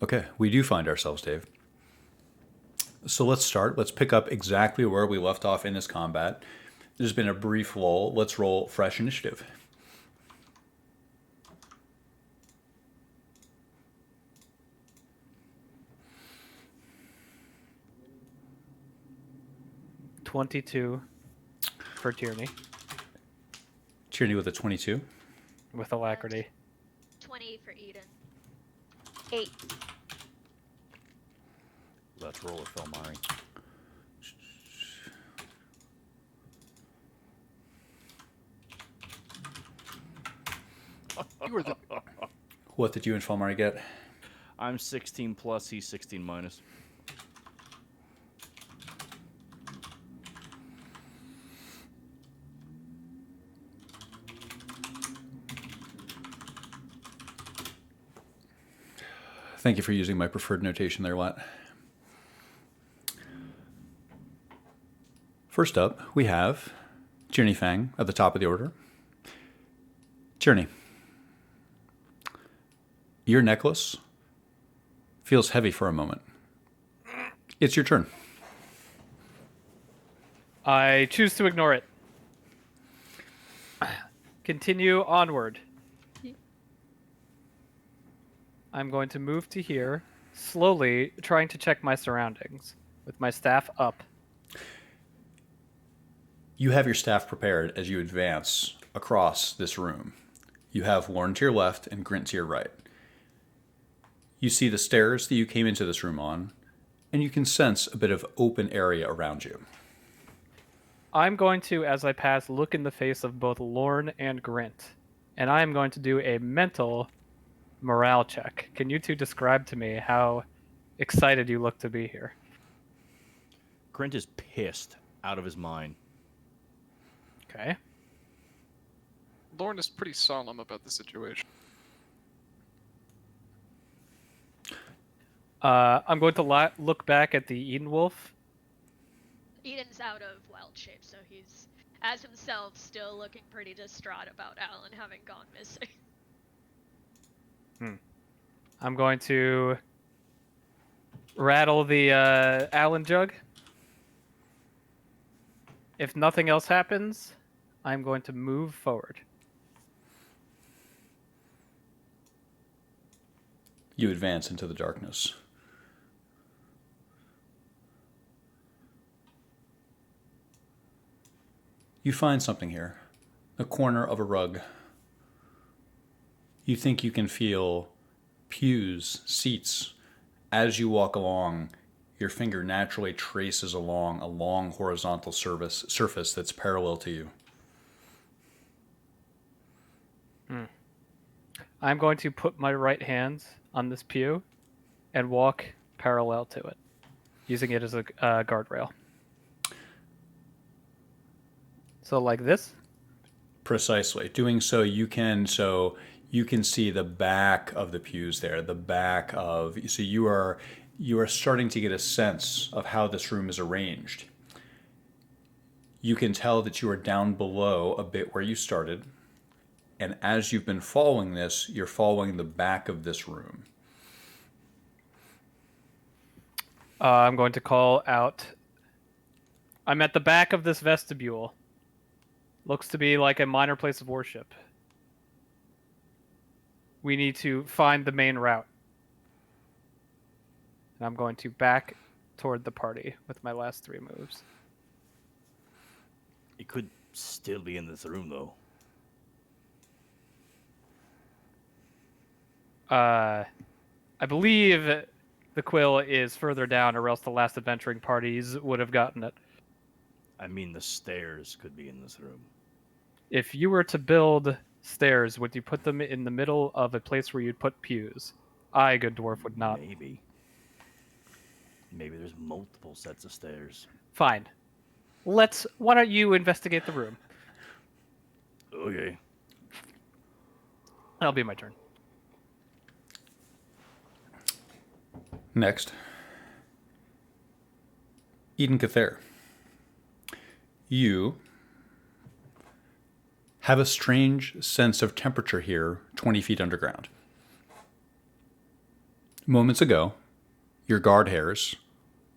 Okay, we do find ourselves, Dave. So let's start. Let's pick up exactly where we left off in this combat. There's been a brief lull. Let's roll fresh initiative. $22 for Tierney Tierney with a 22. with alacrity. 20 for Eden. 8. Let's roll it, Philmari. You were the What did you and Falmari get? I'm 16 plus, he's 16 minus. Thank you for using my preferred notation there, Lat. First up, we have Tierney Fang at the top of the order. Tierney, your necklace feels heavy for a moment. It's your turn. I choose to ignore it. Continue onward. I'm going to move to here, slowly trying to check my surroundings with my staff up. You have your staff prepared as you advance across this room. You have Lorne to your left and Grint to your right. You see the stairs that you came into this room on, and you can sense a bit of open area around you. I'm going to, as I pass, look in the face of both Lorne and Grint, and I am going to do a mental morale check. Can you two describe to me how excited you look to be here? Grint is pissed out of his mind. Okay. Lorne is pretty solemn about the situation. I'm going to look back at the Eden Wolf. Eden's out of wild shape, so he's, as himself, still looking pretty distraught about Alan having gone missing. I'm going to rattle the Allen jug. If nothing else happens, I'm going to move forward. You advance into the darkness. You find something here, a corner of a rug. You think you can feel pews, seats. As you walk along, your finger naturally traces along a long horizontal surface that's parallel to you. I'm going to put my right hand on this pew and walk parallel to it, using it as a guardrail. So like this? Precisely. Doing so, you can see the back of the pews there, so you are starting to get a sense of how this room is arranged. You can tell that you are down below a bit where you started, and as you've been following this, you're following the back of this room. I'm going to call out. I'm at the back of this vestibule. Looks to be like a minor place of worship. We need to find the main route. And I'm going to back toward the party with my last 3 moves. It could still be in this room, though. I believe the quill is further down, or else the last adventuring parties would have gotten it. I mean, the stairs could be in this room. If you were to build stairs, would you put them in the middle of a place where you'd put pews? I, good dwarf, would not. Maybe there's multiple sets of stairs. Fine. Why don't you investigate the room? Okay. That'll be my turn. Next, Eden Cather. You have a strange sense of temperature here 20 feet underground. Moments ago, your guard hairs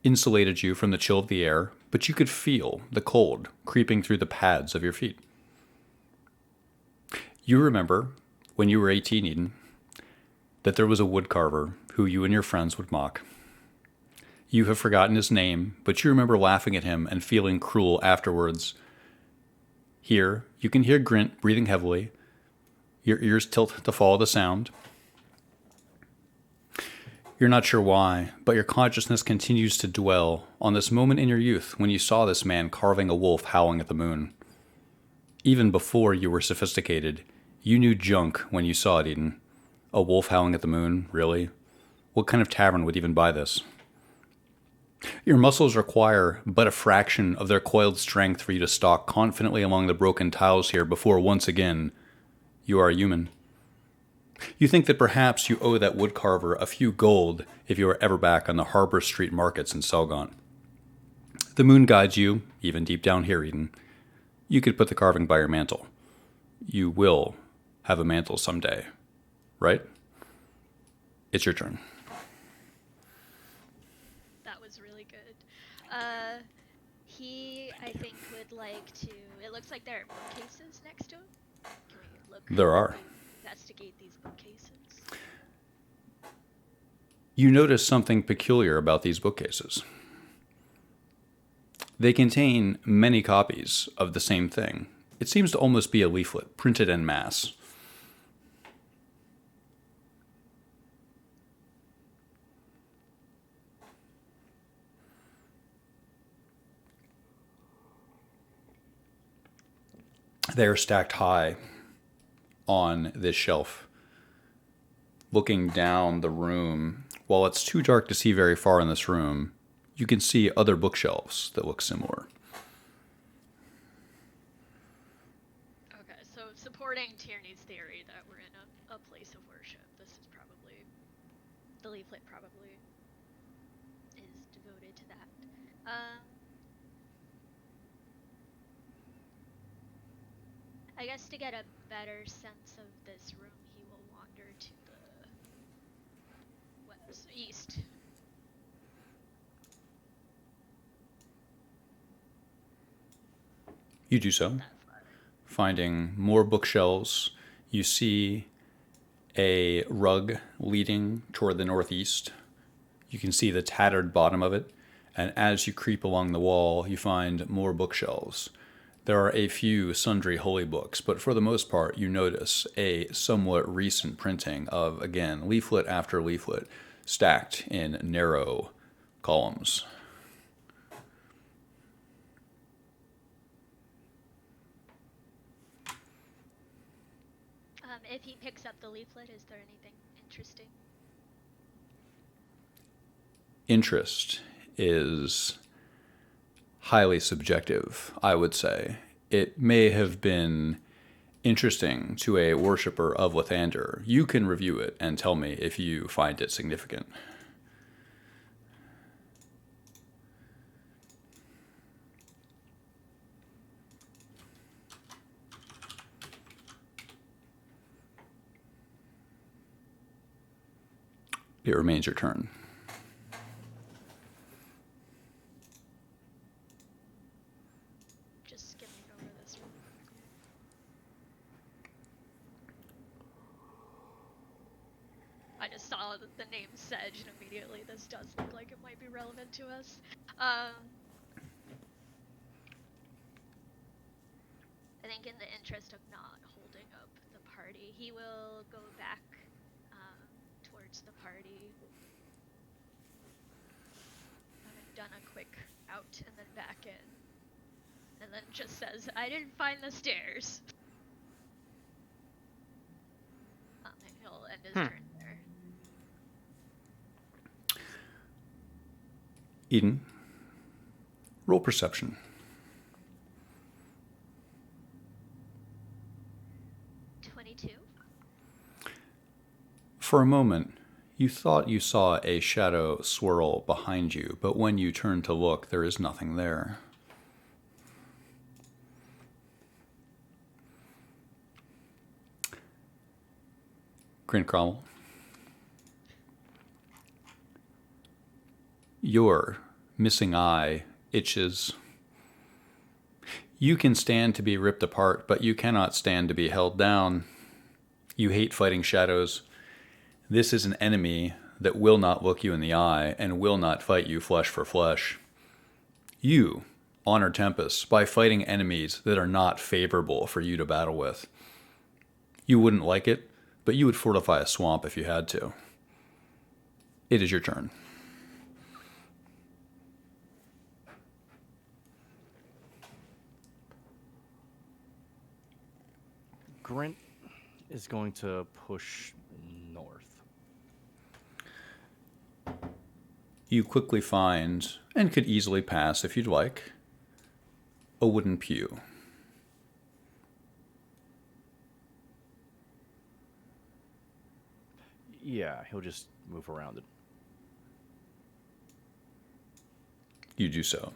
insulated you from the chill of the air, but you could feel the cold creeping through the pads of your feet. You remember, when you were 18, Eden, that there was a woodcarver who you and your friends would mock. You have forgotten his name, but you remember laughing at him and feeling cruel afterwards. Here, you can hear Grint breathing heavily. Your ears tilt to follow the sound. You're not sure why, but your consciousness continues to dwell on this moment in your youth when you saw this man carving a wolf howling at the moon. Even before you were sophisticated, you knew junk when you saw it, Eden. A wolf howling at the moon, really? What kind of tavern would even buy this? Your muscles require but a fraction of their coiled strength for you to stalk confidently along the broken tiles here before once again you are a human. You think that perhaps you owe that woodcarver a few gold if you are ever back on the Harbor Street markets in Selgon. The moon guides you, even deep down here, Eden. You could put the carving by your mantle. You will have a mantle someday, right? It's your turn. That was really good. He, I think, would like to. It looks like there are bookcases next to him. Can we look? There are. Investigate these bookcases. You notice something peculiar about these bookcases. They contain many copies of the same thing. It seems to almost be a leaflet, printed en masse. They are stacked high on this shelf. Looking down the room, while it's too dark to see very far in this room, you can see other bookshelves that look similar. Okay, so supporting Tierney's theory that we're in a place of worship, this is probably the leaflet. Probably is devoted to that. I guess to get a better sense of this room, he will wander to the west, east. You do so. Finding more bookshelves, you see a rug leading toward the northeast. You can see the tattered bottom of it, and as you creep along the wall, you find more bookshelves. There are a few sundry holy books, but for the most part, you notice a somewhat recent printing of, again, leaflet after leaflet, stacked in narrow columns. If he picks up the leaflet, is there anything interesting? Interest is highly subjective, I would say. It may have been interesting to a worshiper of Lathander. You can review it and tell me if you find it significant. It remains your turn. Just skimming over this room. I just saw the name Sedge, and immediately this does look like it might be relevant to us. I think in the interest of not holding up the party, he will go back towards the party. Having done a quick out and then back in. And then just says, I didn't find the stairs. And he'll end his turn there. Eden, roll perception. 22. For a moment, you thought you saw a shadow swirl behind you, but when you turned to look, there is nothing there. Green Cromwell. Your missing eye itches. You can stand to be ripped apart, but you cannot stand to be held down. You hate fighting shadows. This is an enemy that will not look you in the eye and will not fight you flesh for flesh. You honor Tempest by fighting enemies that are not favorable for you to battle with. You wouldn't like it, but you would fortify a swamp if you had to. It is your turn. Grint is going to push north. You quickly find, and could easily pass if you'd like, a wooden pew. Yeah, he'll just move around it. You do so.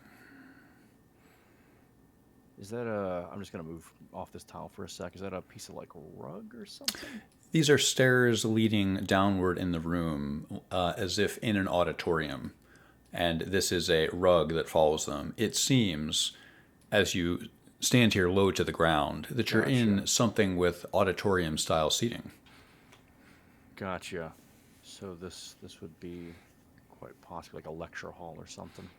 Is that I'm just going to move off this tile for a sec. Is that a piece of, like, rug or something? These are stairs leading downward in the room, as if in an auditorium. And this is a rug that follows them. It seems, as you stand here low to the ground, that you're in something with auditorium-style seating. Gotcha. So this would be quite possibly like a lecture hall or something.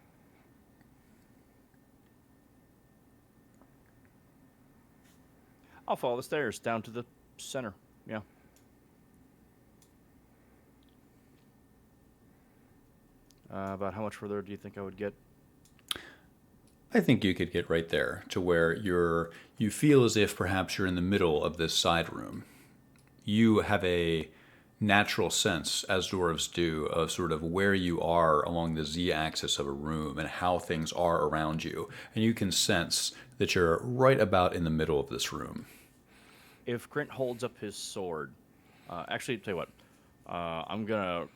I'll follow the stairs down to the center. Yeah. About how much further do you think I would get? I think you could get right there to where you feel as if perhaps you're in the middle of this side room. You have a natural sense, as dwarves do, of sort of where you are along the z-axis of a room and how things are around you. And you can sense that you're right about in the middle of this room. If Grint holds up his sword, actually, tell you what, I'm gonna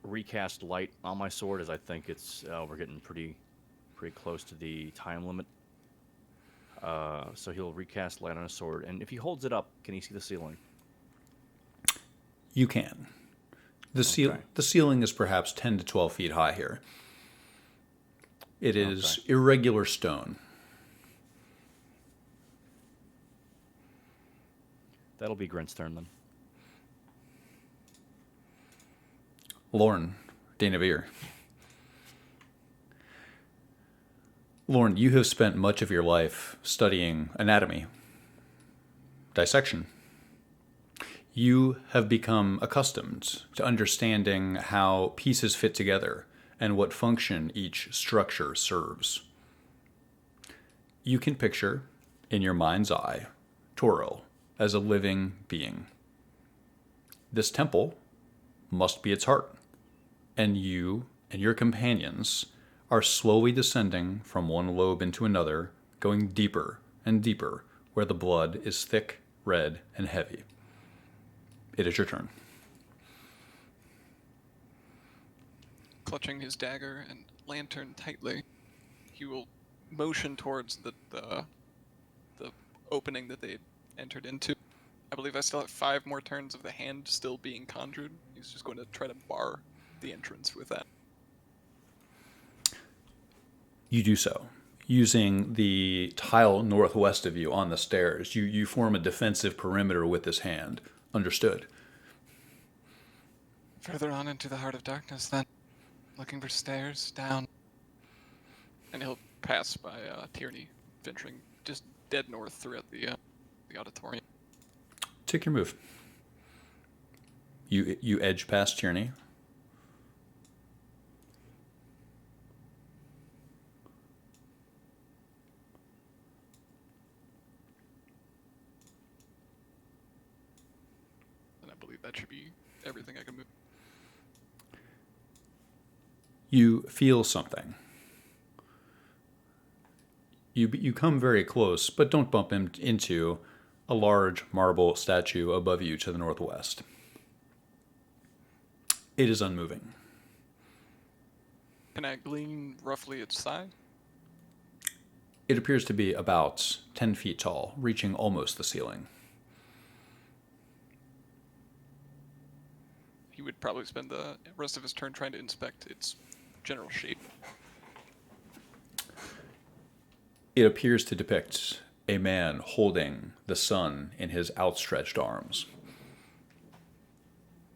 recast light on my sword, as I think it's we're getting pretty close to the time limit. So he'll recast light on his sword, and if he holds it up, can he see the ceiling? You can. The ceiling is perhaps 10 to 12 feet high here. It is irregular stone. That'll be Grint's turn then. Lorne, Danavir. Lorne, you have spent much of your life studying anatomy, dissection. You have become accustomed to understanding how pieces fit together and what function each structure serves. You can picture, in your mind's eye, Toril as a living being. This temple must be its heart, and you and your companions are slowly descending from one lobe into another, going deeper and deeper where the blood is thick, red, and heavy. It is your turn. Clutching his dagger and lantern tightly, he will motion towards the opening that they entered into. I believe I still have 5 more turns of the hand still being conjured. He's just going to try to bar the entrance with that. You do so. Using the tile northwest of you on the stairs, you form a defensive perimeter with this hand. Understood. Further on into the heart of darkness, then. Looking for stairs down. And he'll pass by Tierney, venturing just dead north throughout the auditorium. Take your move. You edge past Tierney. And I believe that should be everything I can move. You feel something. You come very close, but don't bump into a large marble statue above you to the northwest. It is unmoving. Can I glean roughly its size? It appears to be about 10 feet tall, reaching almost the ceiling. He would probably spend the rest of his turn trying to inspect its general shape? It appears to depict a man holding the sun in his outstretched arms.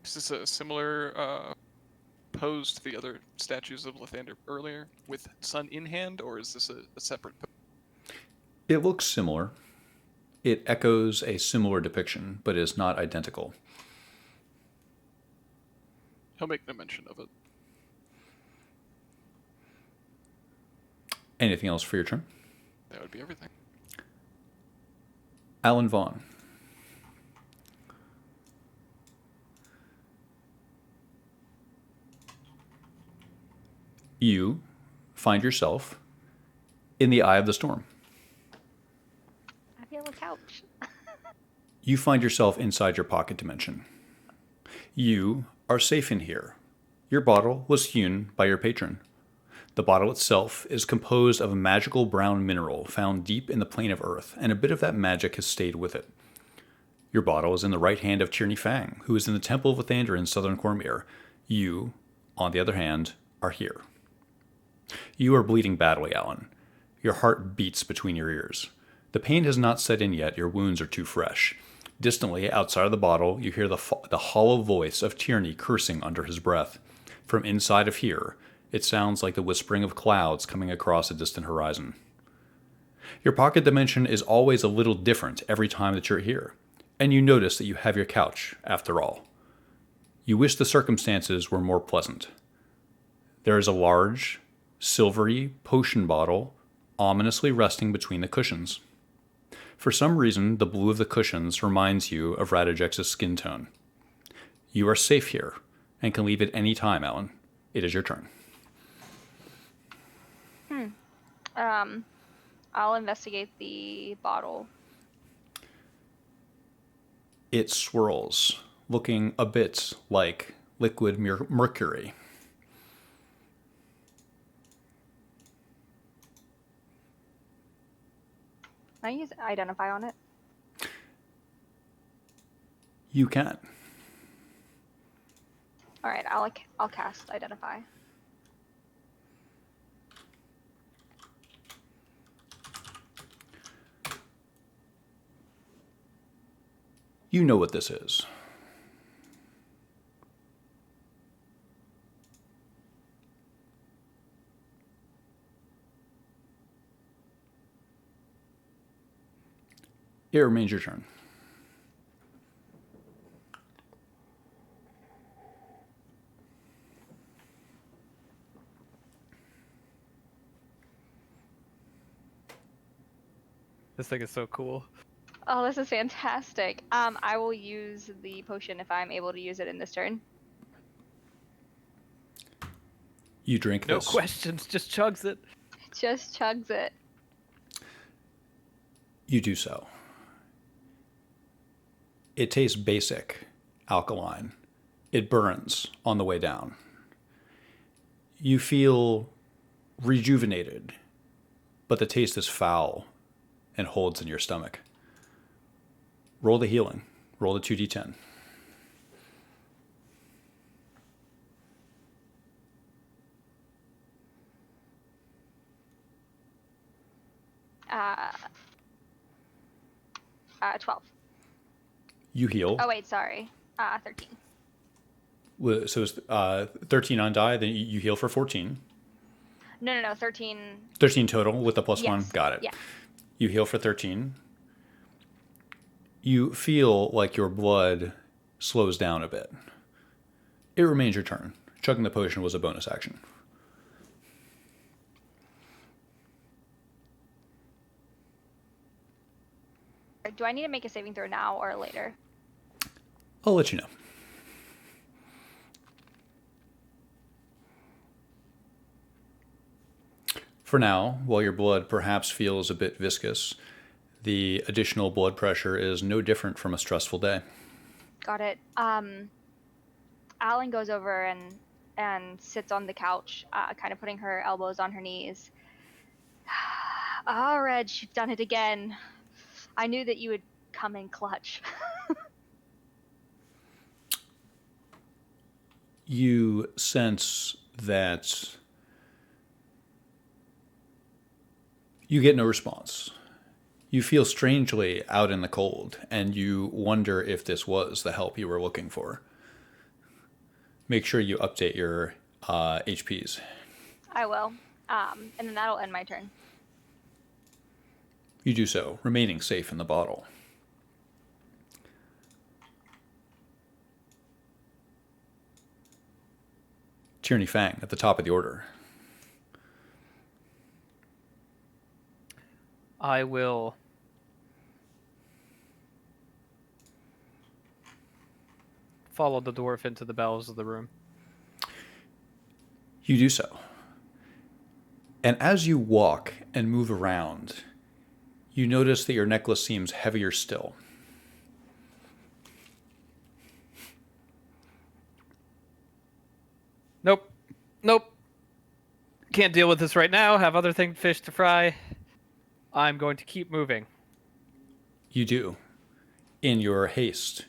Is this a similar pose to the other statues of Lathander earlier, with sun in hand, or is this a separate pose? It looks similar. It echoes a similar depiction, but is not identical. He'll make no mention of it. Anything else for your turn? That would be everything. Alan Vaughn. You find yourself in the eye of the storm. I feel a couch. You find yourself inside your pocket dimension. You are safe in here. Your bottle was hewn by your patron. The bottle itself is composed of a magical brown mineral found deep in the plane of Earth, and a bit of that magic has stayed with it. Your bottle is in the right hand of Tierney Fang, who is in the Temple of Lathander in southern Cormyr. You, on the other hand, are here. You are bleeding badly, Alan. Your heart beats between your ears. The pain has not set in yet, your wounds are too fresh. Distantly, outside of the bottle, you hear the hollow voice of Tierney cursing under his breath. From inside of here, it sounds like the whispering of clouds coming across a distant horizon. Your pocket dimension is always a little different every time that you're here, and you notice that you have your couch, after all. You wish the circumstances were more pleasant. There is a large, silvery potion bottle ominously resting between the cushions. For some reason, the blue of the cushions reminds you of Radojex's skin tone. You are safe here, and can leave at any time, Alan. It is your turn. I'll investigate the bottle. It swirls, looking a bit like liquid mercury. Can I use identify on it? You can. All right, I'll cast identify. You know what this is. It remains your turn. This thing is so cool. Oh, this is fantastic. I will use the potion if I'm able to use it in this turn. You drink No this. questions, just chugs it. Just chugs it. You do so. It tastes basic, alkaline. It burns on the way down. You feel rejuvenated, but the taste is foul and holds in your stomach. Roll the healing. Roll the 2d10. Uh, 12. You heal. Oh wait, sorry. 13. So it's 13 on die, then you heal for 14. No, 13. 13 total with the plus Yes. 1. Got it. Yeah. You heal for 13. You feel like your blood slows down a bit. It remains your turn. Chugging the potion was a bonus action. Do I need to make a saving throw now or later? I'll let you know. For now, while your blood perhaps feels a bit viscous, the additional blood pressure is no different from a stressful day. Got it. Alan goes over and sits on the couch, kind of putting her elbows on her knees. Oh, Reg, you've done it again. I knew that you would come in clutch. You sense that You get no response. You feel strangely out in the cold, and you wonder if this was the help you were looking for. Make sure you update your HPs. I will. And then that'll end my turn. You do so, remaining safe in the bottle. Tierney Fang at the top of the order. I will follow the dwarf into the bowels of the room. You do so. And as you walk and move around, you notice that your necklace seems heavier still. Nope. Nope. Can't deal with this right now. Have other fish to fry. I'm going to keep moving. You do. In your haste,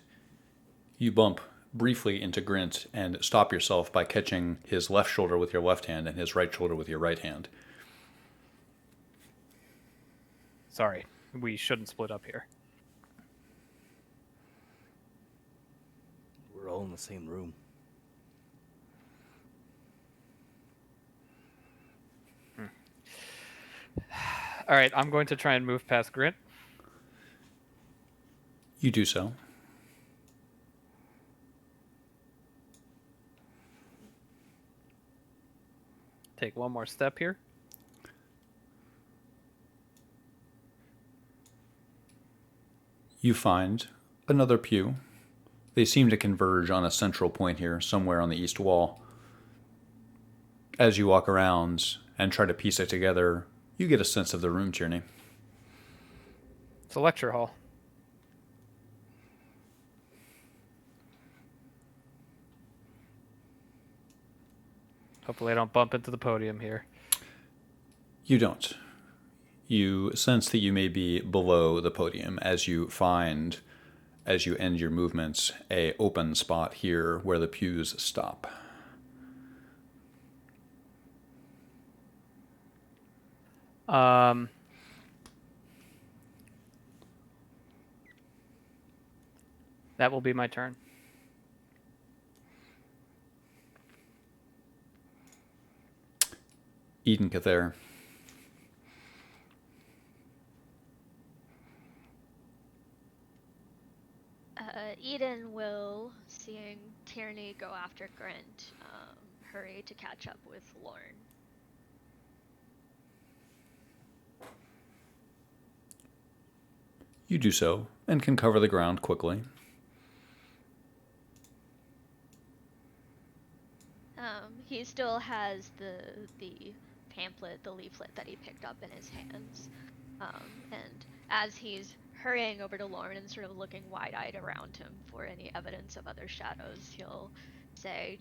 you bump briefly into Grint and stop yourself by catching his left shoulder with your left hand and his right shoulder with your right hand. Sorry. We shouldn't split up here. We're all in the same room. All right, I'm going to try and move past Grint. You do so. Take one more step here. You find another pew. They seem to converge on a central point here, somewhere on the east wall. As you walk around and try to piece it together, you get a sense of the room, Tierney. It's a lecture hall. Hopefully I don't bump into the podium here. You don't. You sense that you may be below the podium as you find, as you end your movements, a open spot here where the pews stop. That will be my turn. Eden Cather. Eden will, seeing Tierney go after Grint, hurry to catch up with Lorne. You do so, and can cover the ground quickly. He still has the pamphlet, the leaflet that he picked up in his hands. And as he's hurrying over to Lorne and sort of looking wide-eyed around him for any evidence of other shadows, he'll say,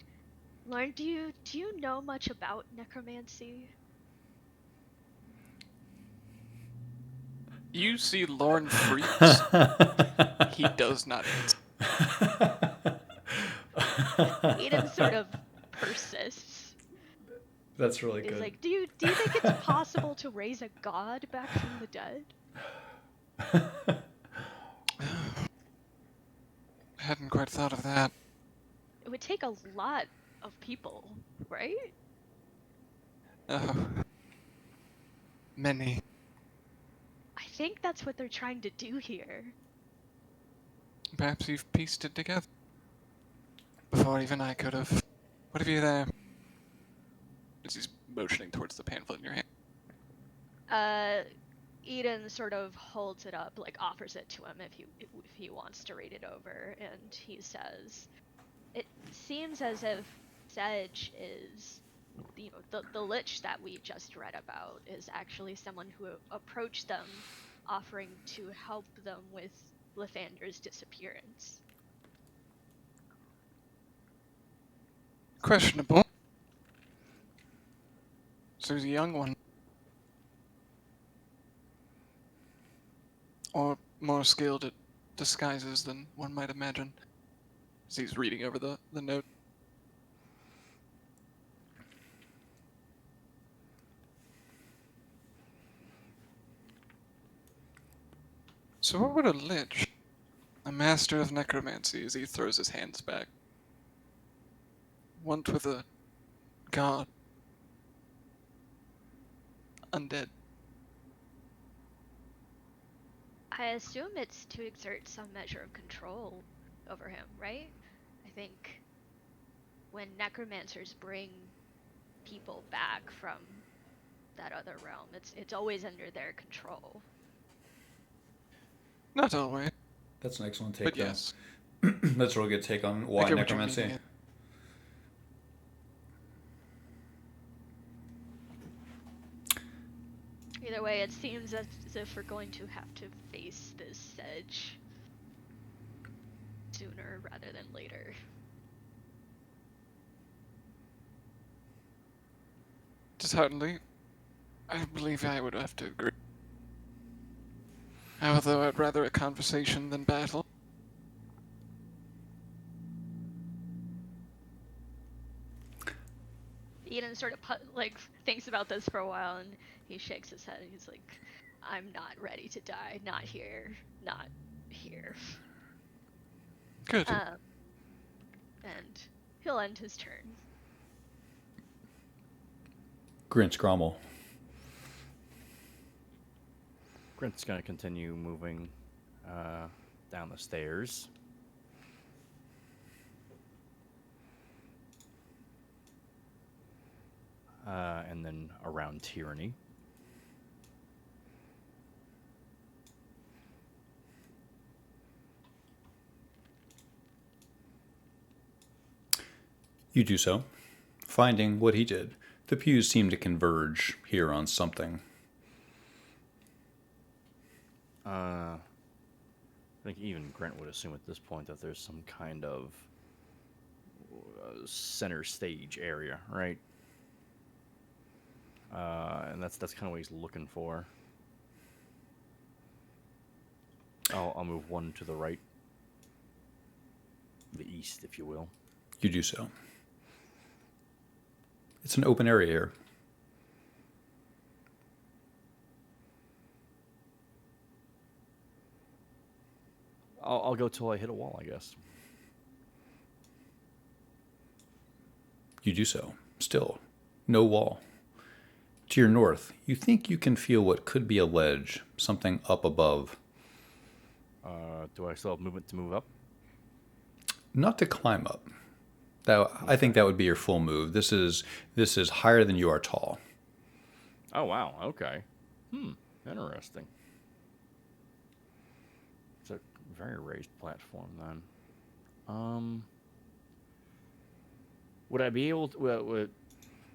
Lorne, do you know much about necromancy? You see Lorne freeze. He does not answer. Eden sort of persists. That's really He's good. like, do you think it's possible to raise a god back from the dead? Hadn't quite thought of that. It would take a lot of people, right? Oh. Many. I think that's what they're trying to do here. Perhaps you've pieced it together. Before even I could have. What have you there? As he's motioning towards the pamphlet in your hand. Eden sort of holds it up, like offers it to him if he wants to read it over, and he says, "It seems as if Sedge is, the lich that we just read about is actually someone who approached them, offering to help them with Lathander's disappearance." Questionable. So he's a young one. Or more skilled at disguises than one might imagine. As he's reading over the note. So what would a lich, a master of necromancy, as he throws his hands back, want with a god? Undead. I assume it's to exert some measure of control over him, right? I think when necromancers bring people back from that other realm, it's always under their control. Not always, That's an excellent take, but though. yes. That's a real good take on I why get what you're necromancy. meaning. Either way, it seems as if we're going to have to face this sedge sooner rather than later. Dishearteningly, I believe I would have to agree. Although I'd rather a conversation than battle. Eden sort of thinks about this for a while, and he shakes his head and he's like, I'm not ready to die. Not here. Not here. Good. And he'll end his turn. Grinch Grommel. Grint's going to continue moving down the stairs. And then around Tyranny. You do so. Finding what he did, the pews seem to converge here on something. I think even Grint would assume at this point that there's some kind of center stage area, right? And that's kind of what he's looking for. I'll move one to the right, the east, if you will. You do so. It's an open area here. I'll go till I hit a wall, I guess. You do so. Still, no wall. To your north, you think you can feel what could be a ledge, something up above. Do I still have movement to move up? Not to climb up. I think that would be your full move. This is higher than you are tall. Oh, wow. Okay. Interesting. It's a very raised platform, then. Would I be able to...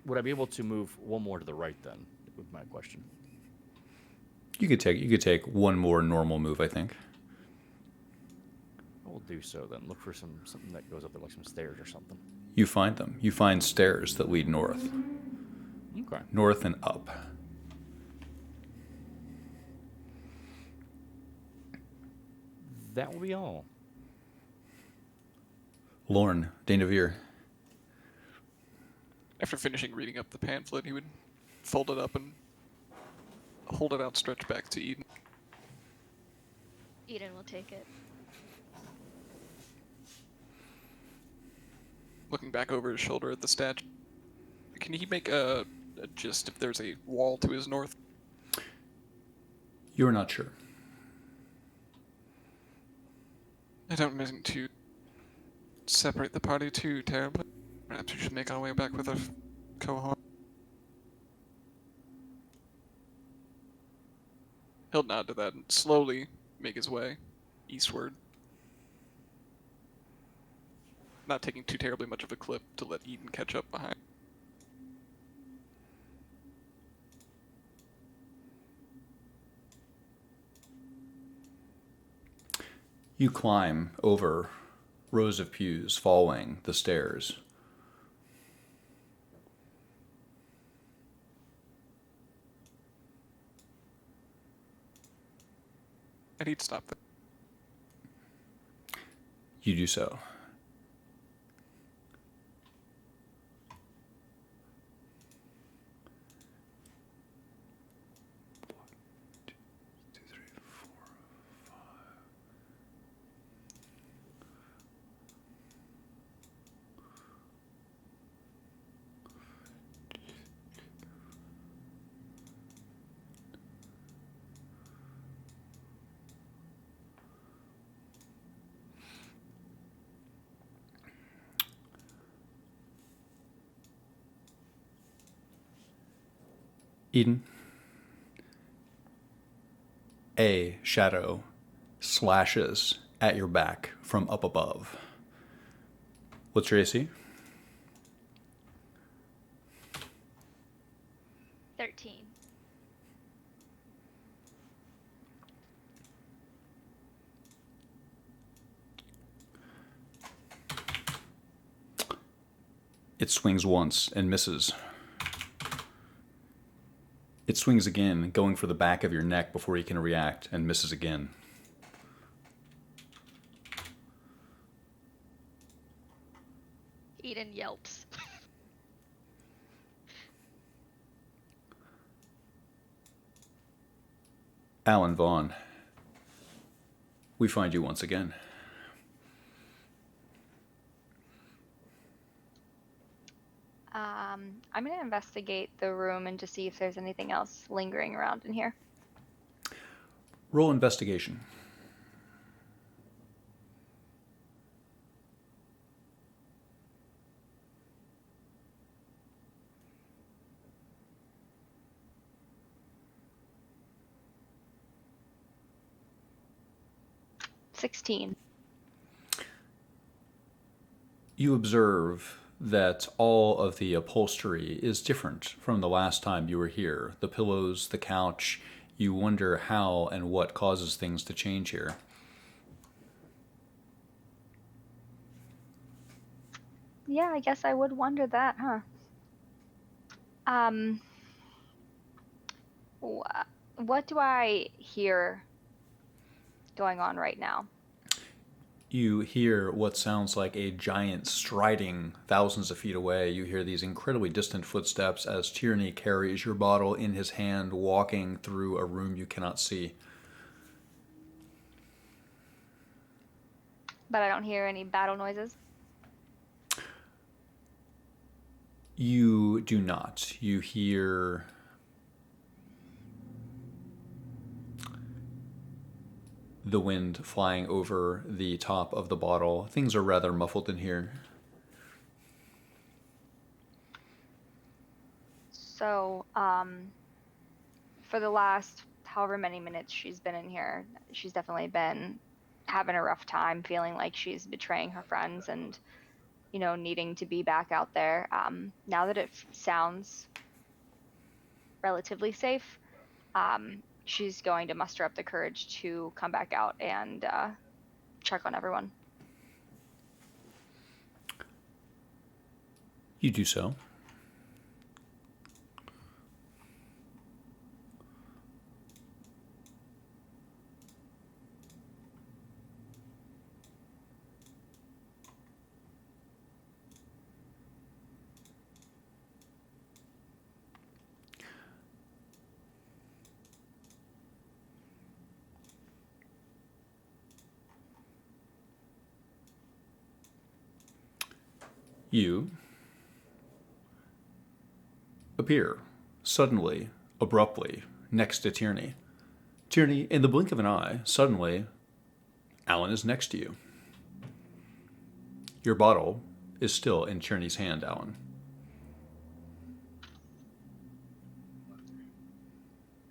Would I be able to move one more to the right, then? Would my question. You could take one more normal move, I think. I will do so, then. Look for something that goes up there, like some stairs or something. You find them. You find stairs that lead north. Okay. North and up. That will be all. Lorne, Dainavir. After finishing reading up the pamphlet, he would fold it up and hold it outstretched back to Eden. Eden will take it. Looking back over his shoulder at the statue. Can he make a gist if there's a wall to his north? You're not sure. I don't mean to separate the party too terribly. Perhaps we should make our way back with our cohort. He'll nod to that and slowly make his way eastward. Not taking too terribly much of a clip to let Eden catch up behind. You climb over rows of pews, following the stairs. I need to stop there. You do so. Eden, a shadow slashes at your back from up above. What's your AC? 13. It swings once and misses. It swings again, going for the back of your neck before you can react, and misses again. Eden yelps. Alan Vaughn, we find you once again. I'm going to investigate the room and just see if there's anything else lingering around in here. Roll investigation. $16. You observe that all of the upholstery is different from the last time you were here. The pillows, the couch. You wonder how and what causes things to change here. Yeah, I guess I would wonder that, huh? What do I hear going on right now? You hear what sounds like a giant striding thousands of feet away. You hear these incredibly distant footsteps as Tierney carries your bottle in his hand, walking through a room you cannot see. But I don't hear any battle noises. You do not. You hear the wind flying over the top of the bottle. Things are rather muffled in here. So, for the last however many minutes she's been in here, she's definitely been having a rough time, feeling like she's betraying her friends and, you know, needing to be back out there. Now that it sounds relatively safe, she's going to muster up the courage to come back out and check on everyone. You do so. You appear suddenly, abruptly, next to Tierney. Tierney, in the blink of an eye, suddenly, Alan is next to you. Your bottle is still in Tierney's hand, Alan.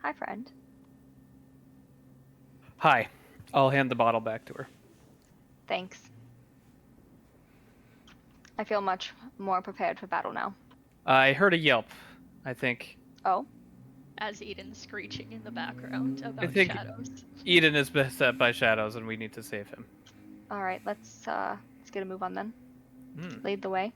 Hi, friend. Hi. I'll hand the bottle back to her. Thanks. I feel much more prepared for battle now. I heard a yelp, I think. Oh? As Eden's screeching in the background I about think shadows. Eden is beset by shadows and we need to save him. All right, let's get a move on then. Hmm. Lead the way.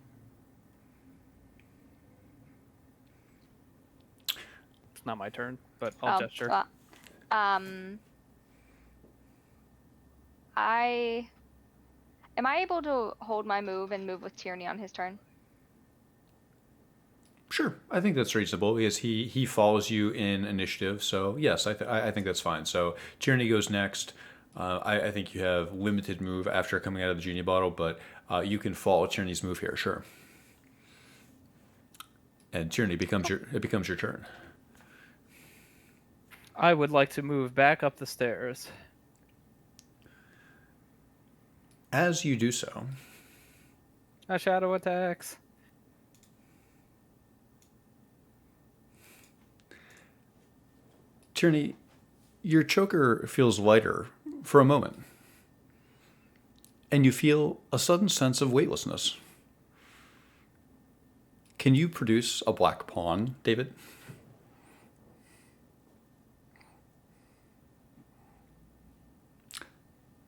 It's not my turn, but I'll gesture. Am I able to hold my move and move with Tierney on his turn? Sure, I think that's reasonable because he follows you in initiative. So yes, I think that's fine. So Tierney goes next. I think you have limited move after coming out of the genie bottle, but you can follow Tierney's move here, sure. And Tierney becomes your turn. I would like to move back up the stairs. As you do so, A shadow attacks. Tierney, your choker feels lighter for a moment, and you feel a sudden sense of weightlessness. Can you produce a black pawn, David?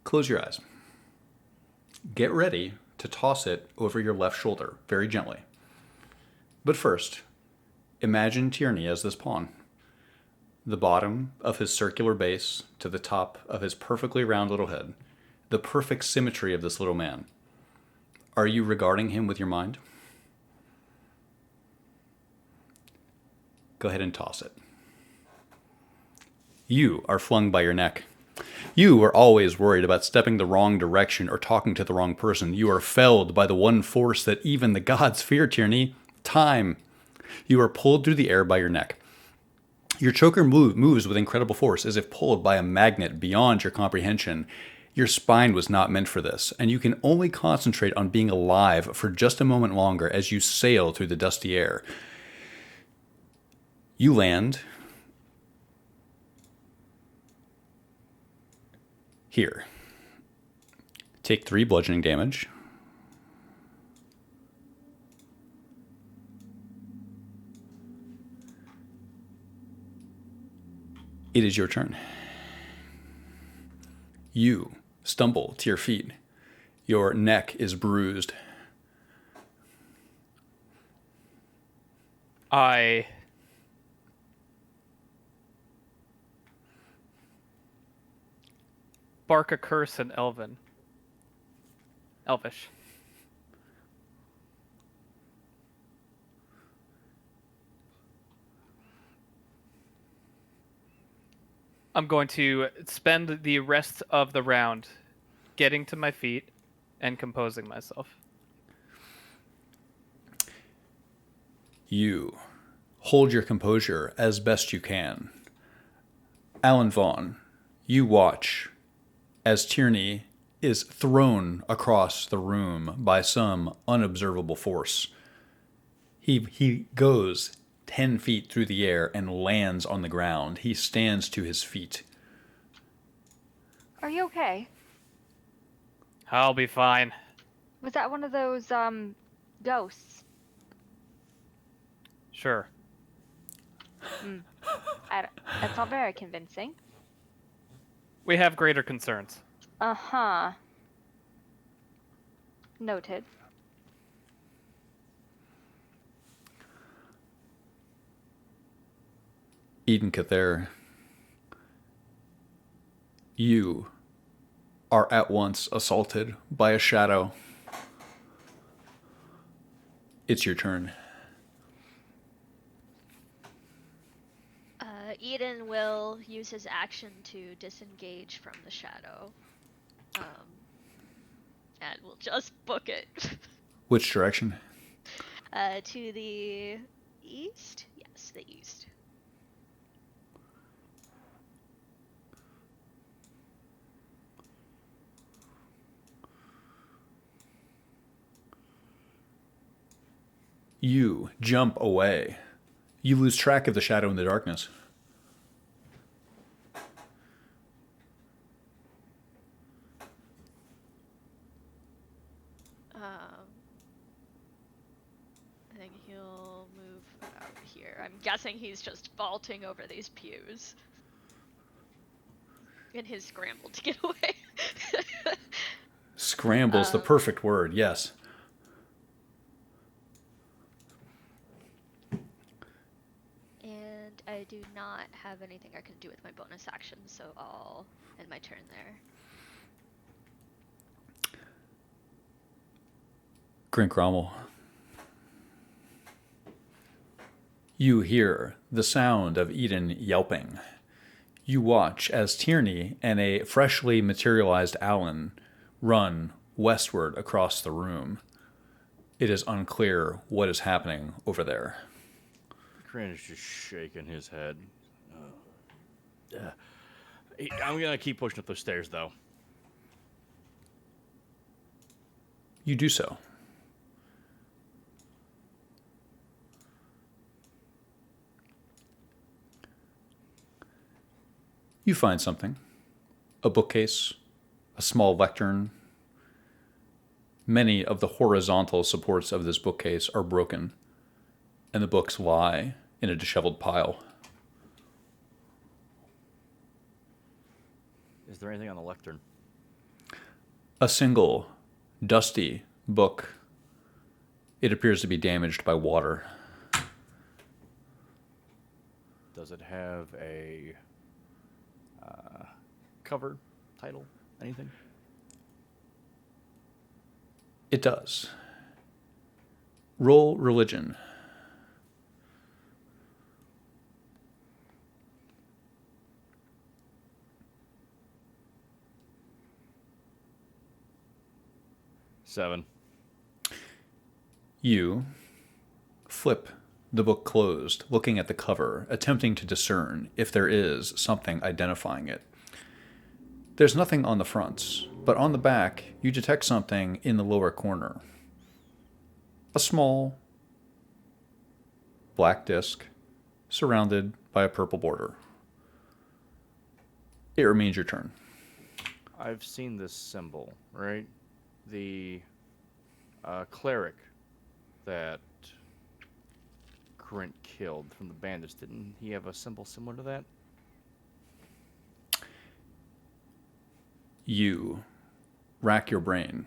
Close your eyes. Get ready to toss it over your left shoulder very gently. But first, imagine Tierney as this pawn. The bottom of his circular base to the top of his perfectly round little head. The perfect symmetry of this little man. Are you regarding him with your mind? Go ahead and toss it. You are flung by your neck. You are always worried about stepping the wrong direction or talking to the wrong person. You are felled by the one force that even the gods fear, Tierney. Time. You are pulled through the air by your neck. Your choker moves with incredible force, as if pulled by a magnet beyond your comprehension. Your spine was not meant for this, and you can only concentrate on being alive for just a moment longer as you sail through the dusty air. You land here. Take 3 bludgeoning damage. It is your turn. You stumble to your feet. Your neck is bruised. I bark a curse in Elven. Elvish. I'm going to spend the rest of the round getting to my feet and composing myself. You hold your composure as best you can. Alan Vaughn, you watch as Tierney is thrown across the room by some unobservable force. He goes 10 feet through the air and lands on the ground. He stands to his feet. Are you okay? I'll be fine. Was that one of those ghosts? Sure. That's not very convincing. We have greater concerns. Uh-huh. Noted. Eden Cather, you are at once assaulted by a shadow. It's your turn. Eden will use his action to disengage from the shadow. And we'll just book it. Which direction? To the east? Yes, the east. You jump away. You lose track of the shadow in the darkness. I think he'll move out here. I'm guessing he's just vaulting over these pews. In his scramble to get away. Scramble's the perfect word, yes. And I do not have anything I can do with my bonus action, so I'll end my turn there. Grink Rommel. You hear the sound of Eden yelping. You watch as Tierney and a freshly materialized Alan run westward across the room. It is unclear what is happening over there. Grant is just shaking his head. I'm gonna keep pushing up those stairs, though. You do so. You find something. A bookcase, a small lectern. Many of the horizontal supports of this bookcase are broken, and the books lie in a disheveled pile. Is there anything on the lectern? A single, dusty book. It appears to be damaged by water. Does it have a cover, title, anything? It does. Roll religion. Seven. You flip the book closed, looking at the cover, attempting to discern if there is something identifying it. There's nothing on the fronts, but on the back, you detect something in the lower corner. A small black disc surrounded by a purple border. It remains your turn. I've seen this symbol, right? The cleric that Grint killed from the bandits, didn't he have a symbol similar to that? You rack your brain.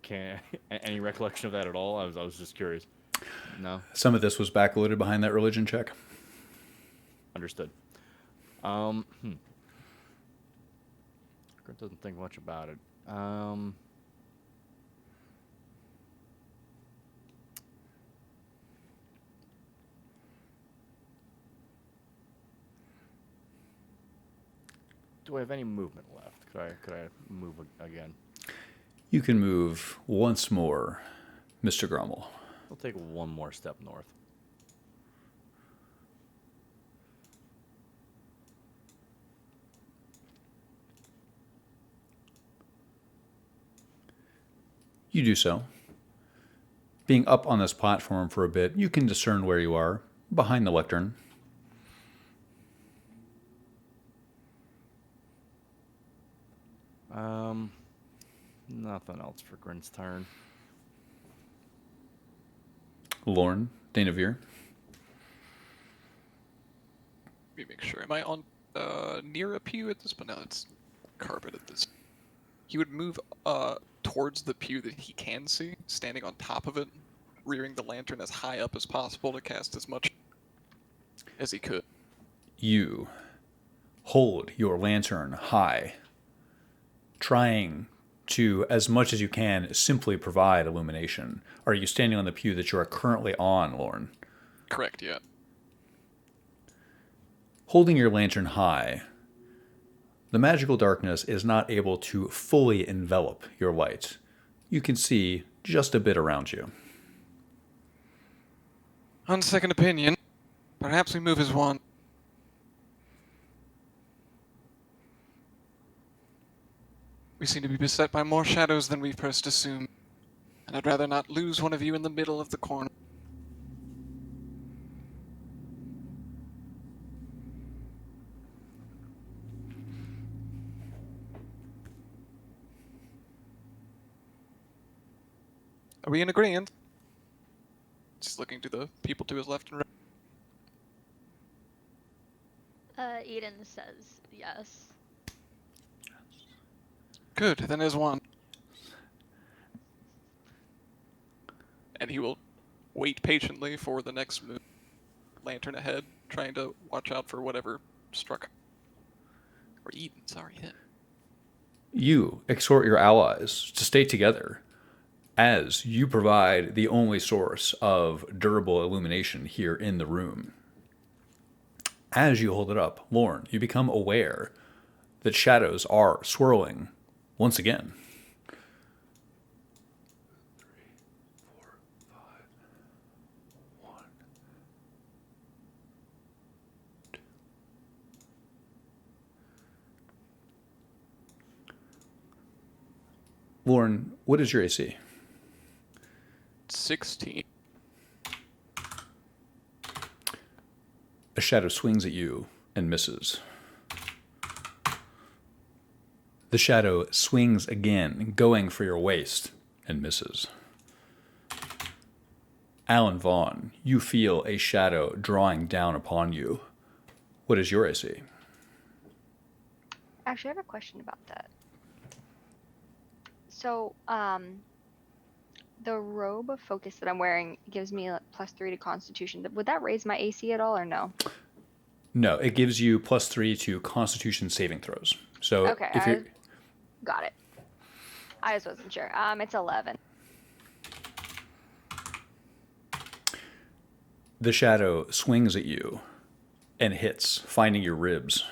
Can any recollection of that at all? I was just curious. No, Some of this was backloaded behind that religion check. understood. Grint doesn't think much about it. Do I have any movement left? Could I move again? You can move once more, Mr. Grummel. I'll take one more step north. You do so. Being up on this platform for a bit, you can discern where you are, behind the lectern. Nothing else for Grint's turn. Lorne, Danavir. Let me make sure. Am I on near a pew at this point? No, it's carpet at this. He would move towards the pew that he can see, standing on top of it, rearing the lantern as high up as possible to cast as much as he could. You hold your lantern high, trying to, as much as you can, simply provide illumination. Are you standing on the pew that you are currently on, Lorne? Correct, yeah. Holding your lantern high, the magical darkness is not able to fully envelop your light. You can see just a bit around you. On second opinion, perhaps we move as one. We seem to be beset by more shadows than we first assumed, and I'd rather not lose one of you in the middle of the corner. Are we in agreement? Just looking to the people to his left and right. Eden says yes. Good, then as one. And he will wait patiently for the next move. Lantern ahead, trying to watch out for whatever struck. Or Eden, sorry, him. You exhort your allies to stay together as you provide the only source of durable illumination here in the room. As you hold it up, Lorne, you become aware that shadows are swirling once again. 3, 4, 5, 1, 2. Lorne, what is your AC? 16. A shadow swings at you and misses. The shadow swings again, going for your waist, and misses. Alan Vaughn, you feel a shadow drawing down upon you. What is your AC? Actually, I have a question about that. So, the robe of focus that I'm wearing gives me +3 to Constitution. Would that raise my AC at all, or no? No, it gives you +3 to Constitution saving throws. So Okay, if you're got it. I just wasn't sure. It's 11. The shadow swings at you and hits, finding your ribs.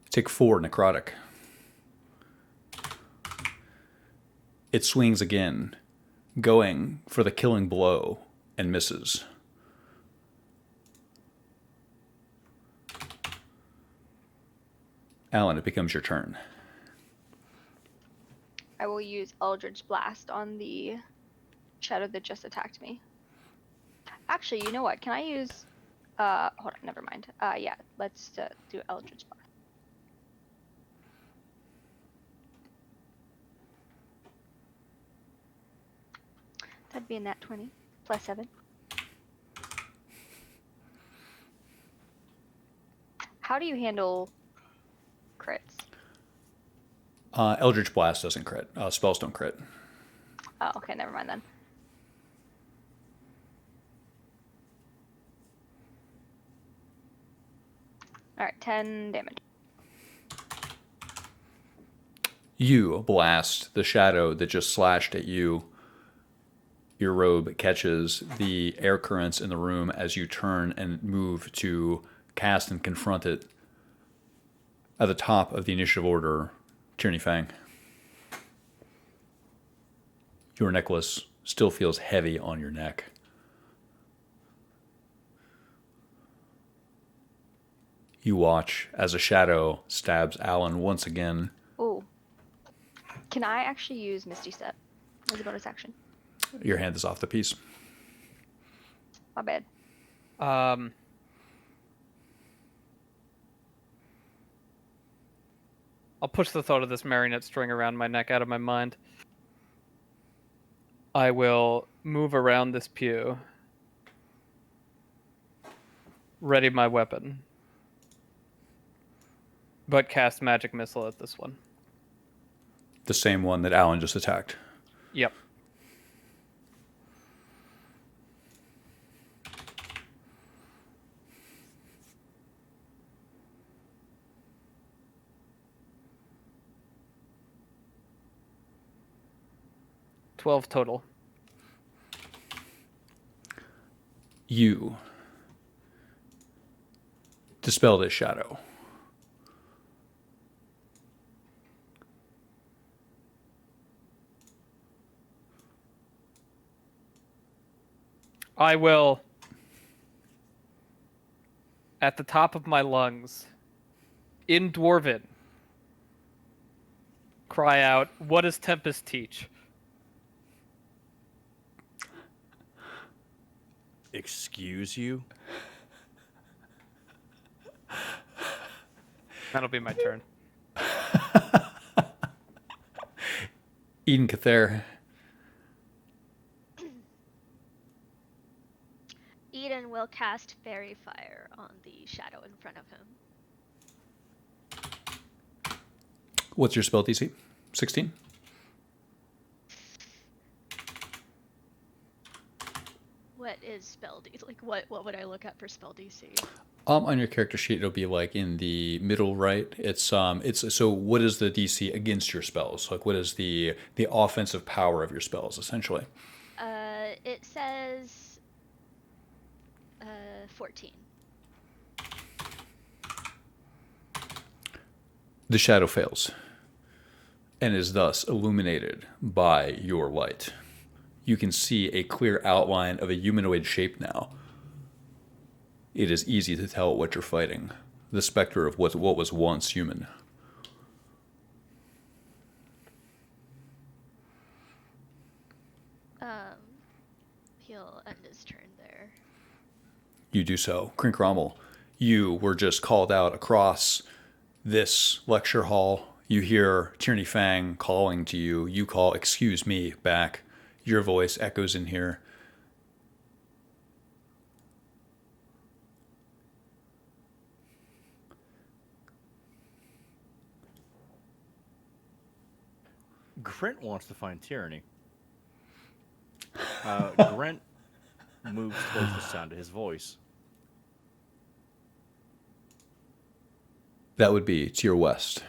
Take 4 necrotic. It swings again, going for the killing blow, and misses. Alan, it becomes your turn. I will use Eldritch Blast on the shadow that just attacked me. Actually, you know what? Can I use... hold on, never mind. Yeah, let's do Eldritch Blast. That'd be a nat 20, +7. How do you handle crits? Eldritch Blast doesn't crit. Spells don't crit. Oh, okay, never mind then. Alright, 10 damage. You blast the shadow that just slashed at you. Your robe catches the air currents in the room as you turn and move to cast and confront it. At the top of the initiative order, Tyranny Fang. Your necklace still feels heavy on your neck. You watch as a shadow stabs Alan once again. Ooh. Can I actually use Misty Step as a bonus action? Your hand is off the piece. My bad. I'll push the thought of this marionette string around my neck out of my mind. I will move around this pew. Ready my weapon. But cast magic missile at this one. The same one that Alan just attacked. Yep. $12 total. You dispel this shadow. I will, at the top of my lungs, in Dwarven, cry out, "What does Tempest teach?" Excuse you? That'll be my turn. Eden Cather. Eden will cast Fairy Fire on the shadow in front of him. What's your spell DC? 16? What is spell DC? Like, what would I look at for spell DC? On your character sheet, it'll be like in the middle right. It's so what is the DC against your spells? Like what is the offensive power of your spells essentially? It says 14. The shadow fails and is thus illuminated by your light. You can see a clear outline of a humanoid shape now. It is easy to tell what you're fighting. The specter of what was once human. You do so. Crinkrommel, you were just called out across this lecture hall. You hear Tierney Fang calling to you. You call, "Excuse me," back. Your voice echoes in here. Grint wants to find Tyranny. Grint moves towards the sound of his voice. That would be to your west.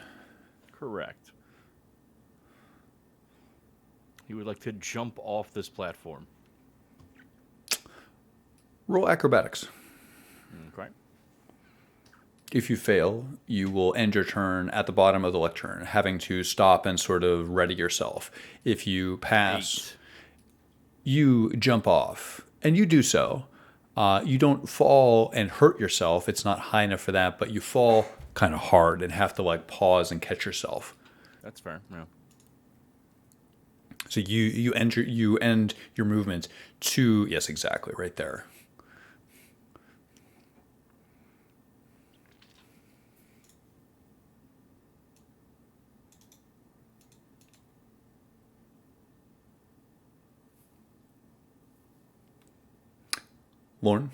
Correct. He would like to jump off this platform. Roll acrobatics. Okay. If you fail, you will end your turn at the bottom of the lectern, having to stop and sort of ready yourself. If you pass, 8. you jump off, and you do so. You don't fall and hurt yourself. It's not high enough for that, but you fall kind of hard and have to like pause and catch yourself. That's fair. Yeah. So you end your movement to, yes, exactly, right there. Lauren?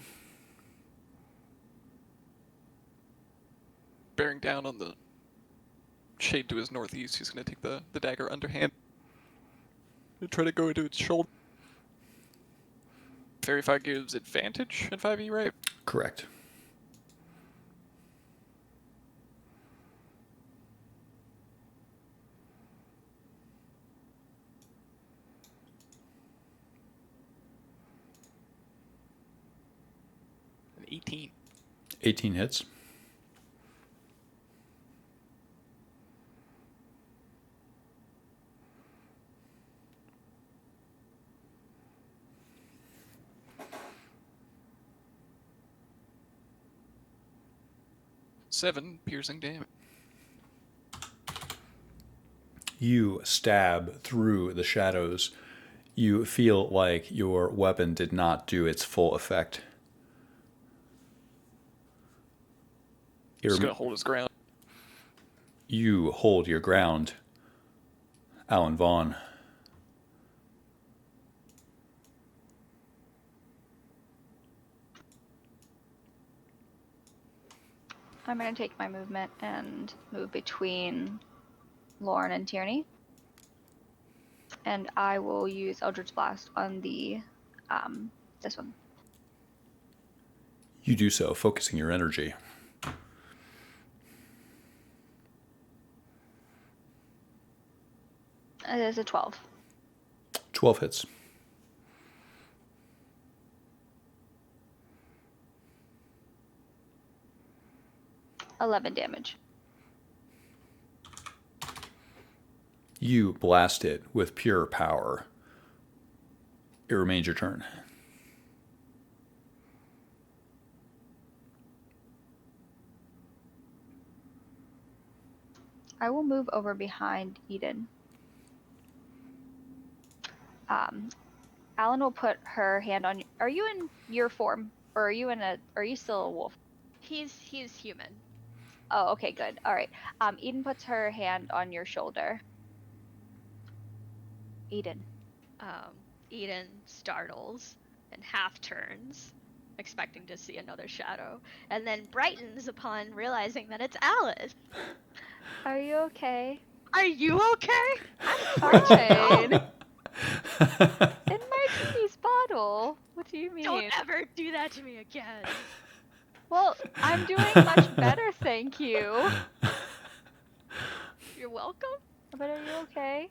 Bearing down on the shade to his northeast, he's going to take the dagger underhand and try to go into its shoulder. Fairy Fire gives advantage in 5e, right? Correct. An 18. 18 hits. Seven piercing damage. You stab through the shadows. You feel like your weapon did not do its full effect. He's going to hold his ground. You hold your ground, Alan Vaughn. I'm going to take my movement and move between Lauren and Tierney. And I will use Eldritch Blast on the this one. You do so, focusing your energy. It is a 12. 12 hits. $11 damage. You blast it with pure power. It remains your turn. I will move over behind Eden. Alan will put her hand on. Are you in your form, or are you still a wolf? He's human. Oh, okay, good. All right. Eden puts her hand on your shoulder. Eden. Eden startles and half turns, expecting to see another shadow, and then brightens upon realizing that it's Alice. Are you okay? Are you okay? Fine. In Martini's bottle. What do you mean? Don't ever do that to me again. Well, I'm doing much better, thank you. You're welcome. But are you okay?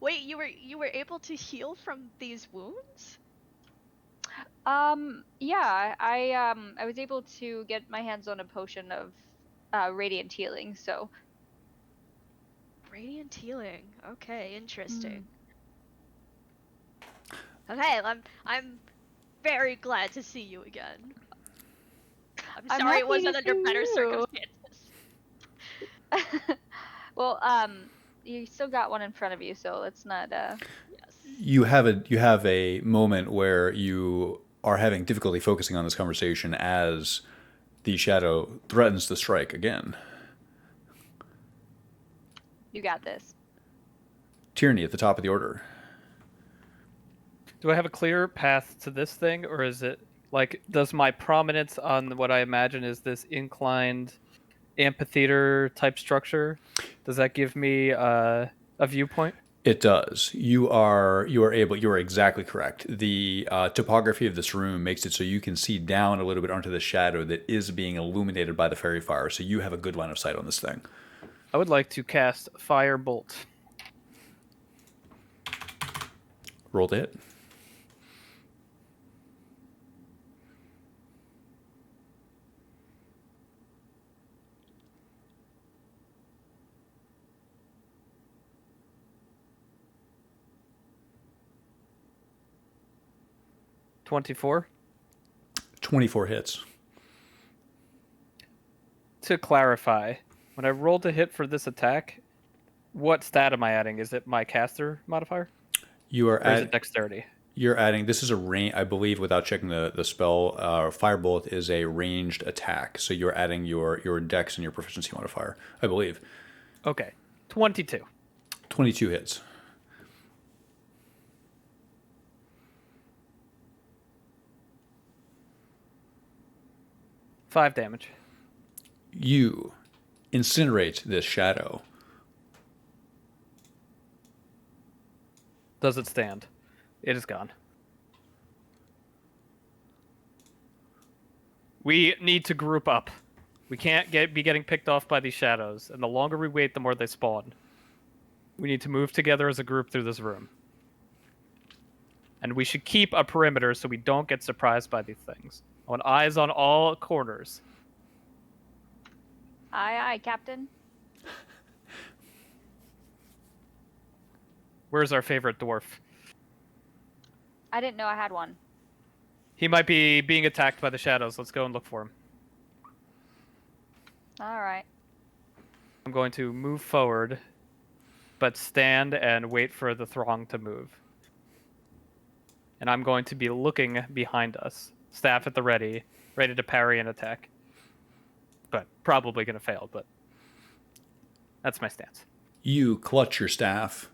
Wait, you were able to heal from these wounds? Yeah, I was able to get my hands on a potion of radiant healing, so. Radiant healing. Okay, interesting. Okay, I'm very glad to see you again. I'm sorry it wasn't under better circumstances. Well, you still got one in front of you, so let's not. Yes. You have a moment where you are having difficulty focusing on this conversation as the shadow threatens to strike again. You got this. Tyranny at the top of the order. Do I have a clear path to this thing, or is it like, does my prominence on what I imagine is this inclined amphitheater type structure, does that give me a viewpoint? It does. You are exactly correct. The topography of this room makes it so you can see down a little bit onto the shadow that is being illuminated by the fairy fire. So you have a good line of sight on this thing. I would like to cast Firebolt. Roll to hit. $24. 24 hits. To clarify, when I rolled a hit for this attack, what stat am I adding? Is it my caster modifier? You are Or is it dexterity? You're adding. This is a range. I believe, without checking the spell, Firebolt is a ranged attack. So you're adding your dex and your proficiency modifier. I believe. Okay. 22. 22 hits. Five damage. You incinerate this shadow. Does it stand? It is gone. We need to group up. We can't be getting picked off by these shadows, and the longer we wait, the more they spawn. We need to move together as a group through this room. And we should keep a perimeter so we don't get surprised by these things. I want eyes on all corners. Aye, aye, Captain. Where's our favorite dwarf? I didn't know I had one. He might be being attacked by the shadows. Let's go and look for him. All right. I'm going to move forward, but stand and wait for the throng to move. And I'm going to be looking behind us, staff at the ready to parry an attack. But probably going to fail, but that's my stance. You clutch your staff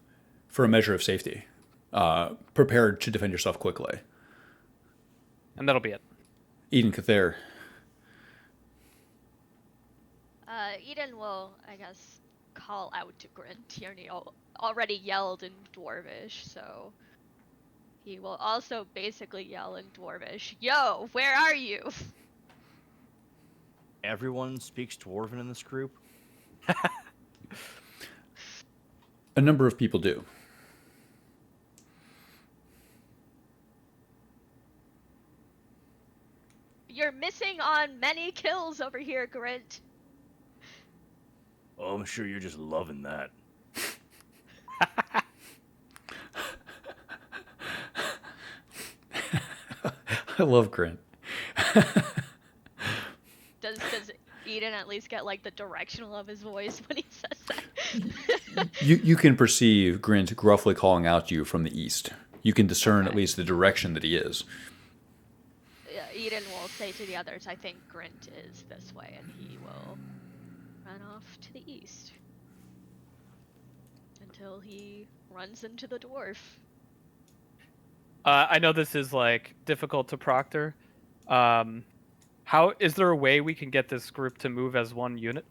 for a measure of safety, prepared to defend yourself quickly. And that'll be it. Eden Cather. Eden will, I guess, call out to Grint. Tierney already yelled in Dwarvish, so he will also basically yell in Dwarvish, "Yo, where are you?" Everyone speaks Dwarven in this group? A number of people do. You're missing on many kills over here, Grint. Oh, I'm sure you're just loving that. I love Grint. Does Eden at least get like the directional of his voice when he says that? You can perceive Grint gruffly calling out to you from the east. You can discern at least the direction that he is. Eden will say to the others, "I think Grint is this way," and he will run off to the east until he runs into the dwarf. I know this is like difficult to proctor. How is there a way we can get this group to move as one unit,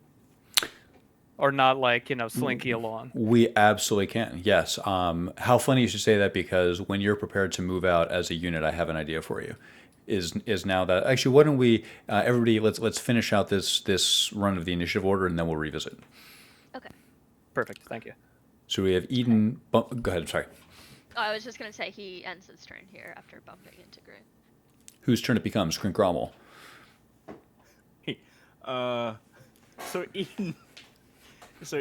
or not like slinky along? We absolutely can. Yes. How funny you should say that, because when you're prepared to move out as a unit, I have an idea for you. Is now that actually? Why don't we everybody let's finish out this run of the initiative order, and then we'll revisit. Okay. Perfect. Thank you. So we have Eden. Go ahead. Sorry. Oh, I was just gonna say he ends his turn here after bumping into Grint. Whose turn it becomes? Crink Grommel. So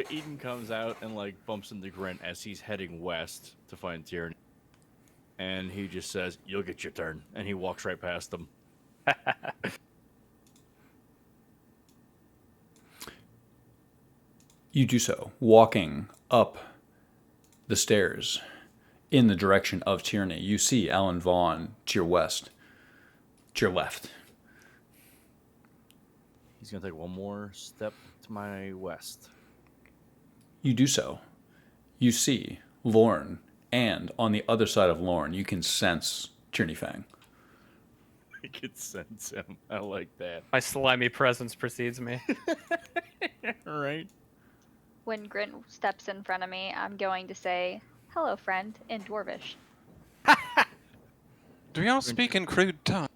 Eden comes out and like bumps into Grint as he's heading west to find Tyranny. And he just says, "You'll get your turn." And he walks right past them. You do so, walking up the stairs in the direction of Tyranny. You see Alan Vaughn to your west. to your left. He's gonna take one more step to my west. You do so. You see Lorne, and on the other side of Lorne, you can sense Tierney Fang. I can sense him. I like that. My slimy presence precedes me. All right. When Grint steps in front of me, I'm going to say, "Hello, friend," in Dwarvish. Do we all speak in crude tongue?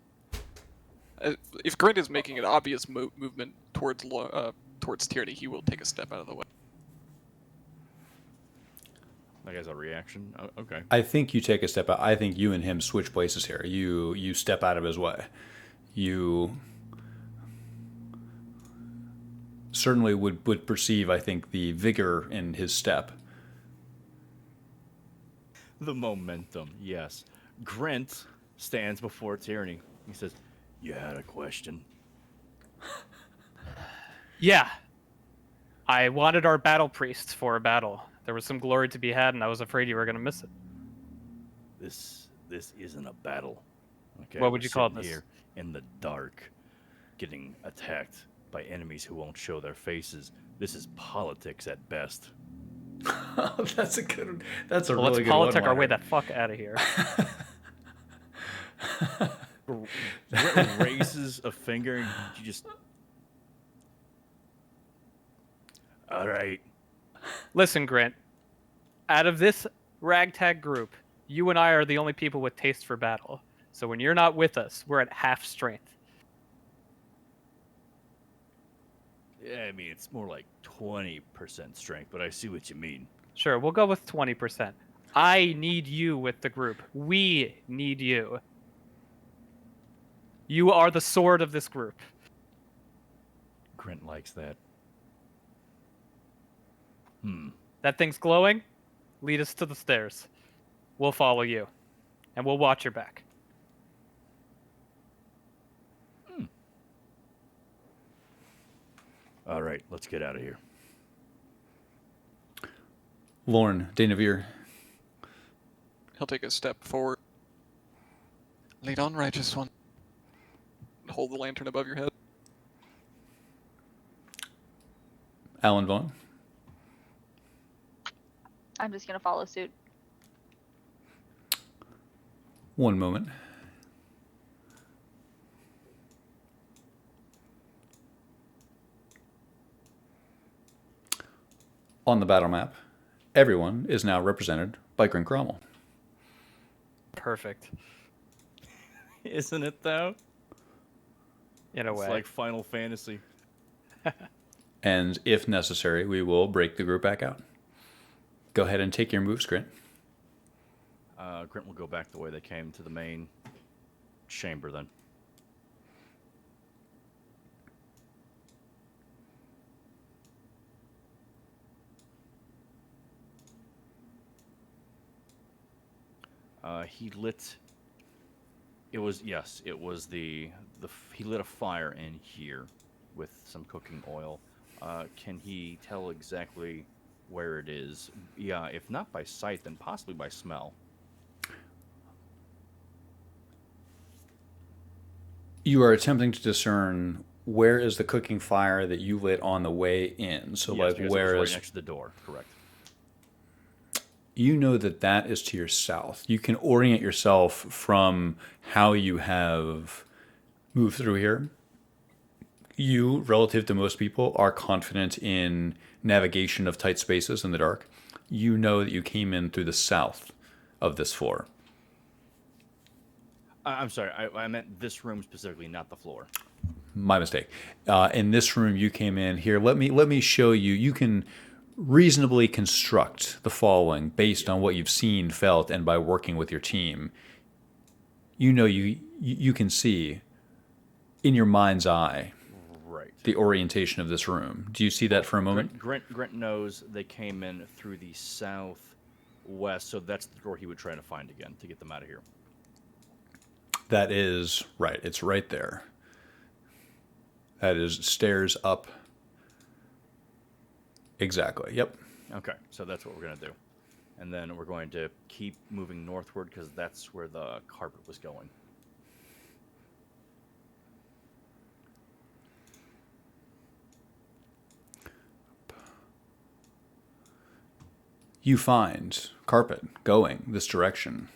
If Grint is making an obvious movement towards Tierney, he will take a step out of the way. Like as a reaction. Okay. I think you take a step out. I think you and him switch places here. You step out of his way. You certainly would perceive, I think, the vigor in his step. The momentum. Yes. Grint stands before Tierney. He says, "You had a question." Yeah. I wanted our battle priests for a battle. There was some glory to be had, and I was afraid you were going to miss it. This isn't a battle. Okay. What would We're you call sitting this? Here in the dark, getting attacked by enemies who won't show their faces. This is politics at best. That's a good. That's a Well, really let's good politic our way one-liner. the fuck out of here. Grint raises a finger and you just. All right. Listen, Grant. Out of this ragtag group, you and I are the only people with taste for battle. So when you're not with us, we're at half strength. Yeah, I mean, it's more like 20% strength, but I see what you mean. Sure, we'll go with 20%. I need you with the group. We need you. You are the sword of this group. Grint likes that. That thing's glowing. Lead us to the stairs. We'll follow you. And we'll watch your back. All right, let's get out of here. Lorne, Dainavir. He'll take a step forward. Lead on, righteous one. Hold the lantern above your head. Alan Vaughn. I'm just going to follow suit. One moment. On the battle map, everyone is now represented by Grin Cromwell. Perfect. Isn't it, though? In a It's way. like Final Fantasy. And if necessary, we will break the group back out. Go ahead and take your moves, Grint. Grint will go back the way they came to the main chamber then. He lit. It was the he lit a fire in here with some cooking oil. Can he tell exactly where it is? Yeah, if not by sight, then possibly by smell. You are attempting to discern where is the cooking fire that you lit on the way in. So, Yes, like, because where it was is... right next to the door. Correct. You know that that is to your south. You can orient yourself from how you have moved through here. You, relative to most people, are confident in navigation of tight spaces in the dark. You know that you came in through the south of this floor. I'm sorry, I meant this room specifically, not the floor. My mistake. In this room, you came in here. Let me show you. You can reasonably construct the following based on what you've seen, felt, and by working with your team. You know you can see in your mind's eye Right. the orientation of this room. Do you see that for a moment? Grint knows they came in through the southwest, so that's the door he would try to find again to get them out of here. That is right. It's right there. That is stairs up. Exactly. Yep. Okay, so that's what we're going to do. And then we're going to keep moving northward because that's where the carpet was going. You find carpet going this direction.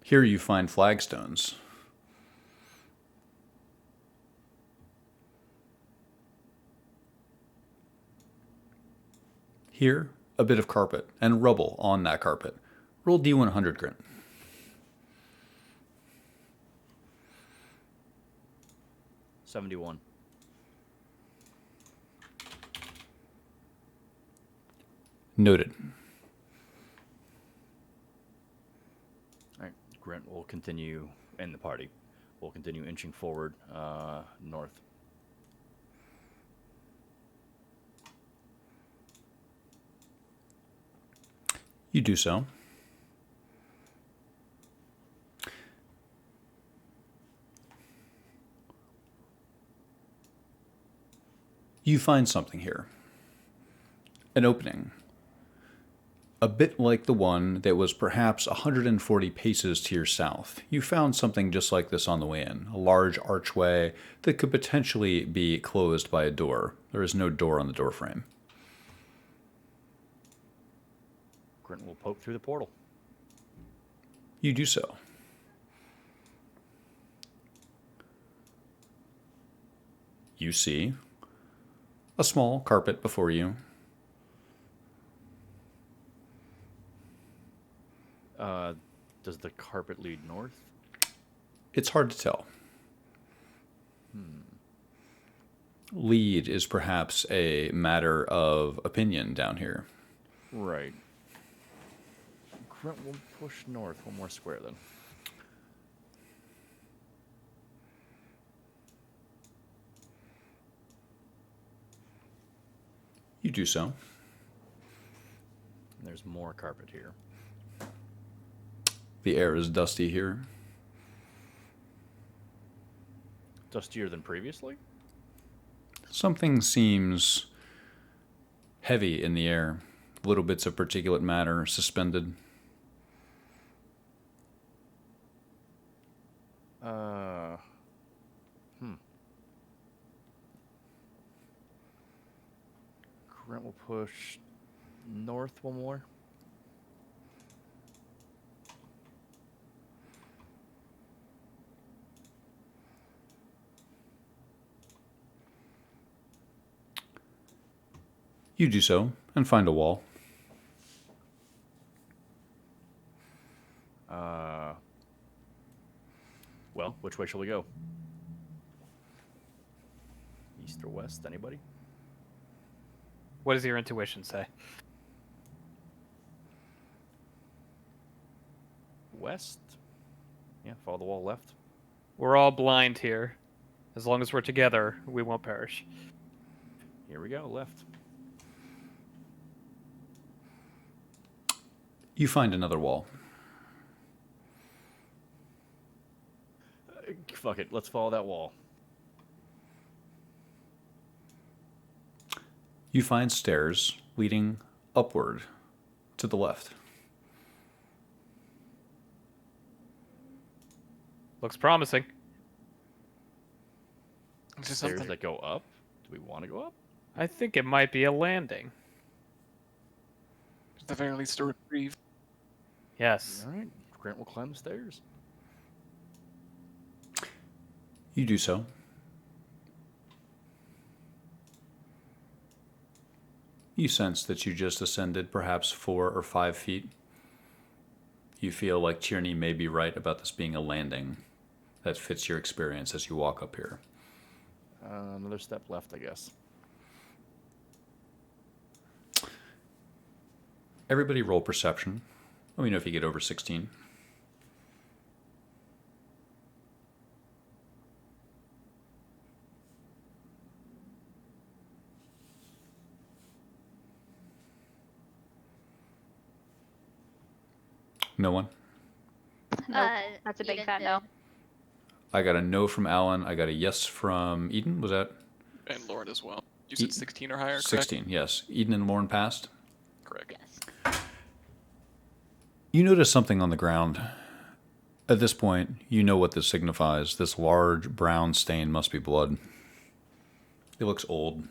Here you find flagstones. Here, a bit of carpet and rubble on that carpet. Roll D100, Grint. $71. Noted. All right, Grant will continue, and the party will continue inching forward north. You do so. You find something here. An opening. A bit like the one that was perhaps 140 paces to your south. You found something just like this on the way in. A large archway that could potentially be closed by a door. There is no door on the doorframe. Grant will poke through the portal. You do so. You see a small carpet before you. Does the carpet lead north? It's hard to tell. Lead is perhaps a matter of opinion down here. Right. Grant will push north one more square then. You do so. There's more carpet here. The air is dusty here. Dustier than previously? Something seems heavy in the air. Little bits of particulate matter suspended. Grant will push north one more. You do so and find a wall. Well, which way shall we go? East or west? Anybody? What does your intuition say? West? Yeah, follow the wall left. We're all blind here. As long as we're together, we won't perish. Here we go, left. You find another wall. Fuck it, let's follow that wall. You find stairs leading upward to the left. Looks promising. Is there Stairs something? that go up? Do we want to go up? I think it might be a landing. At the very least, a reprieve. Yes. Alright, Grant will climb the stairs. You do so. You sense that you just ascended perhaps 4 or 5 feet. You feel like Tierney may be right about this being a landing that fits your experience as you walk up here. Another step left, I guess. Everybody roll perception. Let me know if you get over 16. No one? Nope. That's a big Eden fat did. no. I got a no from Alan. I got a yes from Eden. Was that And Lauren as well. You said 16 or higher, correct? 16? Yes. Eden and Lauren passed. Correct. Yes. You notice something on the ground. At this point, you know what this signifies. This large brown stain must be blood. It looks old.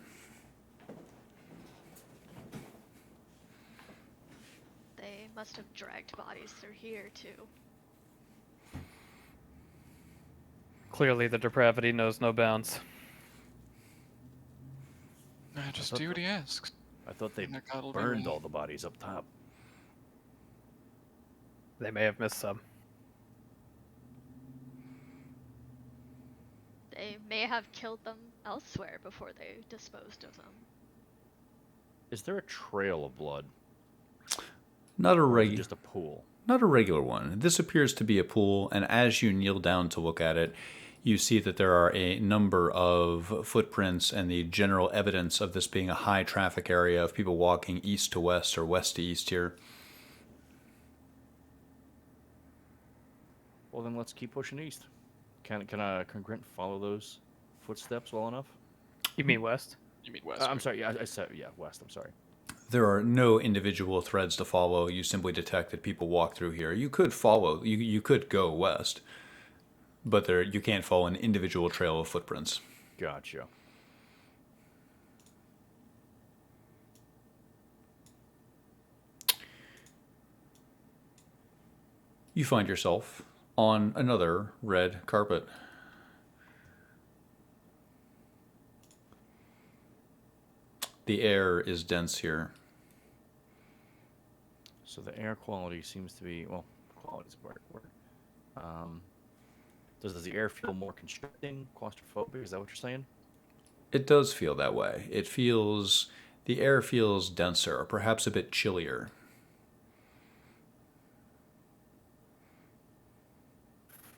must have dragged bodies through here too. Clearly, the depravity knows no bounds. Just thought do what the- he asks. I thought they And their God will be burned right. all the bodies up top. They may have missed some. They may have killed them elsewhere before they disposed of them. Is there a trail of blood? Not a Or is it reg- just a pool? Not a regular one. This appears to be a pool, and as you kneel down to look at it, you see that there are a number of footprints and the general evidence of this being a high traffic area of people walking east to west or west to east here. Well, then let's keep pushing east. Can Grint follow those footsteps well enough? You mean west? You mean west? I'm sorry. Yeah, I said west. I'm sorry. There are no individual threads to follow. You simply detect that people walk through here. You could follow, you could go west, but you can't follow an individual trail of footprints. Gotcha. You find yourself on another red carpet. The air is dense here. So the air quality seems to be, well, quality is the right word. Does the air feel more constricting, claustrophobic? Is that what you're saying? It does feel that way. The air feels denser, or perhaps a bit chillier.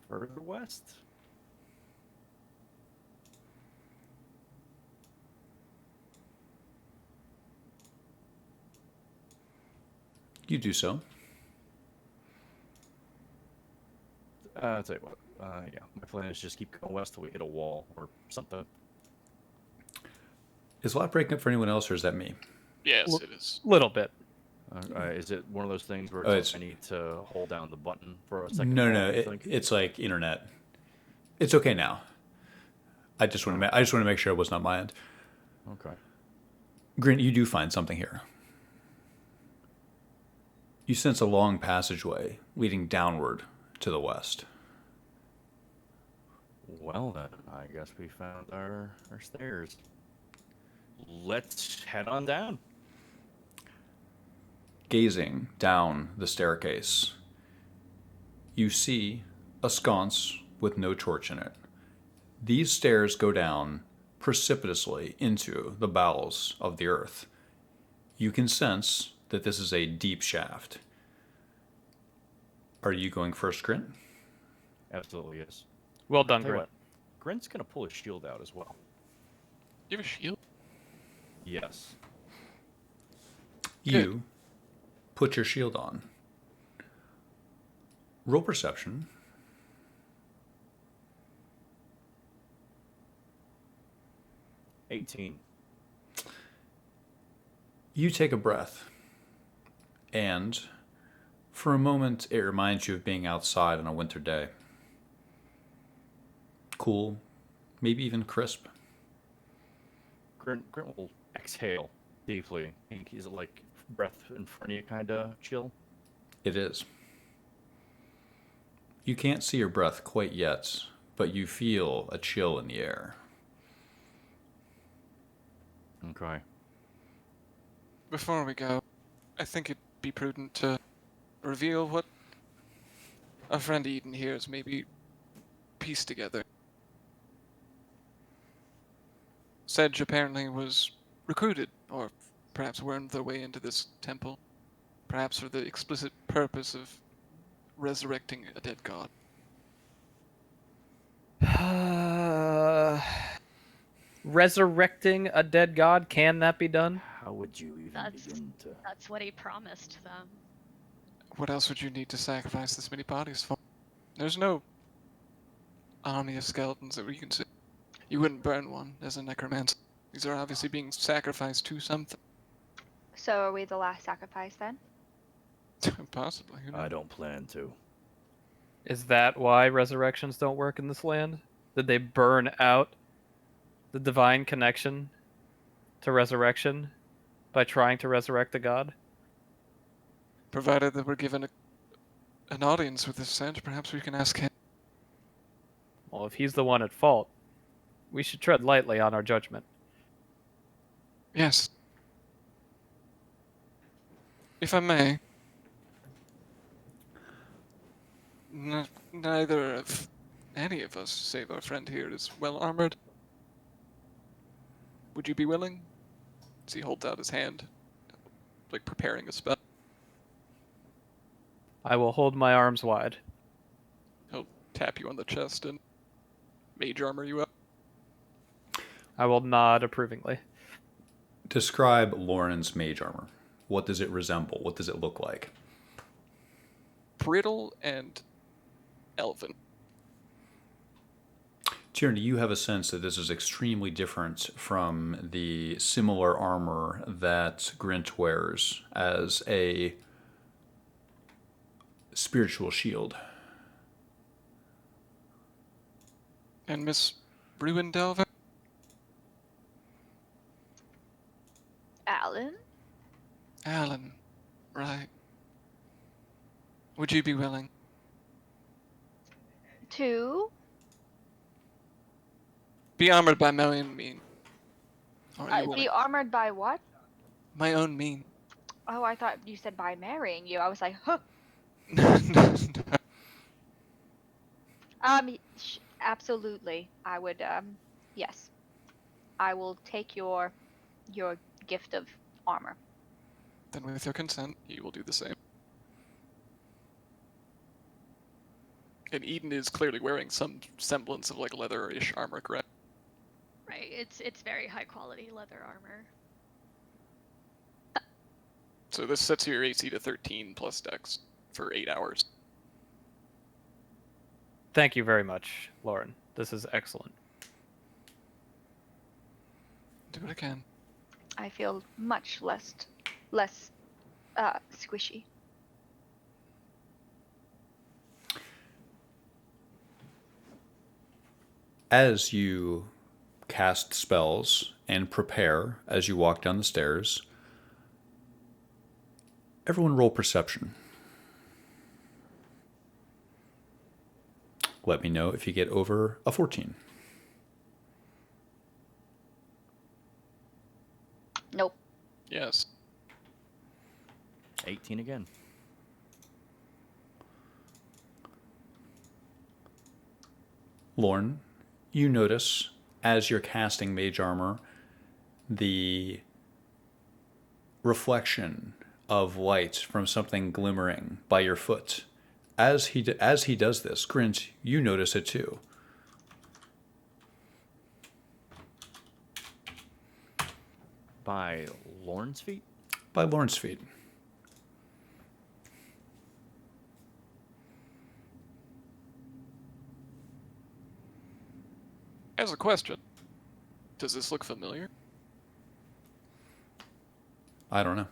Further west? You do so. I'll tell you what. Yeah, my plan is just keep going west till we hit a wall or something. Is a lot breaking up for anyone else, or is that me? Yes, Well- it is. Little bit. Is it one of those things where Oh, it's it's- I need to hold down the button for a second? No. you think? It's like internet. It's okay now. I just want to make sure it was not my end. Okay. Grint, you do find something here. You sense a long passageway leading downward to the west. Well then, I guess we found our stairs. Let's head on down. Gazing down the staircase, you see a sconce with no torch in it. These stairs go down precipitously into the bowels of the earth. You can sense that this is a deep shaft. Are you going first, Grint? Absolutely is. Well done, Tell you Grint. what, Grint's gonna pull his shield out as well. You have a shield? Yes. You put your shield on. Roll perception. $18. You take a breath, and for a moment, it reminds you of being outside on a winter day. Cool, maybe even crisp. Grint will exhale deeply. Is it like breath in front of you kind of chill? It is. You can't see your breath quite yet, but you feel a chill in the air. Okay. Before we go, I think it'd be prudent to reveal what our friend Eden here has maybe pieced together. Sedge apparently was recruited, or perhaps wormed their way into this temple, perhaps for the explicit purpose of resurrecting a dead god. Resurrecting a dead god, can that be done? How would you even That's- begin to? That's what he promised them. What else would you need to sacrifice this many bodies for? There's no army of skeletons that we can see. You wouldn't burn one as a necromancer. These are obviously being sacrificed to something. So are we the last sacrifice then? Possibly. Who I knows? don't plan to. Is that why resurrections don't work in this land? Did they burn out the divine connection to resurrection by trying to resurrect a god? Provided that we're given an audience with this scent, perhaps we can ask him. Well, if he's the one at fault, we should tread lightly on our judgment. Yes. If I may. Neither of any of us, save our friend here, is well armored. Would you be willing? As he holds out his hand, like preparing a spell. I will hold my arms wide. He'll tap you on the chest and mage armor you up. I will nod approvingly. Describe Lauren's mage armor. What does it resemble? What does it look like? Brittle and elven. Tierney, you have a sense that this is extremely different from the similar armor that Grint wears as a spiritual shield. And Miss Ruindelver? Alan. Right. Would you be willing? Two. Be armored by my own mean. Or are you Be willing? armored by what? My own mean. Oh, I thought you said by marrying you. I was like, huh. Absolutely. I would. Yes. I will take your gift of armor. Then with your consent, you will do the same. And Eden is clearly wearing some semblance of like leather-ish armor, correct? Right, it's very high quality leather armor. So this sets your AC to 13 plus dex for 8 hours. Thank you very much, Lauren. This is excellent. Do what I can. I feel much less squishy. As you cast spells and prepare as you walk down the stairs, everyone roll perception. Let me know if you get over a 14. Nope. Yes. 18 again. Lorne, you notice as you're casting mage armor, the reflection of light from something glimmering by your foot. As he does this, Grint, you notice it too. By Lauren's feet? By Lorne's feet. As a question, does this look familiar? I don't know.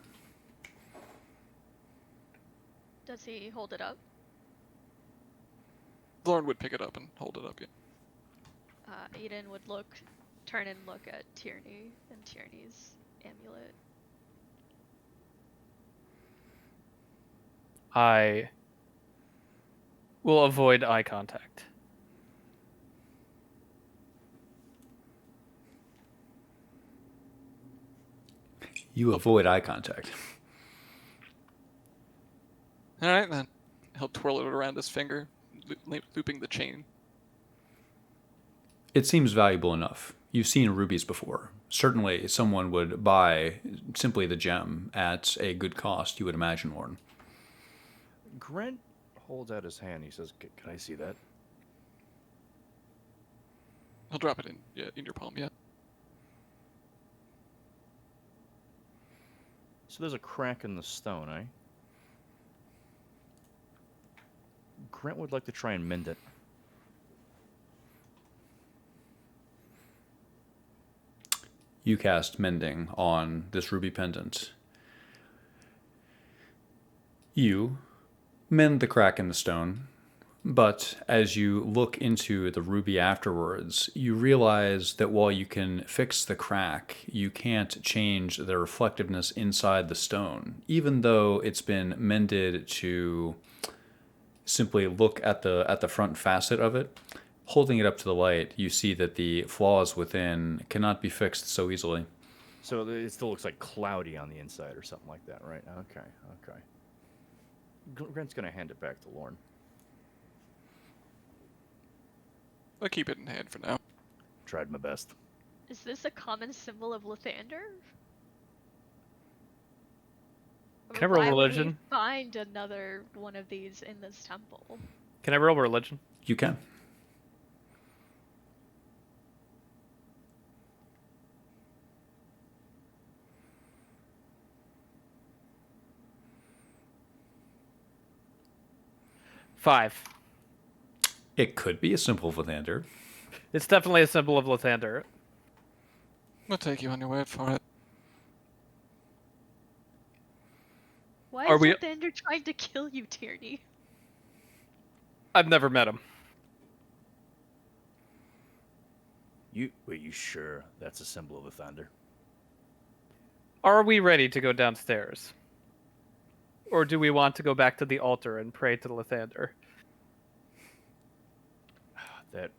Does he hold it up? Lauren would pick it up and hold it up, yeah. Eden would turn and look at Tierney and Tierney's amulet. I will avoid eye contact. You avoid eye contact. Alright then. He'll twirl it around his finger, looping the chain. It seems valuable enough. You've seen rubies before. Certainly someone would buy simply the gem at a good cost, you would imagine, Lorne. Grant holds out his hand. He says, "Can I see that?" He'll drop it in your palm, yeah. So there's a crack in the stone, eh? Grant would like to try and mend it. You cast mending on this ruby pendant. You mend the crack in the stone, But as you look into the ruby afterwards, you realize that while you can fix the crack, you can't change the reflectiveness inside the stone, even though it's been mended to simply look at the front facet of it. Holding it up to the light, you see that the flaws within cannot be fixed so easily. So it still looks like cloudy on the inside or something like that, right? Okay, okay. Grant's gonna hand it back to Lorne. I'll keep it in hand for now. Tried my best. Is this a common symbol of Lathander? Can I roll Why would we religion? find another one of these in this temple? Can I roll religion? You can. Five. It could be a simple Lathander. It's definitely a symbol of Lathander. We'll take you on your word for it. Why Are is we- Lathander trying to kill you, Tierney? I've never met him. Wait, you sure that's a symbol of the thunder? Are we ready to go downstairs? Or do we want to go back to the altar and pray to Lathander? That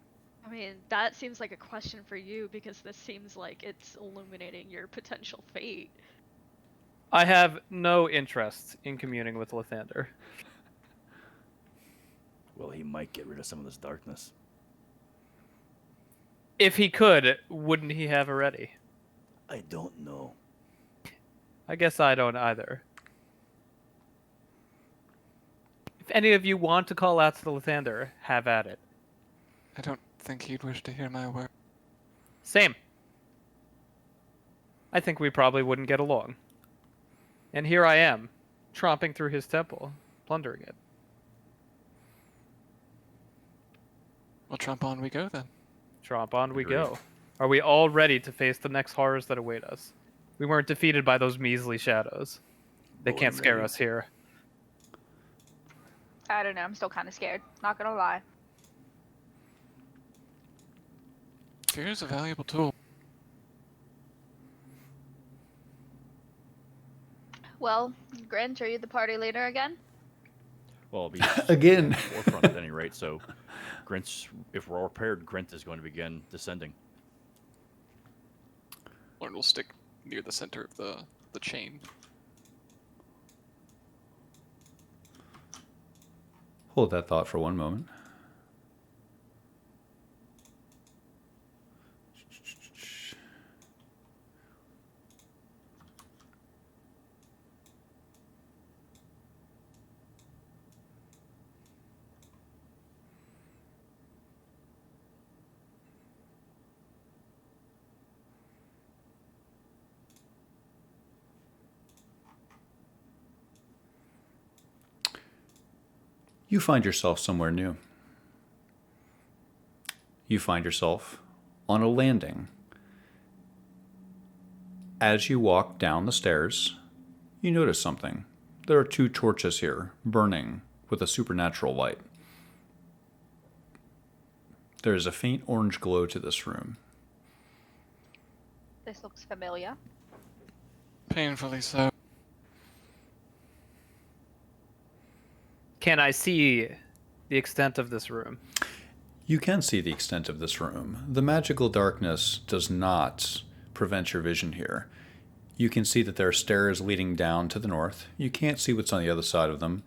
I mean, that seems like a question for you because this seems like it's illuminating your potential fate. I have no interest in communing with Lathander. well, he might get rid of some of this darkness. If he could, wouldn't he have already? I don't know. I guess I don't either. If any of you want to call out to the Lathander, have at it. I don't think he'd wish to hear my word. Same. I think we probably wouldn't get along. And here I am, tromping through his temple, plundering it. Well, trump on we go then. Tromp on we Agreed. go. Are we all ready to face the next horrors that await us? We weren't defeated by those measly shadows. They Born can't scare ready. us here. I don't know. I'm still kind of scared. Not gonna lie. Fear is a valuable tool. Well, Grant, are you the party leader again? Well, it'll be Again. forefront at any rate. So, if we're all prepared, Grint is going to begin descending. Lorne will stick near the center of the chain. Hold that thought for one moment. You find yourself somewhere new. You find yourself on a landing. As you walk down the stairs, you notice something. There are 2 torches here, burning with a supernatural light. There is a faint orange glow to this room. This looks familiar. Painfully so. Can I see the extent of this room? You can see the extent of this room. The magical darkness does not prevent your vision here. You can see that there are stairs leading down to the north. You can't see what's on the other side of them.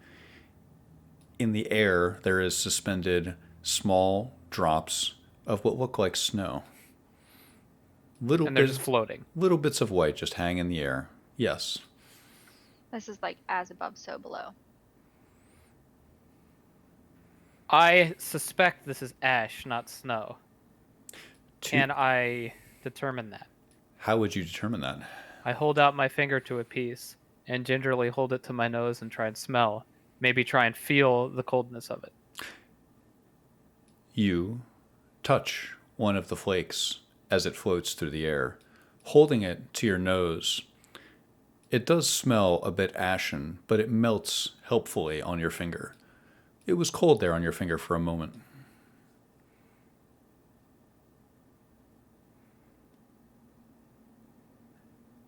In the air, there is suspended small drops of what look like snow. Little And they're bits, just floating. little bits of white just hang in the air. Yes. This is like as above, so below. I suspect this is ash, not snow. To- Can I determine that? How would you determine that? I hold out my finger to a piece and gingerly hold it to my nose and try and smell. Maybe try and feel the coldness of it. You touch one of the flakes as it floats through the air, holding it to your nose. It does smell a bit ashen, but it melts helpfully on your finger. It was cold there on your finger for a moment.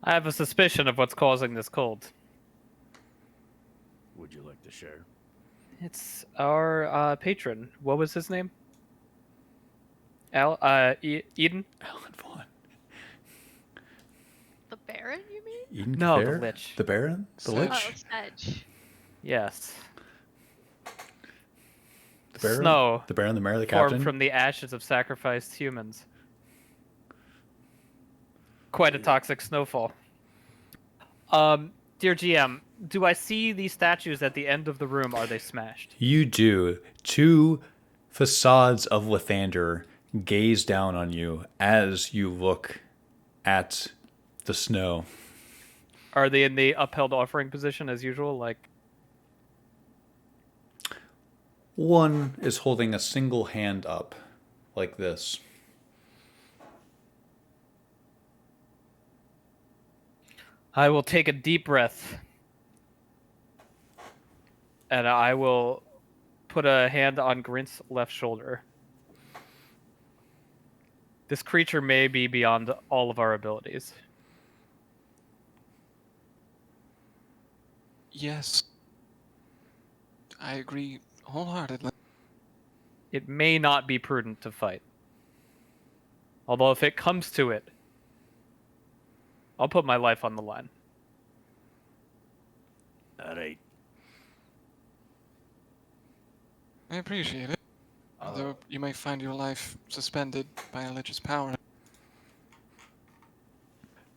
I have a suspicion of what's causing this cold. Would you like to share? It's our patron. What was his name? Eden? Alan Vaughn. The Baron, you mean? Eden No, the Cather? Lich. The Baron? The Sedge. Lich? Oh, Sedge. Yes. The Baron? Snow, The Baron, the Mayor, the formed Captain? from the ashes of sacrificed humans. Quite a toxic snowfall. Dear GM, do I see these statues at the end of the room? Are they smashed? You do. Two facades of Lathander gaze down on you as you look at the snow. Are they in the upheld offering position as usual? Like, One is holding a single hand up, like this. I will take a deep breath. And I will put a hand on Grint's left shoulder. This creature may be beyond all of our abilities. Yes. I agree wholeheartedly. It may not be prudent to fight. Although if it comes to it, I'll put my life on the line. Alright. I appreciate it. Although you may find your life suspended by a lich's power.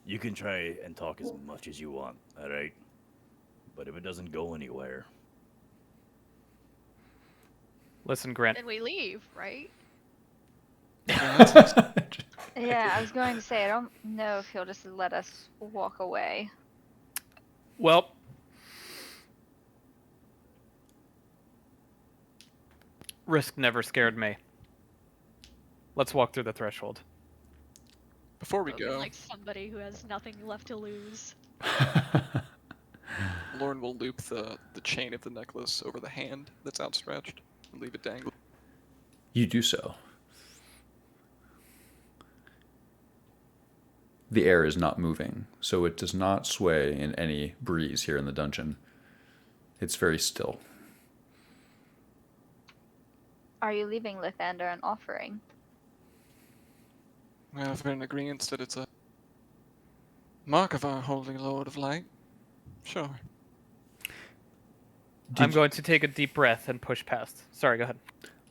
You can try and talk as much as you want, alright? But if it doesn't go anywhere, Listen, Grant. Then we leave, right? Yeah, I was going to say, I don't know if he'll just let us walk away. Well, risk never scared me. Let's walk through the threshold. Before we Spoken go, like somebody who has nothing left to lose. Lauren will loop the chain of the necklace over the hand that's outstretched and leave it dangling. You do so. The air is not moving, so it does not sway in any breeze here in the dungeon. It's very still. Are you leaving Lathander an offering? Well, if we're in agreement that it's a mark of our Holy Lord of Light, sure. I'm going to take a deep breath and push past. Sorry, go ahead.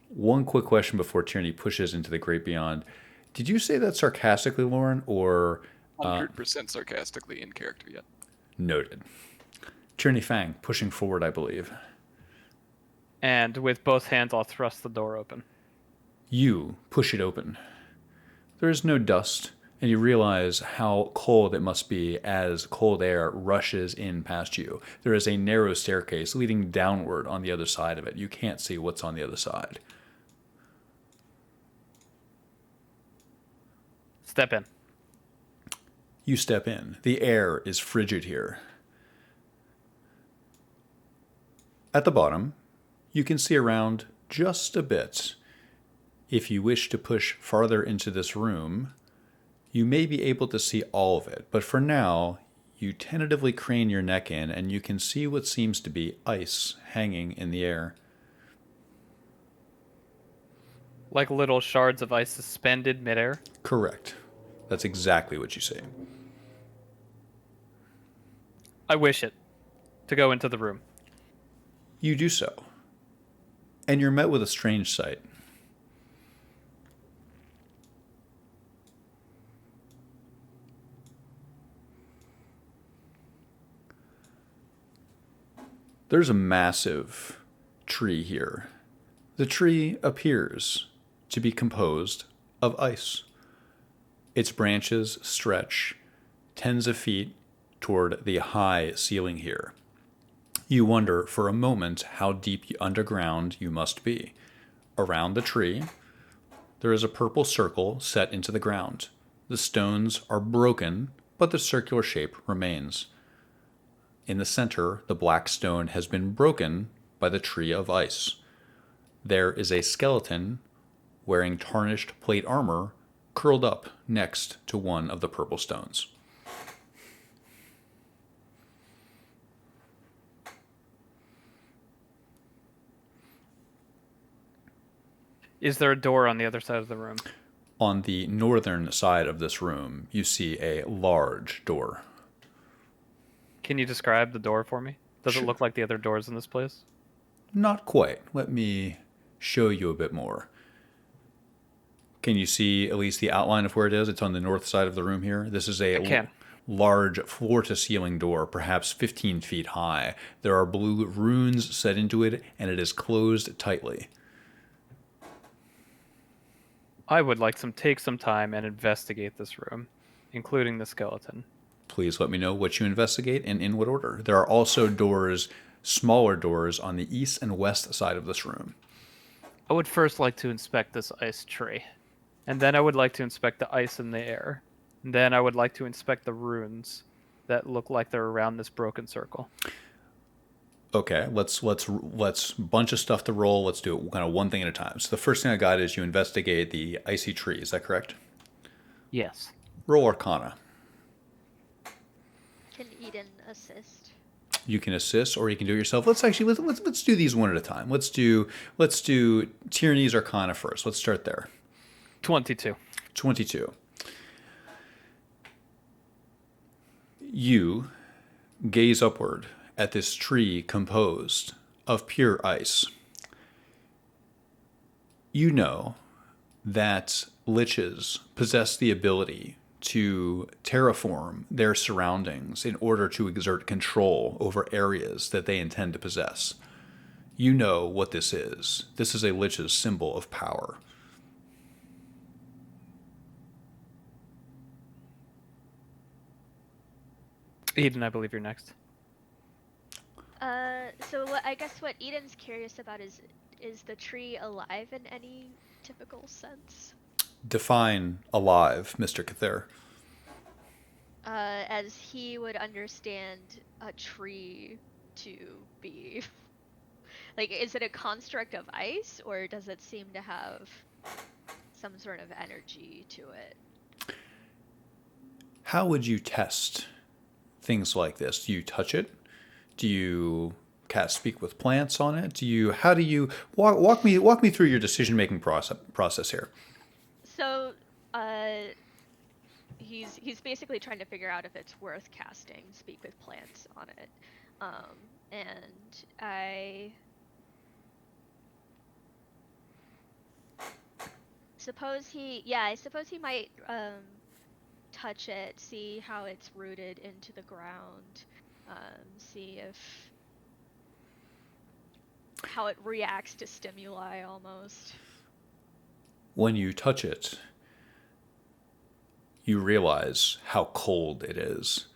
One quick question before Tyranny pushes into the great beyond. Did you say that sarcastically, Lauren, or 100% sarcastically in character yet. noted? Tyranny Fang, pushing forward, I believe. And with both hands, I'll thrust the door open. You push it open. There is no dust, and you realize how cold it must be as cold air rushes in past you. There is a narrow staircase leading downward on the other side of it. You can't see what's on the other side. Step in. You step in. The air is frigid here. At the bottom, you can see around just a bit. If you wish to push farther into this room, you may be able to see all of it, but for now, you tentatively crane your neck in and you can see what seems to be ice hanging in the air. Like little shards of ice suspended midair. Correct. That's exactly what you see. I wish it to go into the room. You do so, and you're met with a strange sight. There's a massive tree here. The tree appears to be composed of ice. Its branches stretch tens of feet toward the high ceiling here. You wonder for a moment how deep underground you must be. Around the tree, there is a purple circle set into the ground. The stones are broken, but the circular shape remains. In the center, the black stone has been broken by the tree of ice. there is a skeleton wearing tarnished plate armor curled up next to one of the purple stones. Is there a door on the other side of the room? On the northern side of this room, you see a large door. Can you describe the door for me? Does Sure. it look like the other doors in this place? Not quite. Let me show you a bit more. Can you see at least the outline of where it is? It's on the north side of the room here. This is a I can. large floor-to-ceiling door, perhaps 15 feet high. There are blue runes set into it, and it is closed tightly. I would like to take some time and investigate this room, including the skeleton. Please let me know what you investigate and in what order. There are also doors, smaller doors, on the east and west side of this room. I would first like to inspect this ice tree, and then I would like to inspect the ice in the air. And then I would like to inspect the runes that look like they're around this broken circle. Okay, let's bunch of stuff to roll. Let's do it kind of one thing at a time. So the first thing I got is you investigate the icy tree. Is that correct? Yes. Roll Arcana. Can Eden assist? You can assist, or you can do it yourself. Let's do these one at a time. Let's do Tyranny's Arcana first. Let's start there. 22. 22. You gaze upward at this tree composed of pure ice. You know that liches possess the ability to terraform their surroundings in order to exert control over areas that they intend to possess. You know what this is. This is a lich's symbol of power. Eden, I believe you're next. So I guess what Eden's curious about is the tree alive in any typical sense? Define alive, Mr. Cather. As he would understand a tree to be. Like, is it a construct of ice, or does it seem to have some sort of energy to it? How would you test things like this? Do you touch it? Do you cast speak with plants on it? How do you walk me through your decision making process here? So, he's basically trying to figure out if it's worth casting speak with plants on it, and I suppose he might touch it, see how it's rooted into the ground, see how it reacts to stimuli almost. When you touch it, you realize how cold it is.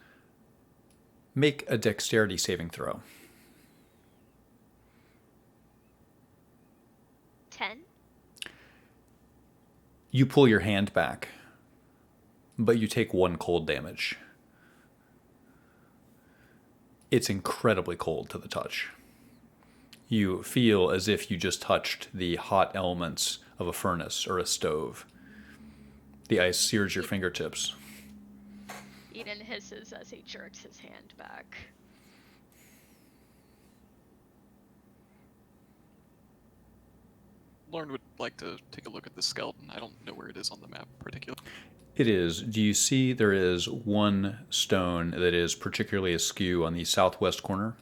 Make a dexterity saving throw. 10? You pull your hand back, but you take 1 cold damage. It's incredibly cold to the touch. You feel as if you just touched the hot elements of a furnace or a stove. The ice sears your fingertips. Eden hisses as he jerks his hand back. Lauren would like to take a look at the skeleton. I don't know where it is on the map particularly. It is. Do you see there is one stone that is particularly askew on the southwest corner?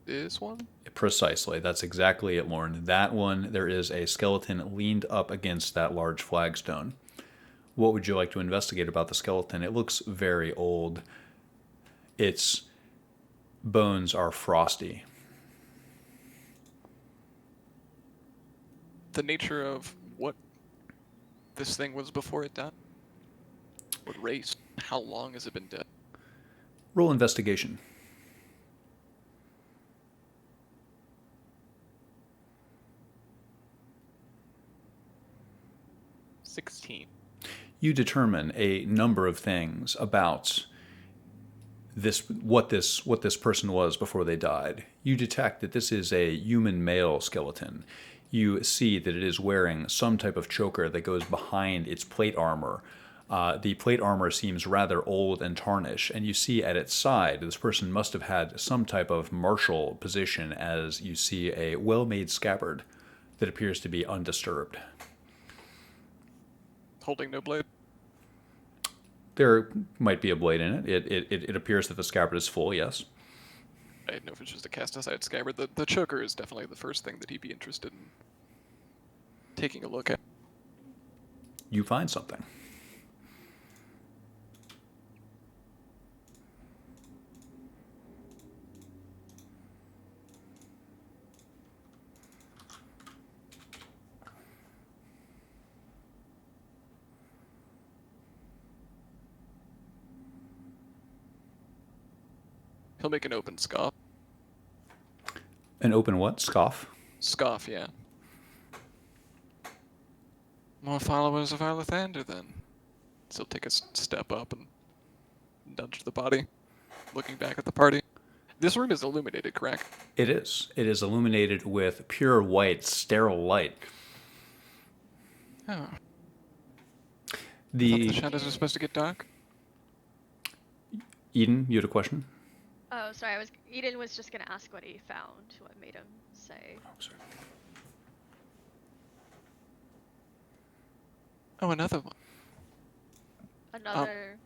This one? Precisely. That's exactly it, Lauren. That one, there is a skeleton leaned up against that large flagstone. What would you like to investigate about the skeleton? It looks very old. Its bones are frosty. The nature of what this thing was before it died? What race? How long has it been dead? Roll investigation. 16. You determine a number of things about what this person was before they died. You detect that this is a human male skeleton. You see that it is wearing some type of choker that goes behind its plate armor. The plate armor seems rather old and tarnished, and you see at its side this person must have had some type of martial position, as you see a well-made scabbard that appears to be undisturbed. Holding no blade. There might be a blade in it. It appears that the scabbard is full, yes. I didn't know if it's just a cast aside scabbard. The choker is definitely the first thing that he'd be interested in taking a look at. You find something. He'll make an open scoff. An open what? Scoff? Scoff, yeah. More followers of Arlathander, then. So he'll take a step up and nudge the body, looking back at the party. This room is illuminated, correct? It is. It is illuminated with pure white, sterile light. Oh. I thought The the shadows are supposed to get dark. Eden, you had a question? Oh, sorry. Eden was just gonna ask what he found. What made him say? Oh, sorry. Oh, another one. Another.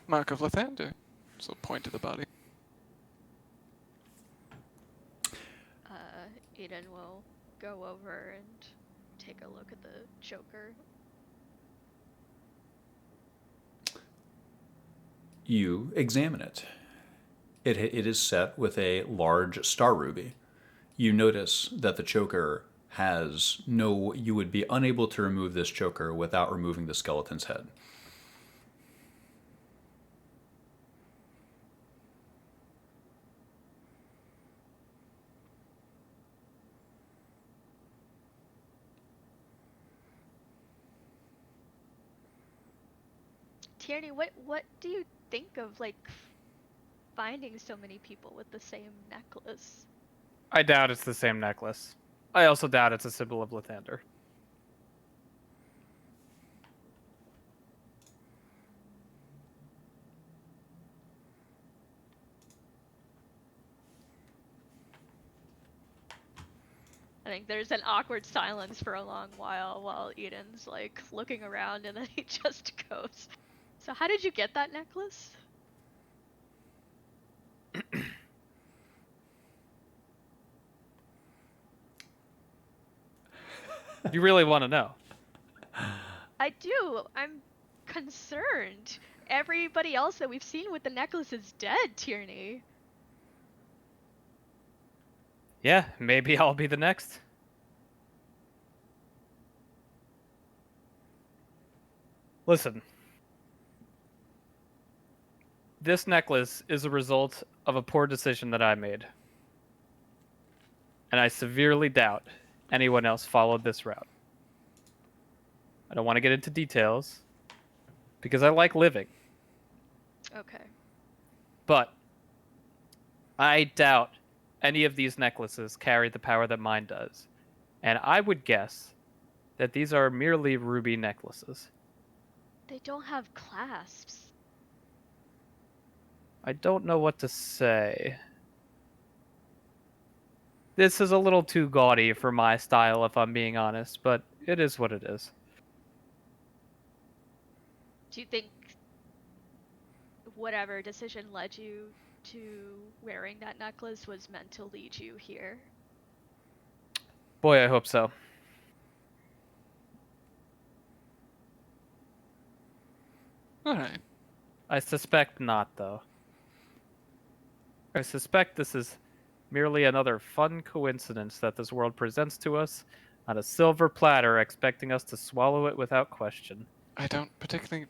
Mark of Lathander. So point to the body. Eden will go over and take a look at the choker. You examine it. It is set with a large star ruby. You notice that the choker has no... You would be unable to remove this choker without removing the skeleton's head. Tierney, what do you think of finding so many people with the same necklace? I doubt it's the same necklace. I also doubt it's a symbol of Lathander. I think there's an awkward silence for a long while Eden's looking around, and then he just goes, "So how did you get that necklace?" You really want to know? I do. I'm concerned. Everybody else that we've seen with the necklace is dead, Tierney. Yeah, maybe I'll be the next. Listen. This necklace is a result of a poor decision that I made. And I severely doubt anyone else followed this route. I don't want to get into details because I like living. Okay. But I doubt any of these necklaces carry the power that mine does. And I would guess that these are merely ruby necklaces. They don't have clasps. I don't know what to say. This is a little too gaudy for my style, if I'm being honest, but it is what it is. Do you think whatever decision led you to wearing that necklace was meant to lead you here? Boy, I hope so. Alright. I suspect not, though. I suspect this is merely another fun coincidence that this world presents to us on a silver platter, expecting us to swallow it without question. I don't particularly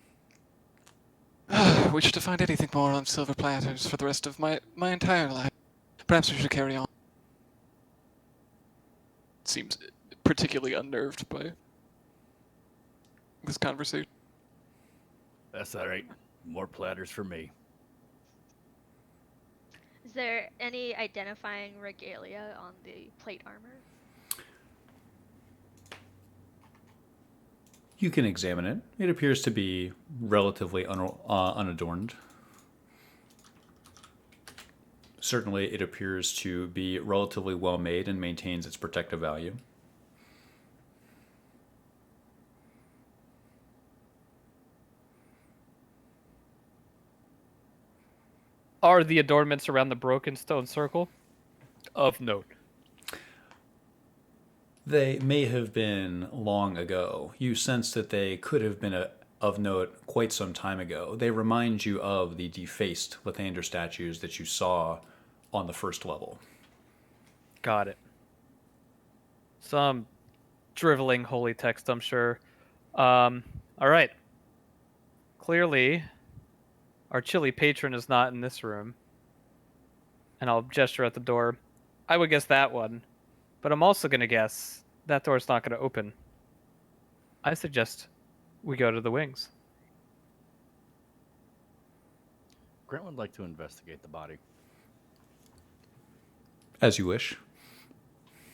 wish to find anything more on silver platters for the rest of my entire life. Perhaps we should carry on. Seems particularly unnerved by this conversation. That's all right. More platters for me. Is there any identifying regalia on the plate armor? You can examine it. It appears to be relatively unadorned. Certainly, it appears to be relatively well made and maintains its protective value. Are the adornments around the broken stone circle of note? They may have been long ago. You sense that they could have been of note quite some time ago. They remind you of the defaced Lathander statues that you saw on the first level. Got it. Some driveling holy text, I'm sure. All right. Clearly, our chilly patron is not in this room. And I'll gesture at the door. I would guess that one. But I'm also going to guess that door's not going to open. I suggest we go to the wings. Grant would like to investigate the body. As you wish.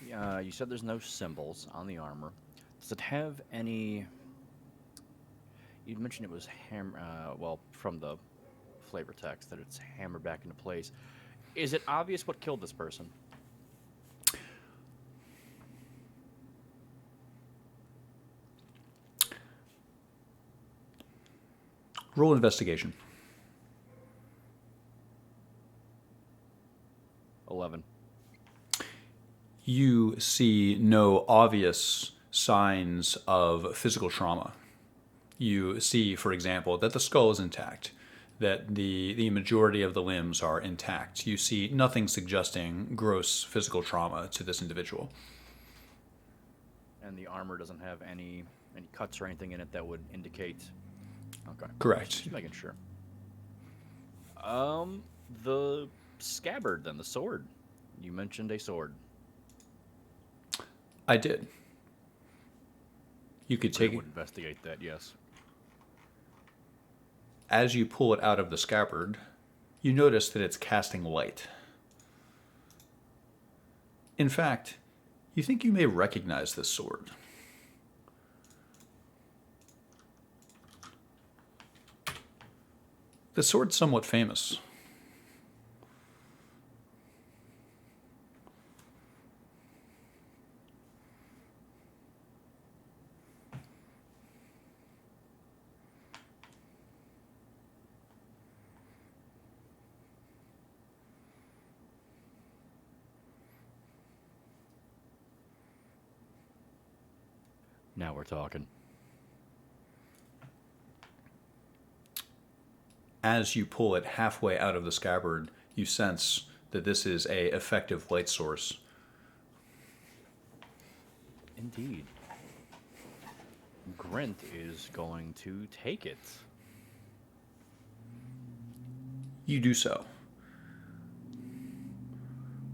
You said there's no symbols on the armor. Does it have any? You mentioned it was from the flavor text that it's hammered back into place. Is it obvious what killed this person? Roll investigation. 11. You see no obvious signs of physical trauma. You see, for example, that the skull is intact, that the majority of the limbs are intact. You see nothing suggesting gross physical trauma to this individual. And the armor doesn't have any cuts or anything in it that would indicate. Okay. Correct. Just making sure. The scabbard then, the sword. You mentioned a sword. I did. You could take I it. would investigate that, yes. As you pull it out of the scabbard, you notice that it's casting light. In fact, you think you may recognize this sword. The sword's somewhat famous. Now we're talking. As you pull it halfway out of the scabbard, you sense that this is a effective light source. Indeed. Grint is going to take it. You do so.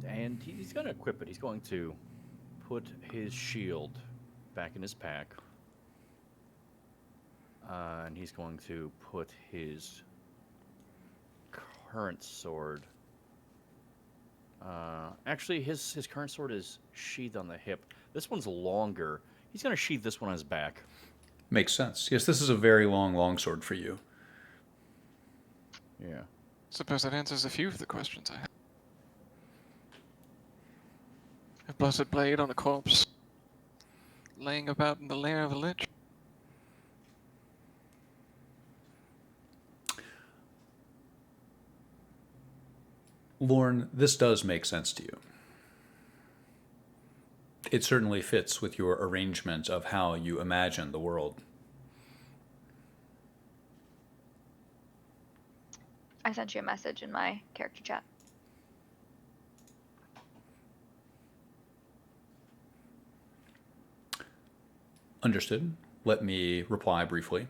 And he's going to equip it. He's going to put his shield back in his pack. And he's going to put his current sword. Actually, his current sword is sheathed on the hip. This one's longer. He's going to sheath this one on his back. Makes sense. Yes, this is a very long longsword for you. Yeah. Suppose that answers a few of the questions I have. A blessed blade on a corpse, laying about in the lair of a lich. Lorne, this does make sense to you. It certainly fits with your arrangement of how you imagine the world. I sent you a message in my character chat. Understood. Let me reply briefly.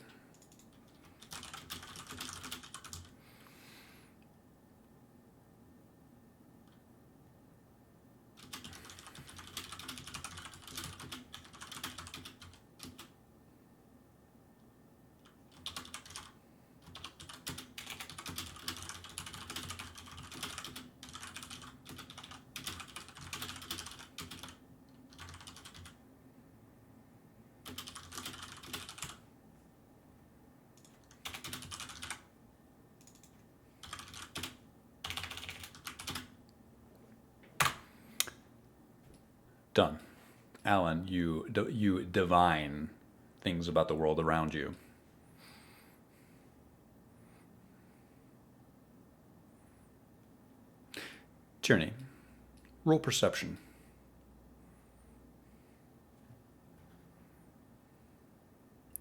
done. Alan, you divine things about the world around you. Tierney, roll perception.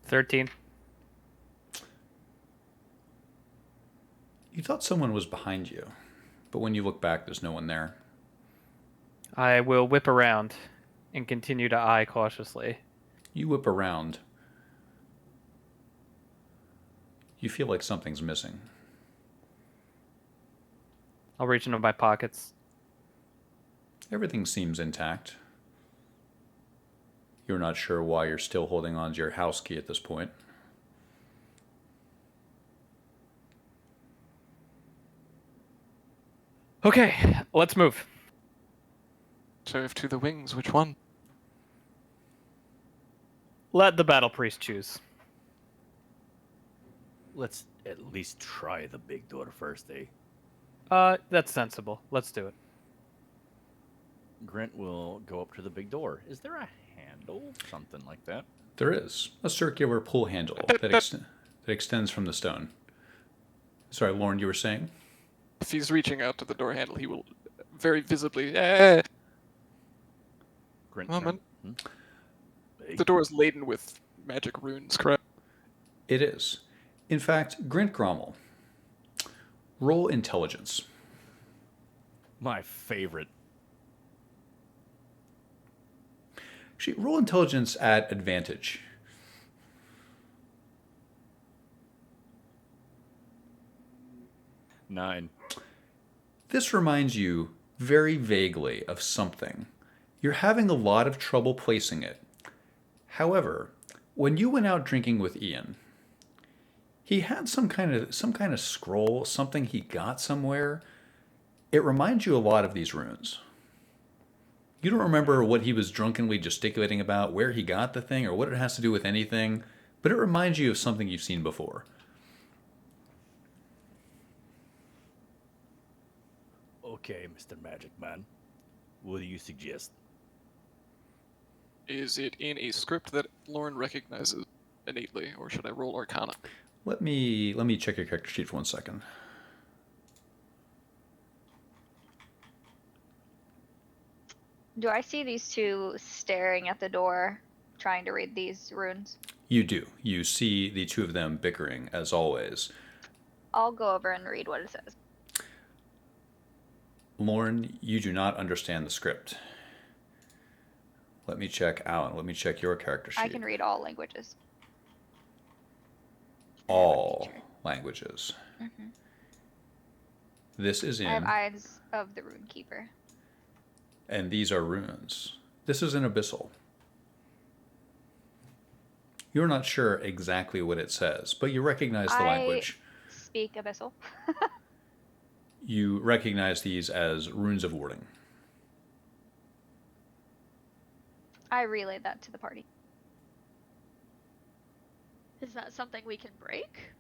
$13. You thought someone was behind you, but when you look back, there's no one there. I will whip around and continue to eye cautiously. You whip around. You feel like something's missing. I'll reach into my pockets. Everything seems intact. You're not sure why you're still holding on to your house key at this point. Okay, let's move. Serve to the wings, which one? Let the battle priest choose. Let's at least try the big door first, eh? That's sensible. Let's do it. Grint will go up to the big door. Is there a handle? Something like that. There is a circular pull handle that extends from the stone. Sorry, Lauren, you were saying? If he's reaching out to the door handle, he will very visibly. Grint, Moment. turn. The door is laden with magic runes, correct? It is. In fact, Grint Grommel, roll intelligence. My favorite. Actually, roll intelligence at advantage. Nine. This reminds you very vaguely of something. You're having a lot of trouble placing it. However, when you went out drinking with Ian, he had some kind of scroll, something he got somewhere. It reminds you a lot of these runes. You don't remember what he was drunkenly gesticulating about, where he got the thing, or what it has to do with anything, but it reminds you of something you've seen before. Okay, Mr. Magic Man. What do you suggest? Is it in a script that Lauren recognizes innately, or should I roll Arcana? Let me check your character sheet for 1 second. Do I see these two staring at the door, trying to read these runes? You do. You see the two of them bickering, as always. I'll go over and read what it says. Lauren, you do not understand the script. Let me check Alan. Let me check your character sheet. I can read all languages. All languages. Mm-hmm. This is in, I have eyes of the rune keeper. and these are runes. This is an abyssal. You're not sure exactly what it says, but you recognize the language. Speak abyssal. You recognize these as runes of warding. I relayed that to the party. Is that something we can break?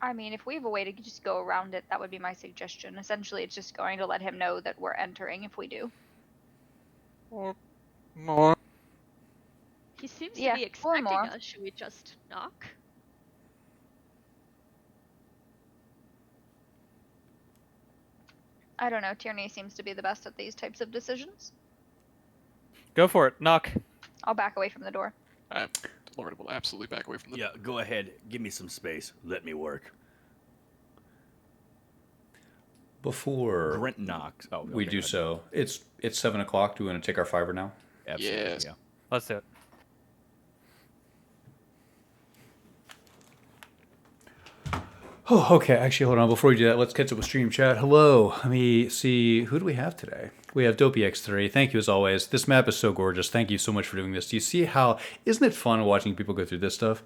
I mean, if we have a way to just go around it, that would be my suggestion. Essentially, it's just going to let him know that we're entering if we do. Or more? He seems Yeah, to be or expecting more. us. Should we just knock? I don't know. Tierney seems to be the best at these types of decisions. Go for it. Knock. I'll back away from the door. Lauren will absolutely back away from the Yeah, go ahead. Give me some space. Let me work. Before Grint knocks. Oh, we okay, do go ahead. so, it's 7 o'clock. Do we want to take our fiver now? Absolutely, Yes. yeah. Let's do it. Oh, okay. Actually, hold on. Before we do that, let's catch up with stream chat. Hello. Let me see. Who do we have today? We have DopeyX3. Thank you as always. This map is so gorgeous. Thank you so much for doing this. Do you see how? Isn't it fun watching people go through this stuff?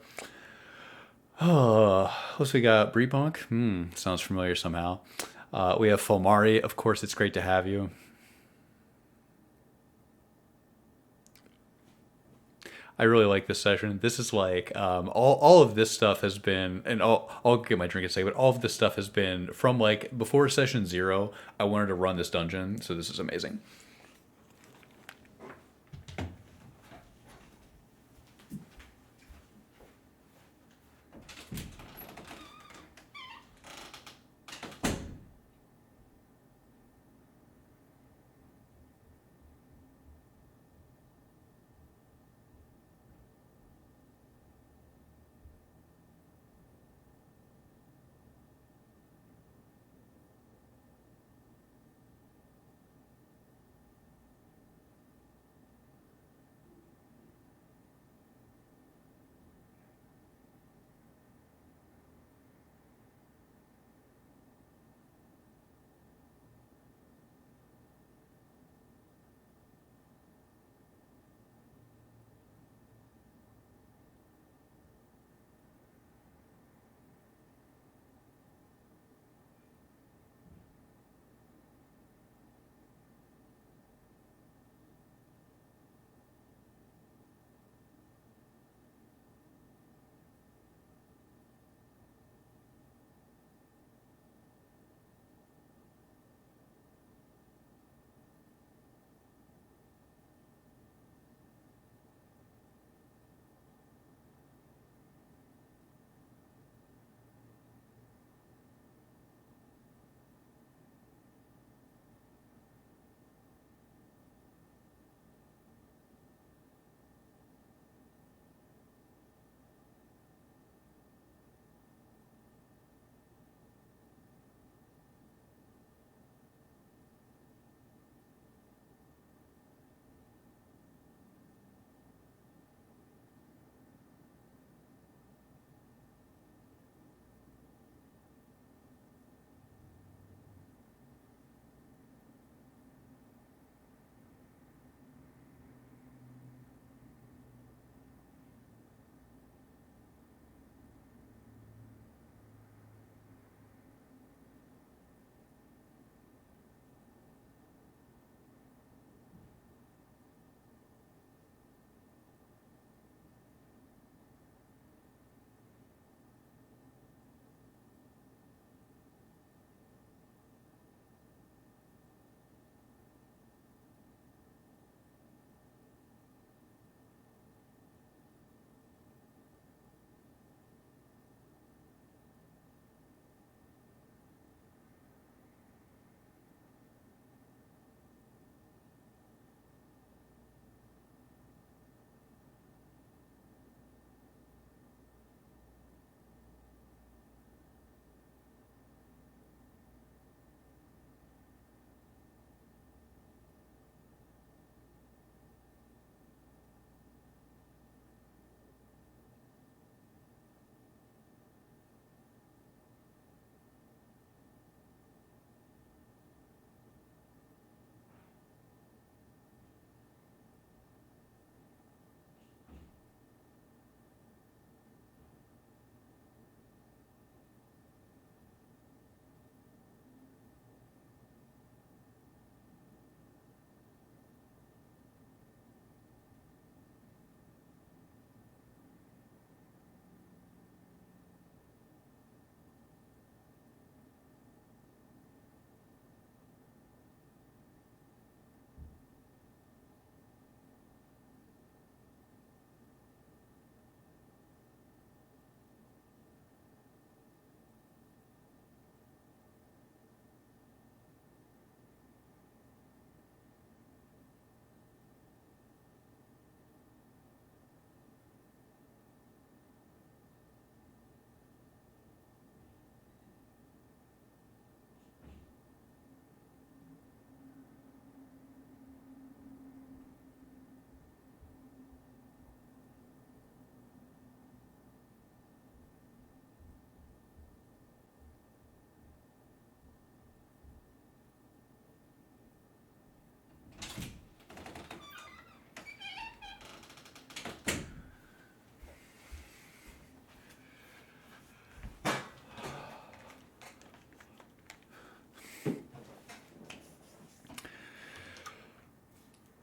Oh, what's we got? Breepunk? Sounds familiar somehow. We have Fulmari. Of course, it's great to have you. I really like this session. This is like all of this stuff has been, and I'll get my drink in a second, but all of this stuff has been from like before session 0. I wanted to run this dungeon, so this is amazing.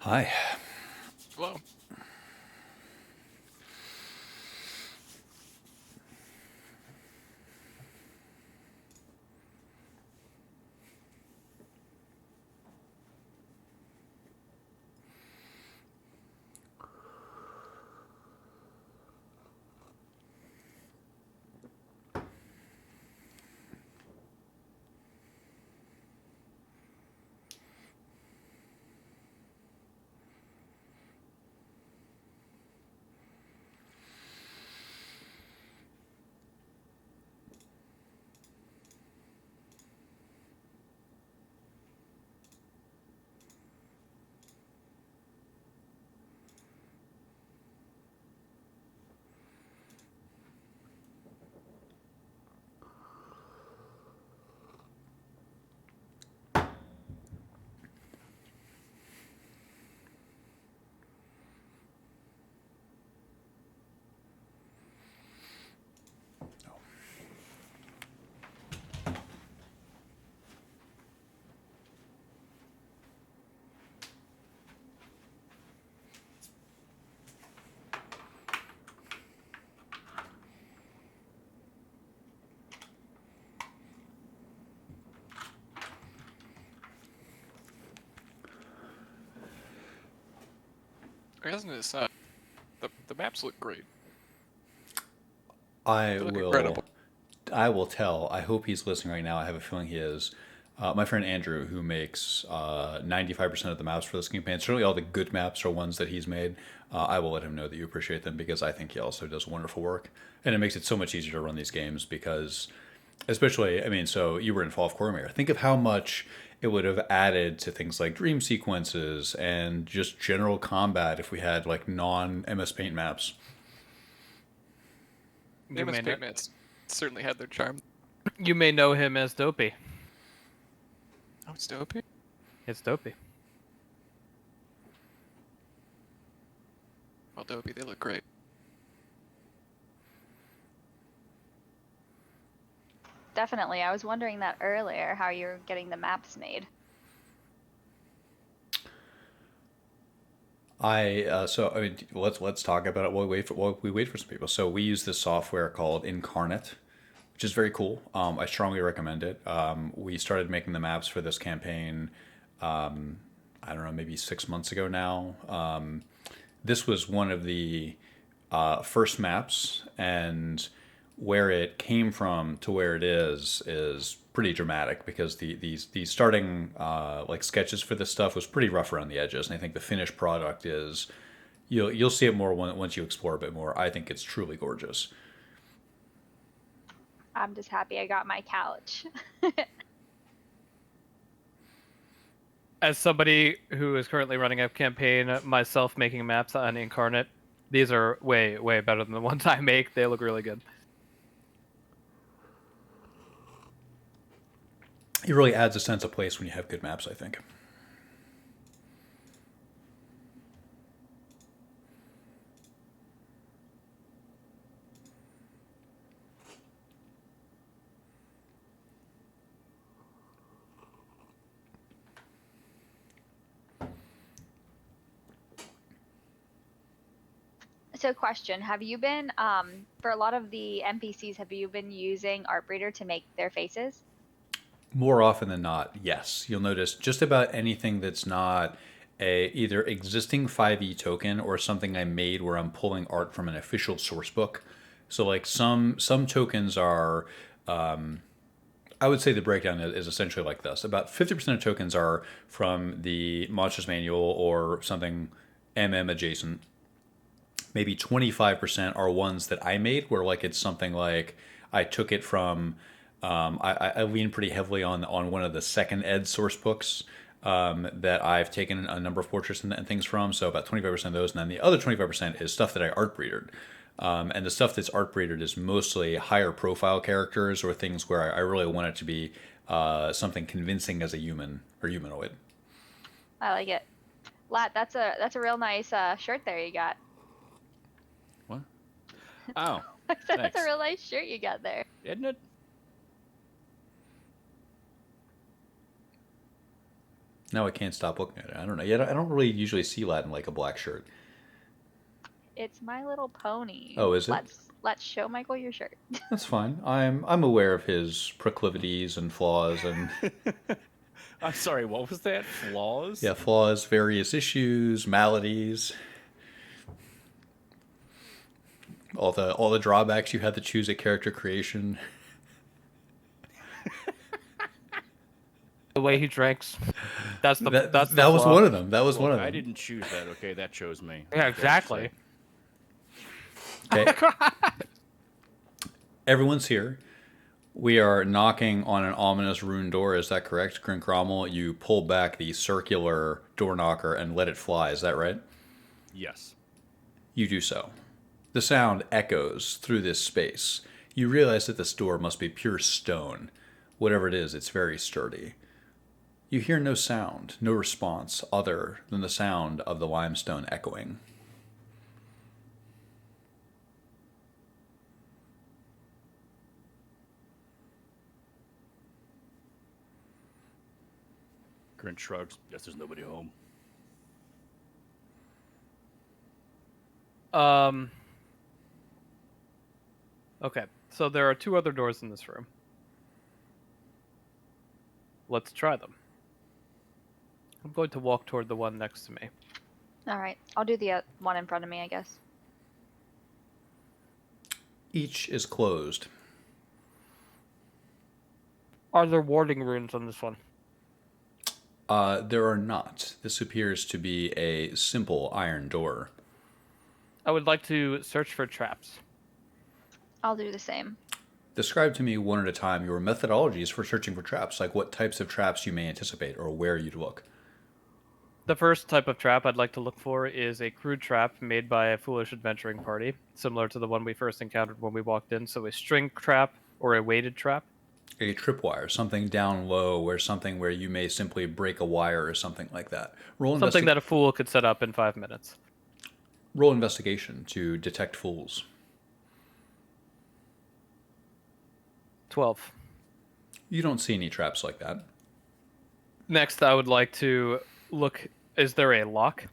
Hi. Hello. I guess this, the maps look great. I They look will. incredible. I will tell. I hope he's listening right now. I have a feeling he is. My friend Andrew, who makes 95% of the maps for this campaign, certainly all the good maps are ones that he's made. I will let him know that you appreciate them because I think he also does wonderful work. And it makes it so much easier to run these games because, especially, I mean, so you were in Fall of Cormyr. Think of how much it would have added to things like dream sequences and just general combat if we had like non MS Paint maps. You MS may, Paint know, maps certainly had their charm. you may know him as Dopey. Oh, it's Dopey? It's Dopey. Well, Dopey, they look great. Definitely. I was wondering that earlier, how you're getting the maps made. I mean, let's talk about it while we wait for some people. So we use this software called Incarnate, which is very cool. I strongly recommend it. We started making the maps for this campaign. I don't know, maybe 6 months ago now. This was one of the first maps, and where it came from to where it is pretty dramatic because the starting like sketches for this stuff was pretty rough around the edges, and I think the finished product is you'll see it more once you explore a bit more. I think it's truly gorgeous. I'm just happy I got my couch. As somebody who is currently running a campaign, myself making maps on Incarnate, these are way, way better than the ones I make. They look really good. It really adds a sense of place when you have good maps, I think. So question, have you been, for a lot of the NPCs, have you been using Artbreeder to make their faces? More often than not, yes. You'll notice just about anything that's not a either existing 5e token or something I made where I'm pulling art from an official source book. So like some tokens are I would say the breakdown is essentially like this. About 50% of tokens are from the Monsters Manual or something MM adjacent. Maybe 25% are ones that I made where like it's something like I took it from I lean pretty heavily on one of the second ed source books that I've taken a number of portraits and things from. So about 25% of those, and then the other 25% is stuff that I art breedered. And the stuff that's art breedered is mostly higher profile characters or things where I really want it to be something convincing as a human or humanoid. I like it. Lat, that's a real nice shirt there you got. What? Oh, That's a thanks. real nice shirt you got there. Isn't it? Now I can't stop looking at it. I don't know. Yeah, I don't really usually see Latin like a black shirt. It's My Little Pony. Oh, is it? Let's show Michael your shirt. That's fine. I'm aware of his proclivities and flaws and I'm sorry, what was that? Flaws? yeah, flaws, various issues, maladies, all the drawbacks you had to choose at character creation. The way he drinks. That's the That that's the that was flaw. one of them. That was one Look, of them. I didn't choose that, okay? That chose me. Yeah, That's fair to exactly. say. Okay. Everyone's here. We are knocking on an ominous rune door. Is that correct, Grin Crommel? You pull back the circular door knocker and let it fly. Is that right? Yes. You do so. The sound echoes through this space. You realize that this door must be pure stone. Whatever it is, it's very sturdy. You hear no sound, no response other than the sound of the limestone echoing. Grin shrugs. Guess there's nobody home. Okay, so there are 2 other doors in this room. Let's try them. I'm going to walk toward the one next to me. All right, I'll do the one in front of me, I guess. Each is closed. Are there warding runes on this one? There are not. This appears to be a simple iron door. I would like to search for traps. I'll do the same. Describe to me one at a time your methodologies for searching for traps, like what types of traps you may anticipate or where you'd look. The first type of trap I'd like to look for is a crude trap made by a foolish adventuring party, similar to the one we first encountered when we walked in. So a string trap or a weighted trap. A tripwire, something down low, or something where you may simply break a wire or something like that. Something that a fool could set up in 5 minutes. Roll investigation to detect fools. 12. You don't see any traps like that. Next, I would like to look. Is there a lock?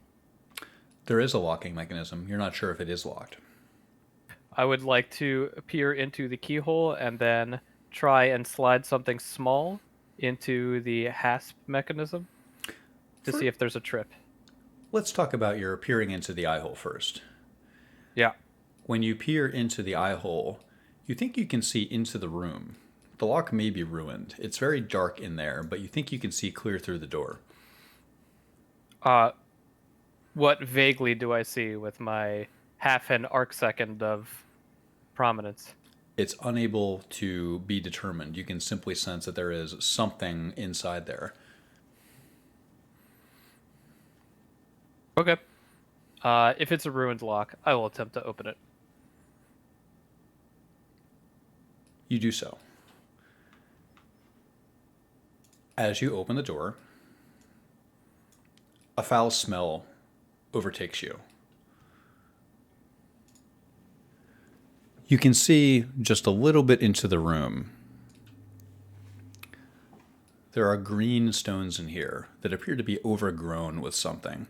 There is a locking mechanism. You're not sure if it is locked. I would like to peer into the keyhole and then try and slide something small into the hasp mechanism to see if there's a trip. Let's talk about your peering into the eye hole first. Yeah. When you peer into the eye hole, you think you can see into the room. The lock may be ruined. It's very dark in there, but you think you can see clear through the door. What vaguely do I see with my half an arc second of prominence? It's unable to be determined. You can simply sense that there is something inside there. Okay. If it's a ruined lock, I will attempt to open it. You do so. As you open the door, a foul smell overtakes you. You can see just a little bit into the room. There are green stones in here that appear to be overgrown with something.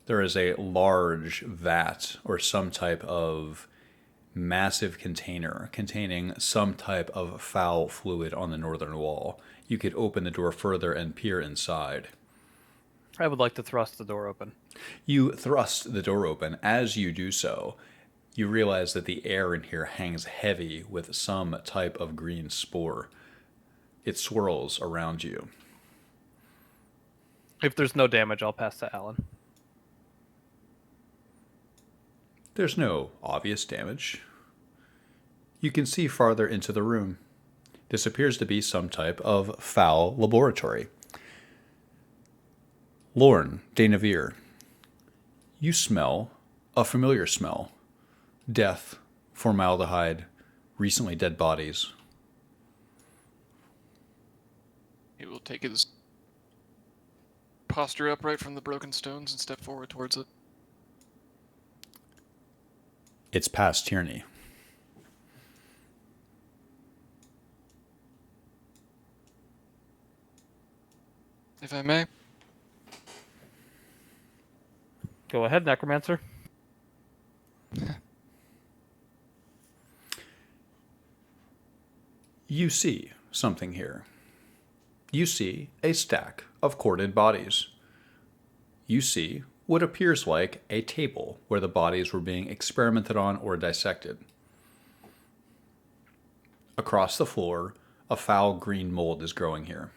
There is a large vat or some type of massive container containing some type of foul fluid on the northern wall. You could open the door further and peer inside. I would like to thrust the door open. You thrust the door open. As you do so, you realize that the air in here hangs heavy with some type of green spore. It swirls around you. If there's no damage, I'll pass to Alan. There's no obvious damage. You can see farther into the room. This appears to be some type of foul laboratory. Lorne de Navir, you smell a familiar smell. Death, formaldehyde, recently dead bodies. He will take his posture upright from the broken stones and step forward towards it. It's past Tierney. If I may, Go ahead, Necromancer. You see something here. You see a stack of corded bodies. You see what appears like a table where the bodies were being experimented on or dissected. Across the floor, a foul green mold is growing here.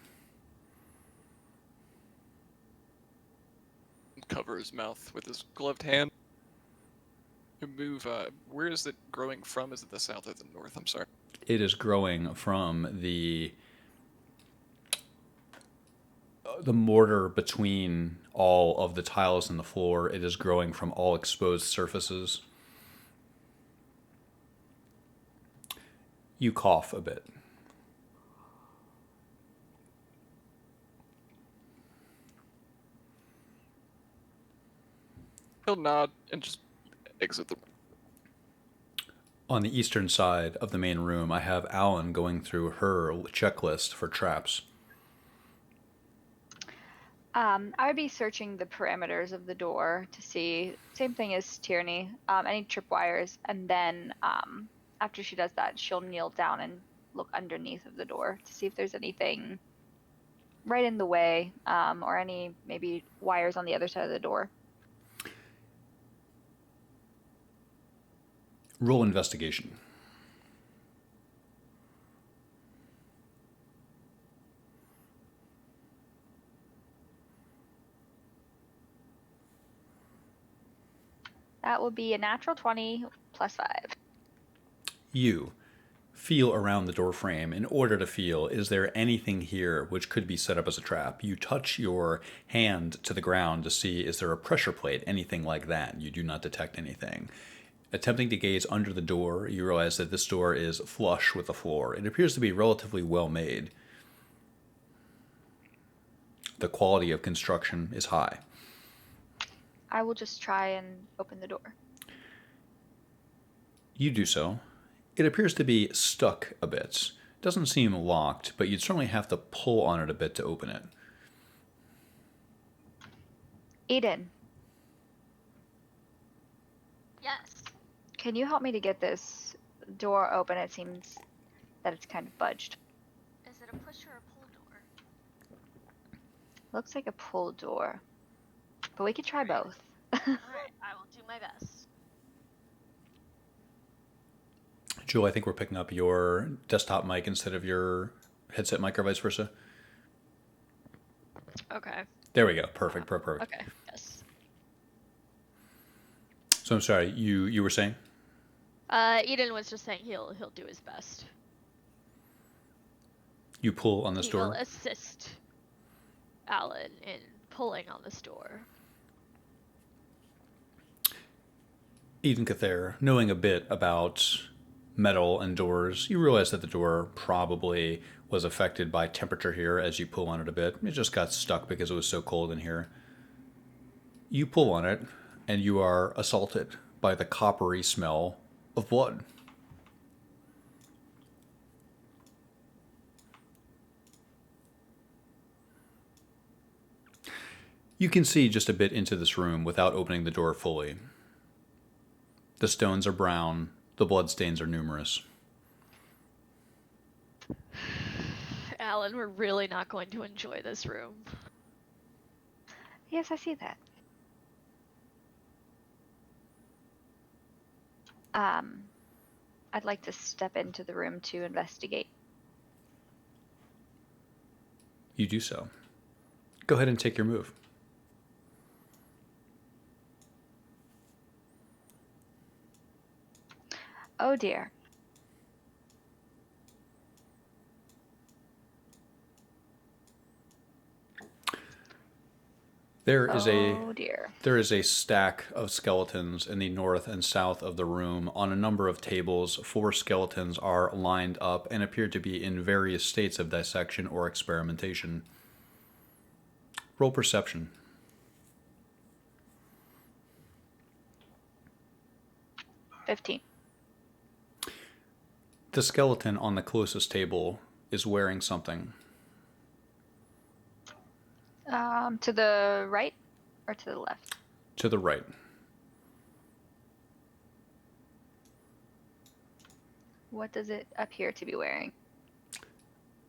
Cover his mouth with his gloved hand. Move. Where is it growing from? Is it the south or the north? I'm sorry. It is growing from the mortar between all of the tiles in the floor. It is growing from all exposed surfaces. You cough a bit. He'll nod and just exit the. On the eastern side of the main room, I have Alan going through her checklist for traps. I would be searching the parameters of the door to see, same thing as Tierney, any tripwires, and then after she does that, she'll kneel down and look underneath of the door to see if there's anything right in the way, or any maybe wires on the other side of the door. Roll investigation. That would be a natural 20 plus 5. You feel around the door frame in order to feel, is there anything here which could be set up as a trap? You touch your hand to the ground to see, is there a pressure plate, anything like that? You do not detect anything. Attempting to gaze under the door, you realize that this door is flush with the floor. It appears to be relatively well made. The quality of construction is high. I will just try and open the door. You do so. It appears to be stuck a bit. Doesn't seem locked, but you'd certainly have to pull on it a bit to open it. Eden, Yes. can you help me to get this door open? It seems that it's kind of budged. Is it a push or a pull door? Looks like a pull door, but we could try both. Alright, I will do my best. Jewel, I think we're picking up your desktop mic instead of your headset mic or vice versa. Okay. There we go. Perfect. Perfect. Okay. Yes. So I'm sorry, you were saying? Eden was just saying he'll do his best. You pull on this He will door? assist Alan in pulling on this door. Eden Cather, knowing a bit about metal and doors, you realize that the door probably was affected by temperature here as you pull on it a bit. It just got stuck because it was so cold in here. You pull on it, and you are assaulted by the coppery smell of blood. You can see just a bit into this room without opening the door fully. The stones are brown, the bloodstains are numerous. Alan, we're really not going to enjoy this room. Yes, I see that. I'd like to step into the room to investigate. You do so. Go ahead and take your move. Oh dear. There is Oh dear. There is a stack of skeletons in the north and south of the room. On a number of tables, 4 skeletons are lined up and appear to be in various states of dissection or experimentation. Roll perception. $15. The skeleton on the closest table is wearing something. To the right or to the left? to the right. What does it appear to be wearing?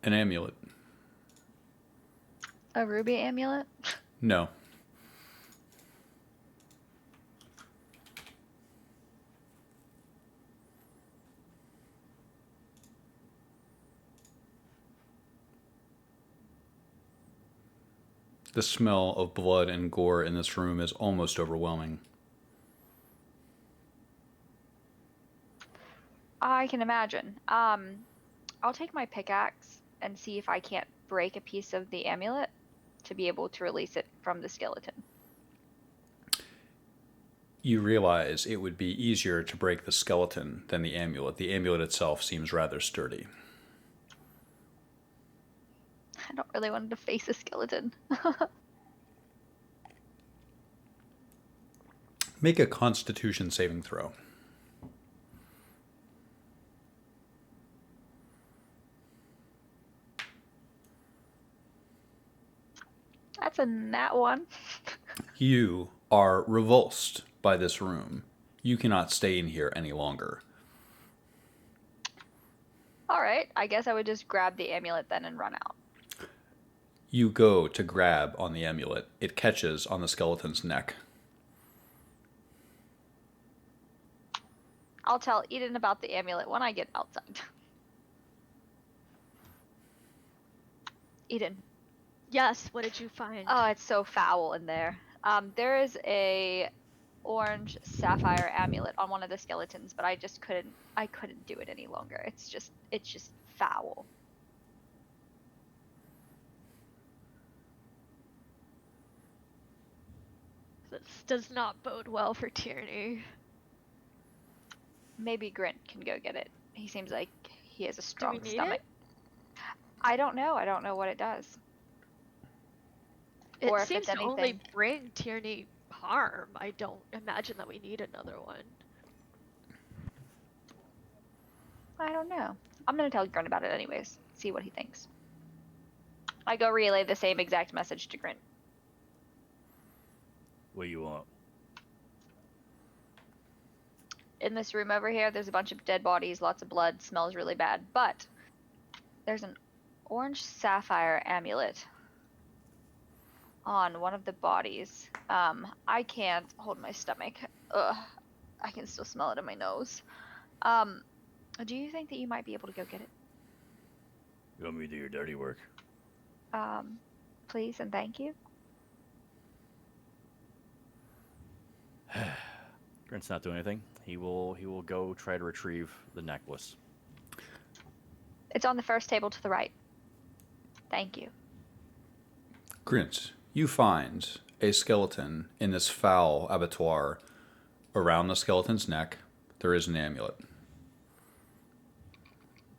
An amulet. A ruby amulet? No. The smell of blood and gore in this room is almost overwhelming. I can imagine. I'll take my pickaxe and see if I can't break a piece of the amulet to be able to release it from the skeleton. You realize it would be easier to break the skeleton than the amulet. The amulet itself seems rather sturdy. I don't really want to face a skeleton. Make a Constitution saving throw. That's a nat one. You are revulsed by this room. You cannot stay in here any longer. All right, I guess I would just grab the amulet then and run out. You go to grab on the amulet. It catches on the skeleton's neck. I'll tell Eden about the amulet when I get outside. Eden. Yes, what did you find? Oh, it's so foul in there. There is a orange sapphire amulet on one of the skeletons, but I couldn't do it any longer. It's just foul. This does not bode well for Tierney. Maybe Grint can go get it. He seems like he has a Do we strong need stomach. it? I don't know. I don't know what it does. It Or if seems it's to only anything. bring Tierney harm. I don't imagine that we need another one. I don't know. I'm gonna tell Grint about it anyways. See what he thinks. I go relay the same exact message to Grint. What do you want? In this room over here, there's a bunch of dead bodies, lots of blood, smells really bad. But there's an orange sapphire amulet on one of the bodies. I can't hold my stomach. Ugh, I can still smell it in my nose. Do you think that you might be able to go get it? You want me to do your dirty work? Please and thank you. Grant's not doing anything. He will go try to retrieve the necklace. It's on the first table to the right. Thank you. Grint, you find a skeleton in this foul abattoir. Around the skeleton's neck, there is an amulet.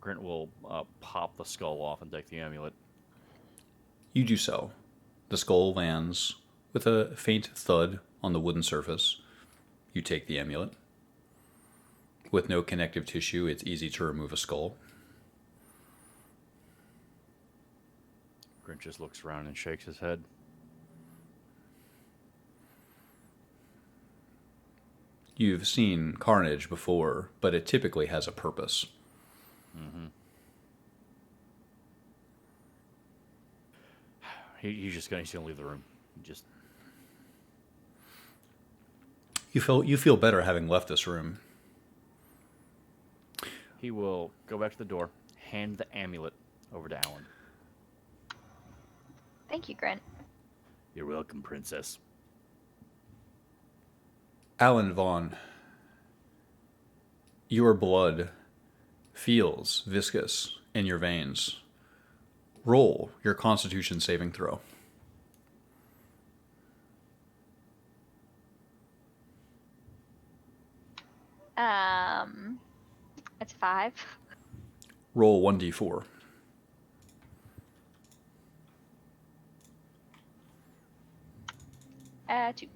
Grant will pop the skull off and take the amulet. You do so. The skull lands with a faint thud on the wooden surface. You take the amulet. With no connective tissue, it's easy to remove a skull. Grant just looks around and shakes his head. You've seen carnage before, but it typically has a purpose. Mm-hmm. He's gonna leave the room. You feel better having left this room. He will go back to the door, hand the amulet over to Alan. Thank you, Grint. You're welcome, princess. Alan Vaughn, your blood feels viscous in your veins. Roll your Constitution saving throw. It's 5. Roll 1d4. Two.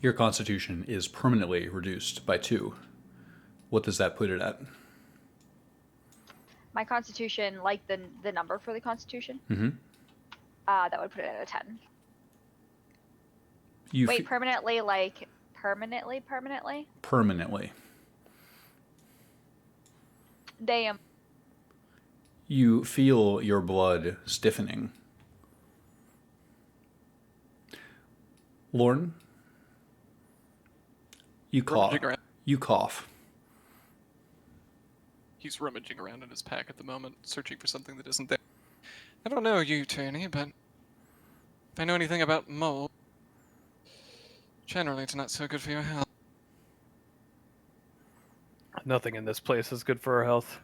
Your Constitution is permanently reduced by 2. What does that put it at? My Constitution, like the number for the Constitution, Mm-hmm. that would put it at a 10. You Wait, permanently, like permanently? permanently. Damn. You feel your blood stiffening. Lauren, you cough. Rummaging around. You cough. He's rummaging around in his pack at the moment, searching for something that isn't there. I don't know you, Tierney, but if I know anything about mold, generally it's not so good for your health. Nothing in this place is good for our health.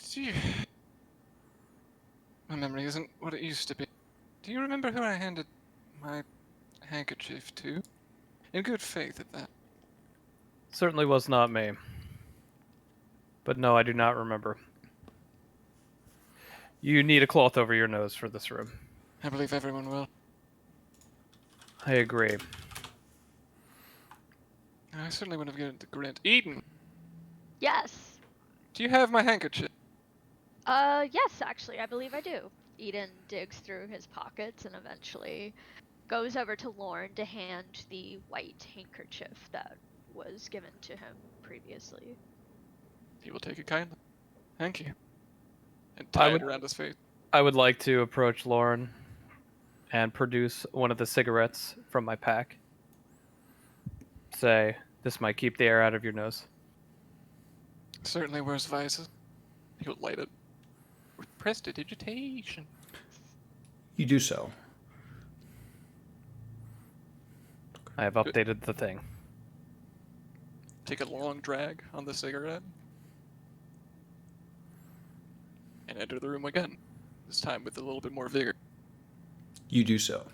Gee. My memory isn't what it used to be. Do you remember who I handed my handkerchief to? In good faith at that. Certainly was not me. But no, I do not remember. You need a cloth over your nose for this room. I believe everyone will. I agree. I certainly wouldn't have given it to Grant. Eden, Yes. do you have my handkerchief? Yes, actually, I believe I do. Eden digs through his pockets and eventually goes over to Lorne to hand the white handkerchief that was given to him previously. He will take it kindly. Thank you. And I tie would- it around his face. I would like to approach Lauren and produce one of the cigarettes from my pack. Say, this might keep the air out of your nose. Certainly wears vices. He'll light it. With prestidigitation. You do so. I have updated the thing. Take a long drag on the cigarette. And enter the room again. This time with a little bit more vigor. You do so.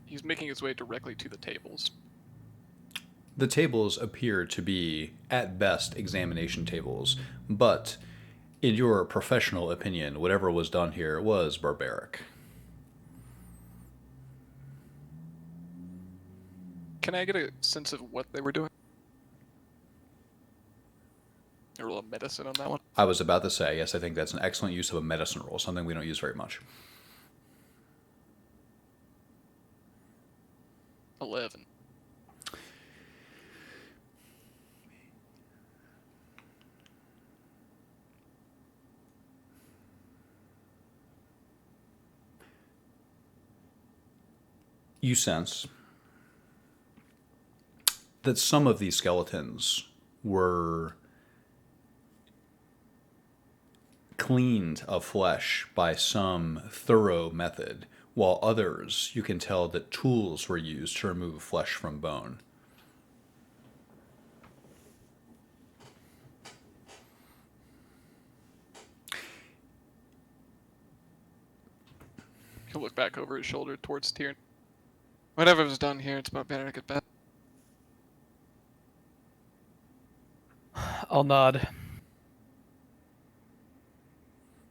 He's making his way directly to the tables. The tables appear to be, at best, examination tables, but in your professional opinion, whatever was done here was barbaric. Can I get a sense of what they were doing? A roll of medicine on that one? I was about to say, yes, I think that's an excellent use of a medicine roll, something we don't use very much. 11. You sense that some of these skeletons were cleaned of flesh by some thorough method, while others, you can tell that tools were used to remove flesh from bone. He'll look back over his shoulder towards Tyrion. Whatever was done here, it's barbaric at best. I'll nod.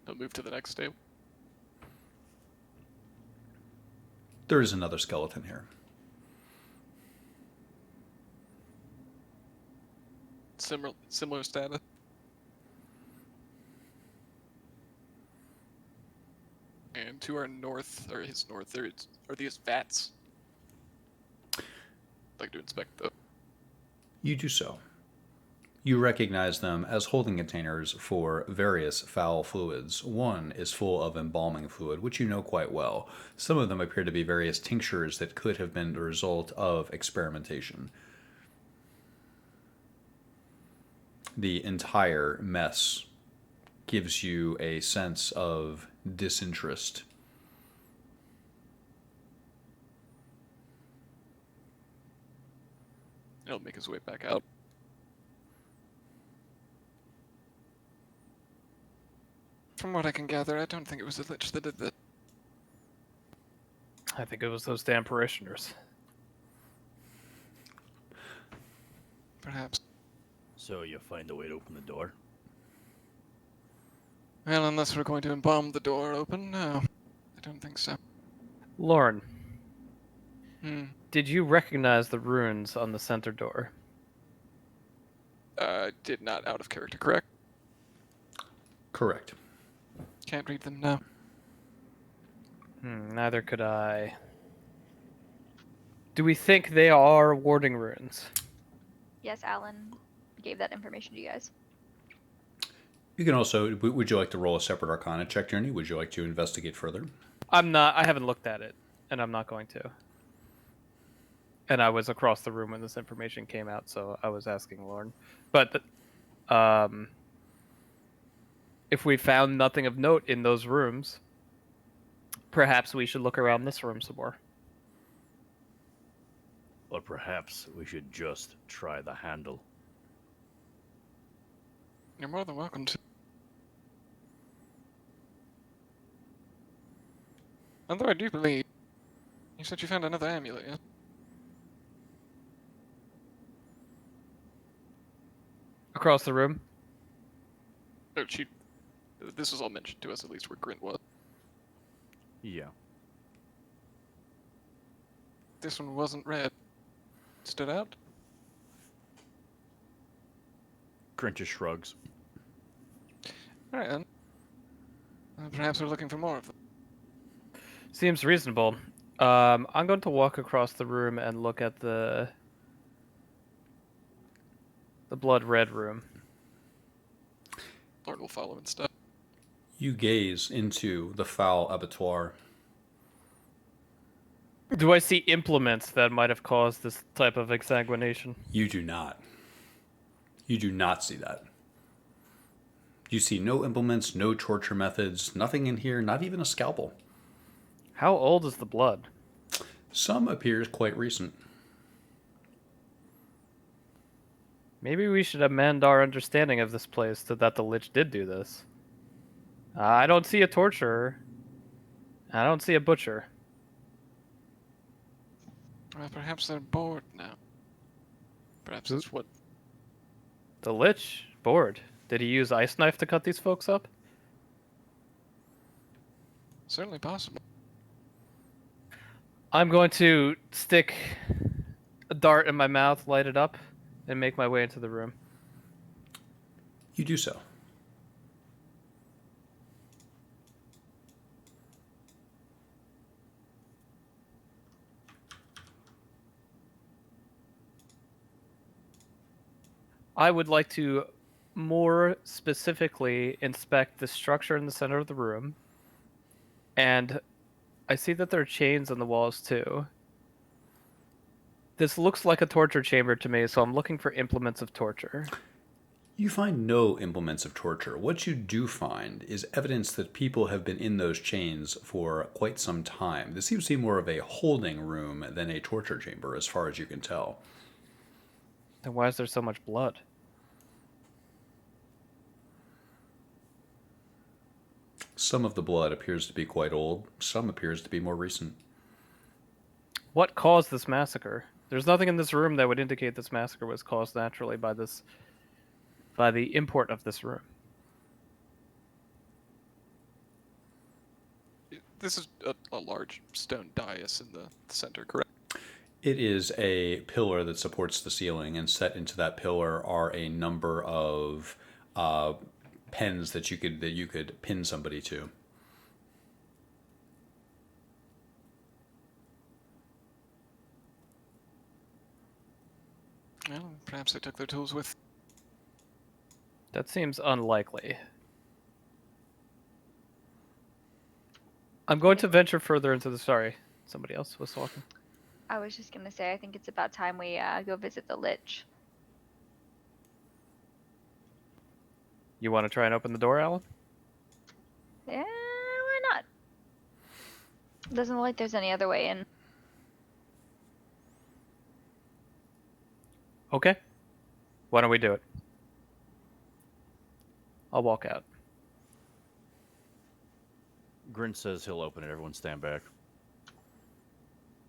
He'll move to the next table. There is another skeleton here. Similar status. And to our north, or his north, there are these vats. I'd like to inspect those. You do so. You recognize them as holding containers for various foul fluids. One is full of embalming fluid, which you know quite well. Some of them appear to be various tinctures that could have been the result of experimentation. The entire mess gives you a sense of disinterest. He'll make his way back out. From what I can gather, I don't think it was the Lich that did this. I think it was those damn parishioners. Perhaps. So you find a way to open the door? Well, unless we're going to embalm the door open, no. I don't think so. Lauren, Did you recognize the runes on the center door? Did not out of character, correct? Correct. Can't read them now. Neither could I. Do we think they are warding runes? Yes, Alan gave that information to you guys. You can also. Would you like to roll a separate Arcana check, Journey? Would you like to investigate further? I'm not. I haven't looked at it, and I'm not going to. And I was across the room when this information came out, so I was asking Lauren. But if we found nothing of note in those rooms, perhaps we should look around this room some more. Or perhaps we should just try the handle. You're more than welcome to. Although I do believe you said you found another amulet, yeah? Across the room? Oh, this was all mentioned to us, at least where Grint was. Yeah. This one wasn't red. Stood out? Grint just shrugs. Alright then. Perhaps we're looking for more of them. Seems reasonable. I'm going to walk across the room and look at the blood red room. Lord will follow and stuff. You gaze into the foul abattoir. Do I see implements that might have caused this type of exsanguination? You do not. You do not see that. You see no implements, no torture methods, nothing in here, not even a scalpel. How old is the blood? Some appears quite recent. Maybe we should amend our understanding of this place so that the Lich did do this. I don't see a torturer. I don't see a butcher. Well, perhaps they're bored now. Perhaps that's what. The Lich? Bored. Did he use ice knife to cut these folks up? Certainly possible. I'm going to stick a dart in my mouth, light it up, and make my way into the room. You do so. I would like to more specifically inspect the structure in the center of the room. And I see that there are chains on the walls too. This looks like a torture chamber to me, so I'm looking for implements of torture. You find no implements of torture. What you do find is evidence that people have been in those chains for quite some time. This seems to be more of a holding room than a torture chamber, as far as you can tell. Then why is there so much blood? Some of the blood appears to be quite old. Some appears to be more recent. What caused this massacre? There's nothing in this room that would indicate this massacre was caused naturally by the import of this room. This is a large stone dais in the center, correct? It is a pillar that supports the ceiling, and set into that pillar are a number of pens that you could pin somebody to. Well, perhaps they took their tools with. That seems unlikely. I'm going to venture further into the... Sorry, somebody else was talking. I was just gonna say, I think it's about time we go visit the Lich. You want to try and open the door, Alan? Yeah, why not? Doesn't look like there's any other way in. Okay. Why don't we do it? I'll walk out. Grint says he'll open it. Everyone stand back.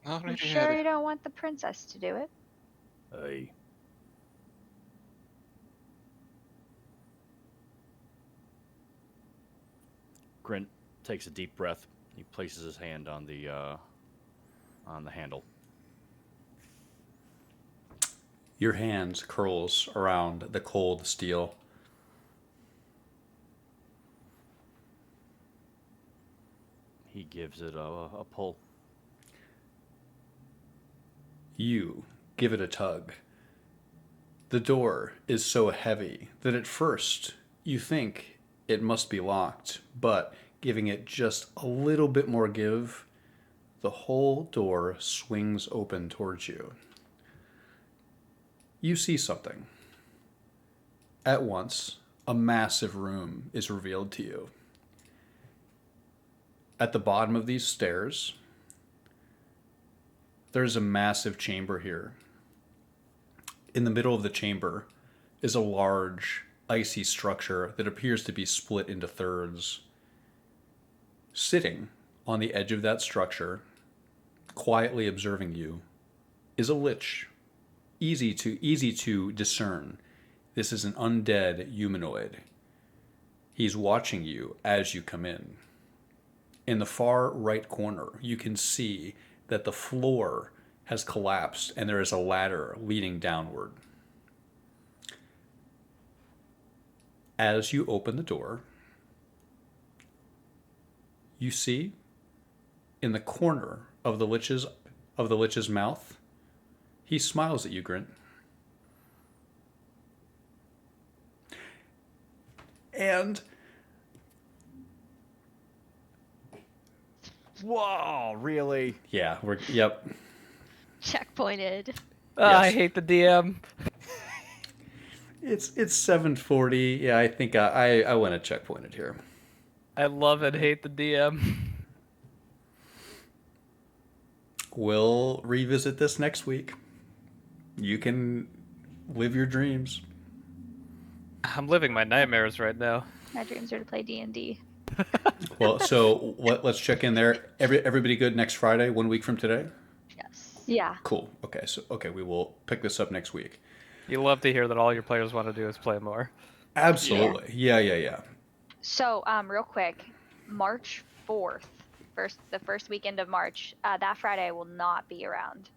I'm Already sure had you it. don't want the princess to do it. Hey. Grint takes a deep breath. He places his hand on the handle. Your hand curls around the cold steel. He gives it a pull. You give it a tug. The door is so heavy that at first you think it must be locked, but giving it just a little bit more give, the whole door swings open towards you. You see something. At once, a massive room is revealed to you. At the bottom of these stairs, there's a massive chamber here. In the middle of the chamber is a large, icy structure that appears to be split into thirds. Sitting on the edge of that structure, quietly observing you, is a lich. Easy to discern. This is an undead humanoid. He's watching you as you come in. In the far right corner, you can see that the floor has collapsed and there is a ladder leading downward. As you open the door, you see in the corner of the lich's mouth, he smiles at you, Grint. And Whoa, really? yeah, yep. Checkpointed. I Yes. hate the DM. It's 7:40. Yeah, I think I want to checkpoint it here. I love and hate the DM. We'll revisit this next week. You can live your dreams. I'm living my nightmares right now. My dreams are to play D&D. Well, so let's check in there. Everybody good next Friday, 1 week from today? Yes. Yeah. Cool. Okay, we will pick this up next week. You love to hear that all your players want to do is play more. Absolutely. Yeah. So, real quick, March 4th, the first weekend of March, that Friday I will not be around.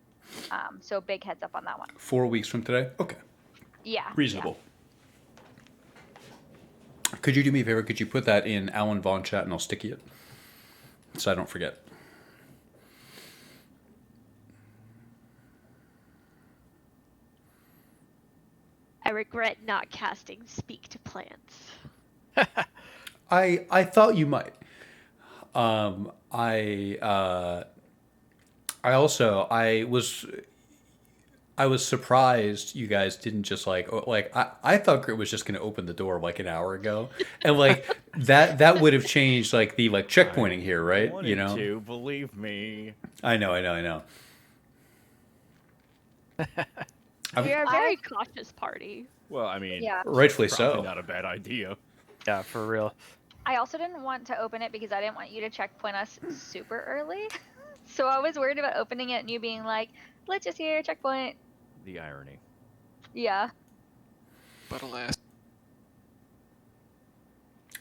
So big heads up on that one. 4 weeks from today? Okay. Yeah. Reasonable. Could you do me a favor? Could you put that in Alan Vaughn chat and I'll sticky it? So I don't forget. I regret not casting Speak to Plants. I thought you might. I was surprised you guys didn't just I thought Grit was just going to open the door like an hour ago, and like that would have changed like the checkpointing here, right? Wanted You know, to, believe me. I know. We are a very cautious party. Well, I mean, Yeah. Rightfully probably so. not a bad idea. Yeah, for real. I also didn't want to open it because I didn't want you to checkpoint us super early. So I was worried about opening it and you being like, let's just hear checkpoint. The irony. Yeah. But alas,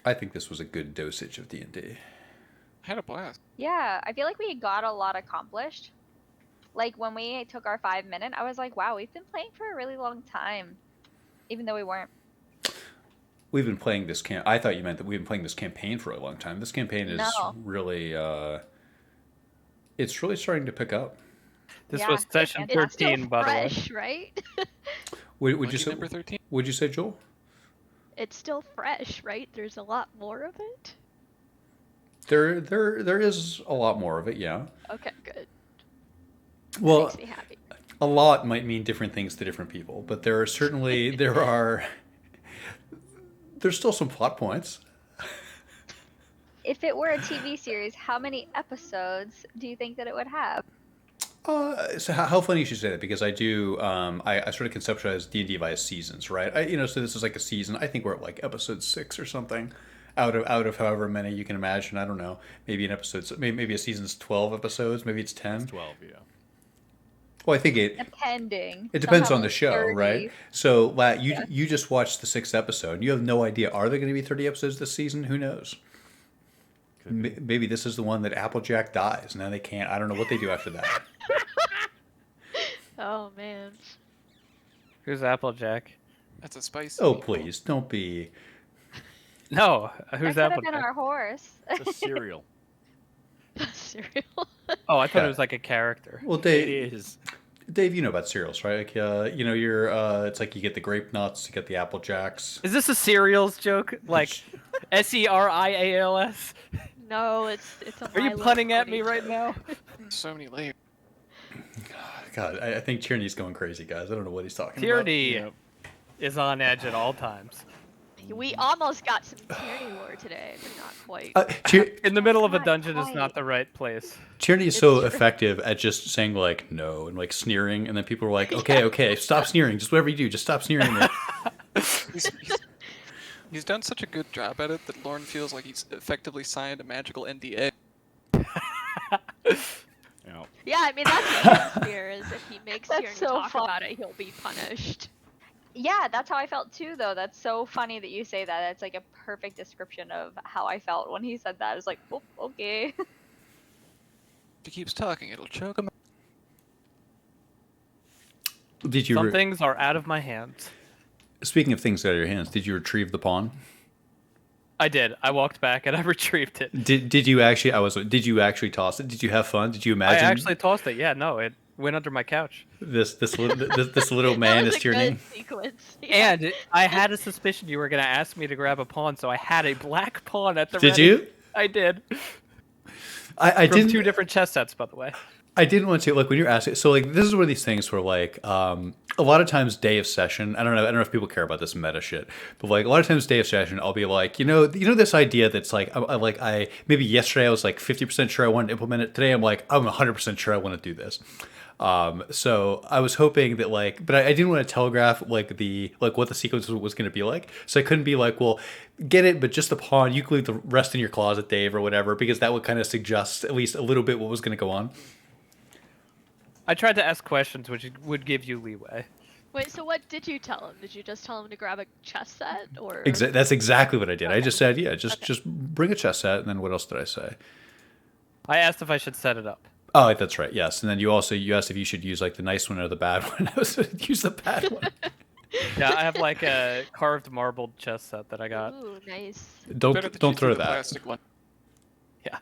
I think this was a good dosage of D&D. I had a blast. Yeah. I feel like we got a lot accomplished. Like when we took our 5 minute, I was like, wow, we've been playing for a really long time. Even though we weren't. We've been playing this I thought you meant that we've been playing this campaign for a long time. This campaign is No. really, it's really starting to pick up. This Yeah, was session and it's Still 13, by the way. fresh, right? Would you Lucky say? number 13? Would you say, Joel? It's still fresh, right? There's a lot more of it. There is a lot more of it. Yeah. Okay, good. Well, Makes me happy. a lot might mean different things to different people, but there are certainly there's still some plot points. If it were a TV series, how many episodes do you think that it would have? So how funny you should say that, because I do I sort of conceptualize D&D via seasons, right? So this is like a season. I think we're at like episode 6 or something, out of however many you can imagine. I don't know. Maybe an episode, maybe a season's 12 episodes. Maybe it's 10. 12, yeah. Well, I think it Depending. depends Some on the have show, 30. right? So you just watched the 6th episode. You have no idea. Are there going to be 30 episodes this season? Who knows? Maybe this is the one that Applejack dies. Now they can't. I don't know what they do after that. Oh man. Who's Applejack? That's a spice. Oh, please. Don't be... No, That who's could have been Applejack? our horse. It's a cereal. Cereal. Oh, I thought Yeah. it was like a character. Well, It Dave, is. Dave, you know about cereals, right? Like, you know, you're. It's like you get the grape nuts, you get the apple jacks. Is this a cereals joke? Like Serials? No, it's a Are you My Little punning at Pony me right joke. now? So many layers. God, I think Tierney's going crazy, guys. I don't know what he's talking Tierney Yep. is on edge at all times. We almost got some Tierney lore today, but not quite. about. In the middle of a Not dungeon is quite. not the right place. Tierney is It's so true. effective at just saying like no and like sneering, and then people are like, okay, stop sneering. Just whatever you do, just stop sneering. He's done such a good job at it that Lauren feels like he's effectively signed a magical NDA. Yeah. Yeah, I mean that's his fear is if he makes That's Tierney so talk fun. about it, he'll be punished. Yeah, that's how I felt too, though. That's so funny that you say that. That's like a perfect description of how I felt when he said that. I was like, oh, okay. If he keeps talking, it'll choke him. Did you? Some things are out of my hands. Speaking of things out of your hands, did you retrieve the pawn? I did. I walked back and I retrieved it. Did you actually? Did you actually toss it? Did you have fun? Did you I imagine? actually tossed it. Yeah, no, it went under my couch. this little man that was is a good Tierney. sequence. Yeah. And I had a suspicion you were going to ask me to grab a pawn, so I had a black pawn at the Did ready. you? I did. I From didn't. two different chess sets, by the way. I didn't want to like when you're asking. So like this is one of these things where like a lot of times day of session. I don't know if people care about this meta shit, but like a lot of times day of session, I'll be like, you know this idea that's like I maybe yesterday I was like 50% sure I wanted to implement it. Today I'm like I'm 100% sure I want to do this. So I was hoping that like, but I didn't want to telegraph like what the sequence was going to be like. So I couldn't be like, well, get it, but just the pawn. You can leave the rest in your closet, Dave, or whatever, because that would kind of suggest at least a little bit what was going to go on. I tried to ask questions which would give you leeway. Wait, so what did you tell him? Did you just tell him to grab a chess set, or? That's exactly what I did. I Okay. just said, yeah, just Okay. just bring a chess set, and then what else did I say? I asked if I should set it up. Oh, that's right. Yes, and then you asked if you should use like the nice one or the bad one. I was use the bad one. Yeah, I have like a carved marbled chess set that I got. Ooh, nice. Better Don't that you throw threw the that. plastic one. Yeah.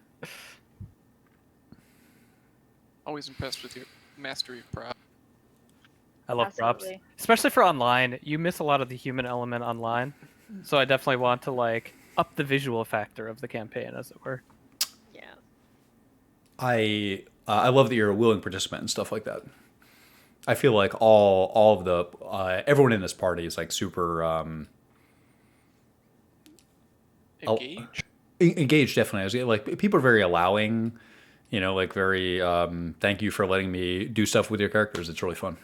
Always impressed with your mastery of prop. I love props. Absolutely. Especially for online. You miss a lot of the human element online. So I definitely want to like up the visual factor of the campaign, as it were. Yeah. I love that you're a willing participant and stuff like that. I feel like all of the everyone in this party is like super Engage. engaged. Definitely, I was like people are very allowing. You know, like very thank you for letting me do stuff with your characters. It's really fun.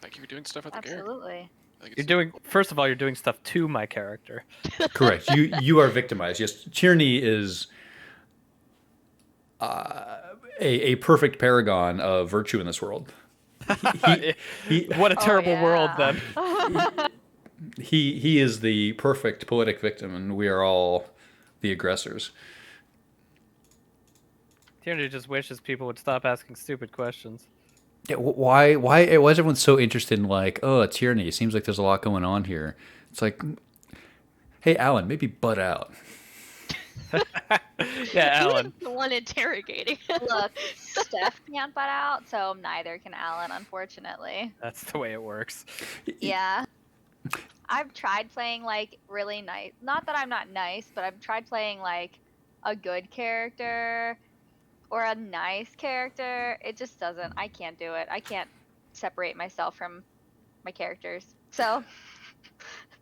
Thank you for doing stuff with the character. Absolutely. Like, You're it's- doing first of all, you're doing stuff to my character. Correct. You are victimized. Yes, Tierney is a perfect paragon of virtue in this world. He What a terrible world yeah. then. he is the perfect poetic victim, and we are all the aggressors. Tierney just wishes people would stop asking stupid questions. Yeah, why is everyone so interested in like, oh, Tierney? It seems like there's a lot going on here. It's like, hey, Alan, maybe butt out. Yeah, Alan. The one interrogating. Look, Steph can't butt out, so neither can Alan, unfortunately. That's the way it works. Yeah. I've tried playing like really nice. Not that I'm not nice, but I've tried playing like a good character or a nice character. It just doesn't. I can't do it. I can't separate myself from my characters. So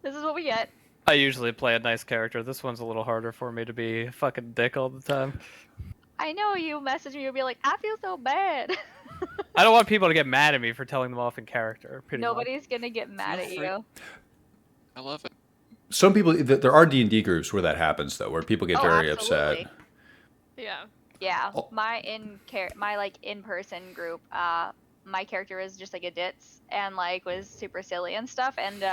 this is what we get. I usually play a nice character. This one's a little harder for me to be a fucking dick all the time. I know you message me, you'll be like, I feel so bad. I don't want people to get mad at me for telling them off in character. Pretty much. Nobody's gonna get mad at Feel free. you. I love it. Some people, there are D&D groups where that happens though, where people get Oh, very absolutely. upset. Yeah. Yeah, Oh. my in-person group, my character was just like a ditz and like was super silly and stuff, and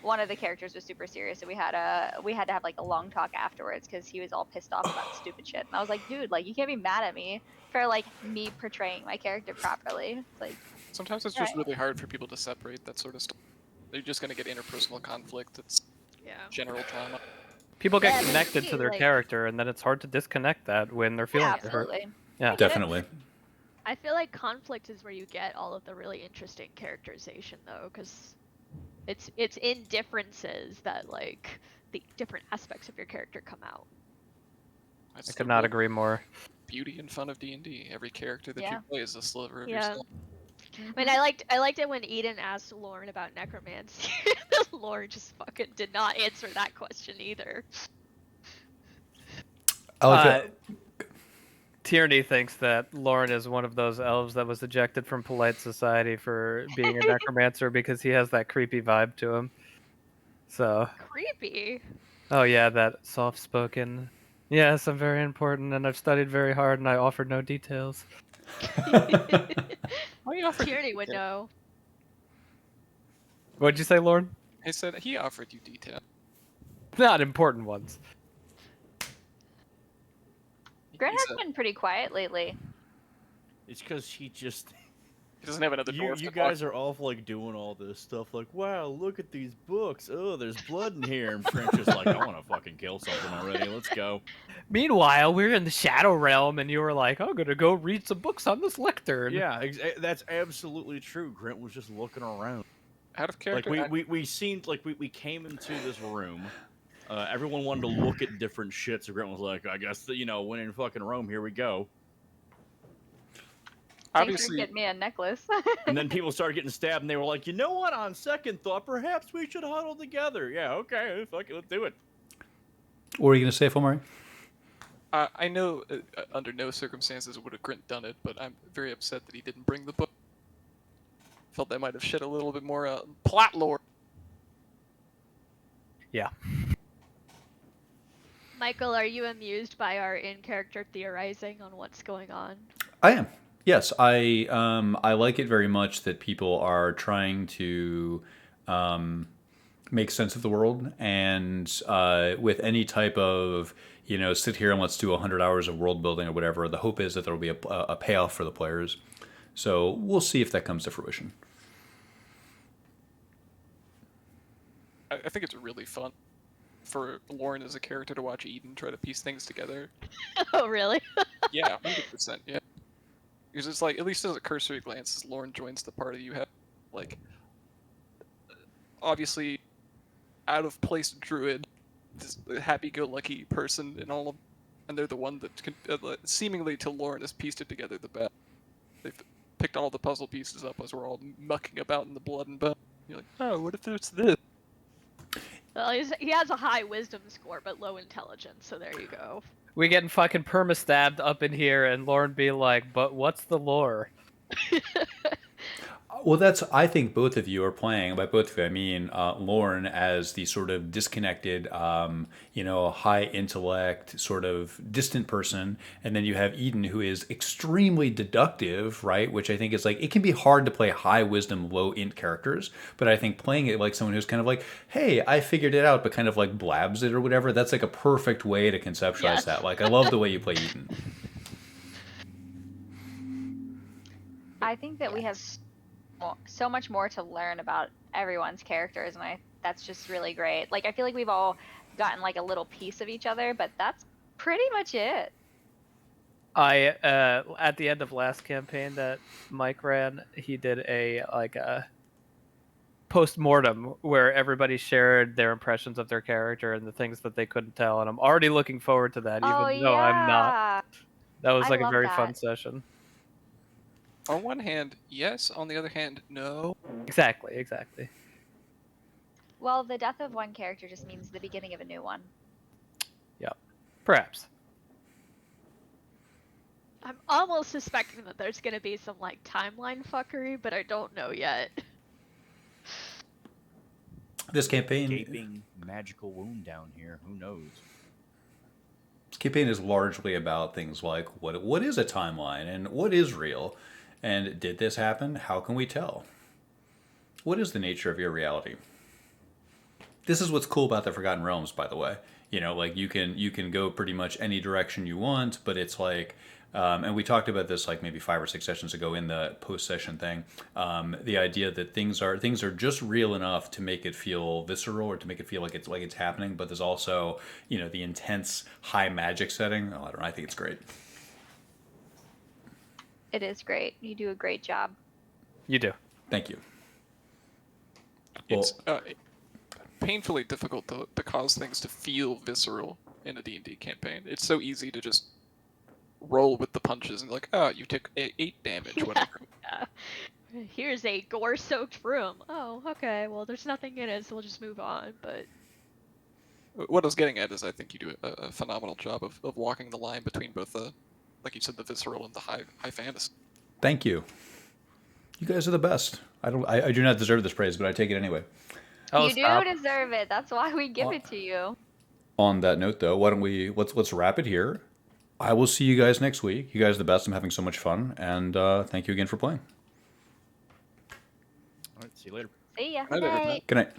one of the characters was super serious, and we had to have like a long talk afterwards because he was all pissed off about stupid shit, and I was like, dude, like you can't be mad at me for like me portraying my character properly. It's like, Sometimes it's just Right. really hard for people to separate that sort of stuff. They're just gonna get interpersonal conflict. It's Yeah. general trauma. People get Yeah, connected to their like- character, and then it's hard to disconnect that when their feelings Yeah, are hurt. absolutely. Yeah. Definitely. I feel like conflict is where you get all of the really interesting characterization, though, because it's in differences that like the different aspects of your character come out. That's I the could not real agree more. beauty and fun of D&D. Every character that Yeah. you play is a sliver of Yeah. yourself. I mean, I liked it when Eden asked Lauren about necromancy. Lauren just fucking did not answer that question either. I like that. Tierney thinks that Lauren is one of those elves that was ejected from polite society for being a necromancer because he has that creepy vibe to him. So, Creepy. oh yeah, that soft-spoken. Yes, I'm very important, and I've studied very hard, and I offered no details. He offered Tierney you would detail. know. What'd you say, Lauren? He said he offered you detail. Not important ones. Grant He's has a- been pretty quiet lately. It's because he just. He doesn't have another You, dwarf you to guys talk are all like doing all this stuff, like, wow, look at these books. Oh, there's blood in here. And French is like, I want to fucking kill something already. Let's go. Meanwhile, we're in the Shadow Realm, and you were like, I'm gonna go read some books on this lectern. Yeah, that's absolutely true. Grant was just looking around. out of Like character. we seemed like we came into this room. Everyone wanted to look at different shit. So Grant was like, I guess that, when in fucking Rome, here we go. Thanks for Obviously, getting me a necklace. And then people started getting stabbed, and they were like, you know what? On second thought, perhaps we should huddle together. Yeah, okay, fuck it, let's do it. What were you going to say, Fulmari? I know under no circumstances would have Grint done it, but I'm very upset that he didn't bring the book. Felt that might have shed a little bit more plot lore. Yeah. Michael, are you amused by our in-character theorizing on what's going on? I am. Yes, I like it very much that people are trying to make sense of the world, and with any type of sit here and let's do 100 hours of world building or whatever. The hope is that there will be a payoff for the players. So we'll see if that comes to fruition. I think it's really fun for Lauren as a character to watch Eden try to piece things together. Oh, really? Yeah, 100%. Yeah, because it's like, at least as a cursory glance, as Lauren joins the party, you have like obviously out of place druid, this happy-go-lucky person, and all of, and they're the one that can, seemingly to Lauren has pieced it together the best. They've picked all the puzzle pieces up as we're all mucking about in the blood and bone. You're like, oh, what if it's this? Well, he has a high wisdom score, but low intelligence, so there you go. We getting fucking perma-stabbed up in here, and Lauren be like, but what's the lore? Well, I think both of you are playing, by both of you, I mean Lauren as the sort of disconnected, high intellect, sort of distant person. And then you have Eden, who is extremely deductive, right? Which I think is like, it can be hard to play high wisdom, low int characters. But I think playing it like someone who's kind of like, hey, I figured it out, but kind of like blabs it or whatever, that's like a perfect way to conceptualize Yes. that. Like, I love the way you play Eden. I think that we have so much more to learn about everyone's characters, and that's just really great. Like, I feel like we've all gotten like a little piece of each other, but that's pretty much it. I at the end of last campaign that Mike ran, he did a post-mortem where everybody shared their impressions of their character and the things that they couldn't tell, and I'm already looking forward to that, even Oh though yeah. I'm not. That was I like a love very that. fun session. On one hand, yes. On the other hand, no. Exactly. Well, the death of one character just means the beginning of a new one. Perhaps. I'm almost suspecting that there's gonna be some like timeline fuckery, but I don't know yet. This campaign... Gaping magical wound down here. Who knows? This campaign is largely about things like what is a timeline and what is real, and did this happen? How can we tell? What is the nature of your reality? This is what's cool about the Forgotten Realms, by the way. Like you can go pretty much any direction you want, but it's like and we talked about this like maybe 5 or 6 sessions ago in the post-session thing. The idea that things are just real enough to make it feel visceral or to make it feel like it's happening, but there's also the intense high magic setting. Oh, I don't know. I think it's great. It is great. You do a great job. You do. Thank you. It's painfully difficult to cause things to feel visceral in a D&D campaign. It's so easy to just roll with the punches and like, oh, you took 8 damage, whatever. Here's a gore-soaked room. Oh, okay. Well, there's nothing in it, so we'll just move on. But What I was getting at is I think you do a phenomenal job of walking the line between both the, like you said, the visceral and the high fantasy. Thank you. You guys are the best. I do not deserve this praise, but I take it anyway. Oh, you stop. do deserve it. That's why we give it to you. On that note, though, why don't let's wrap it here. I will see you guys next week. You guys are the best. I'm having so much fun, and thank you again for playing. All right, see you later. See ya. Good night, everyone. Good night.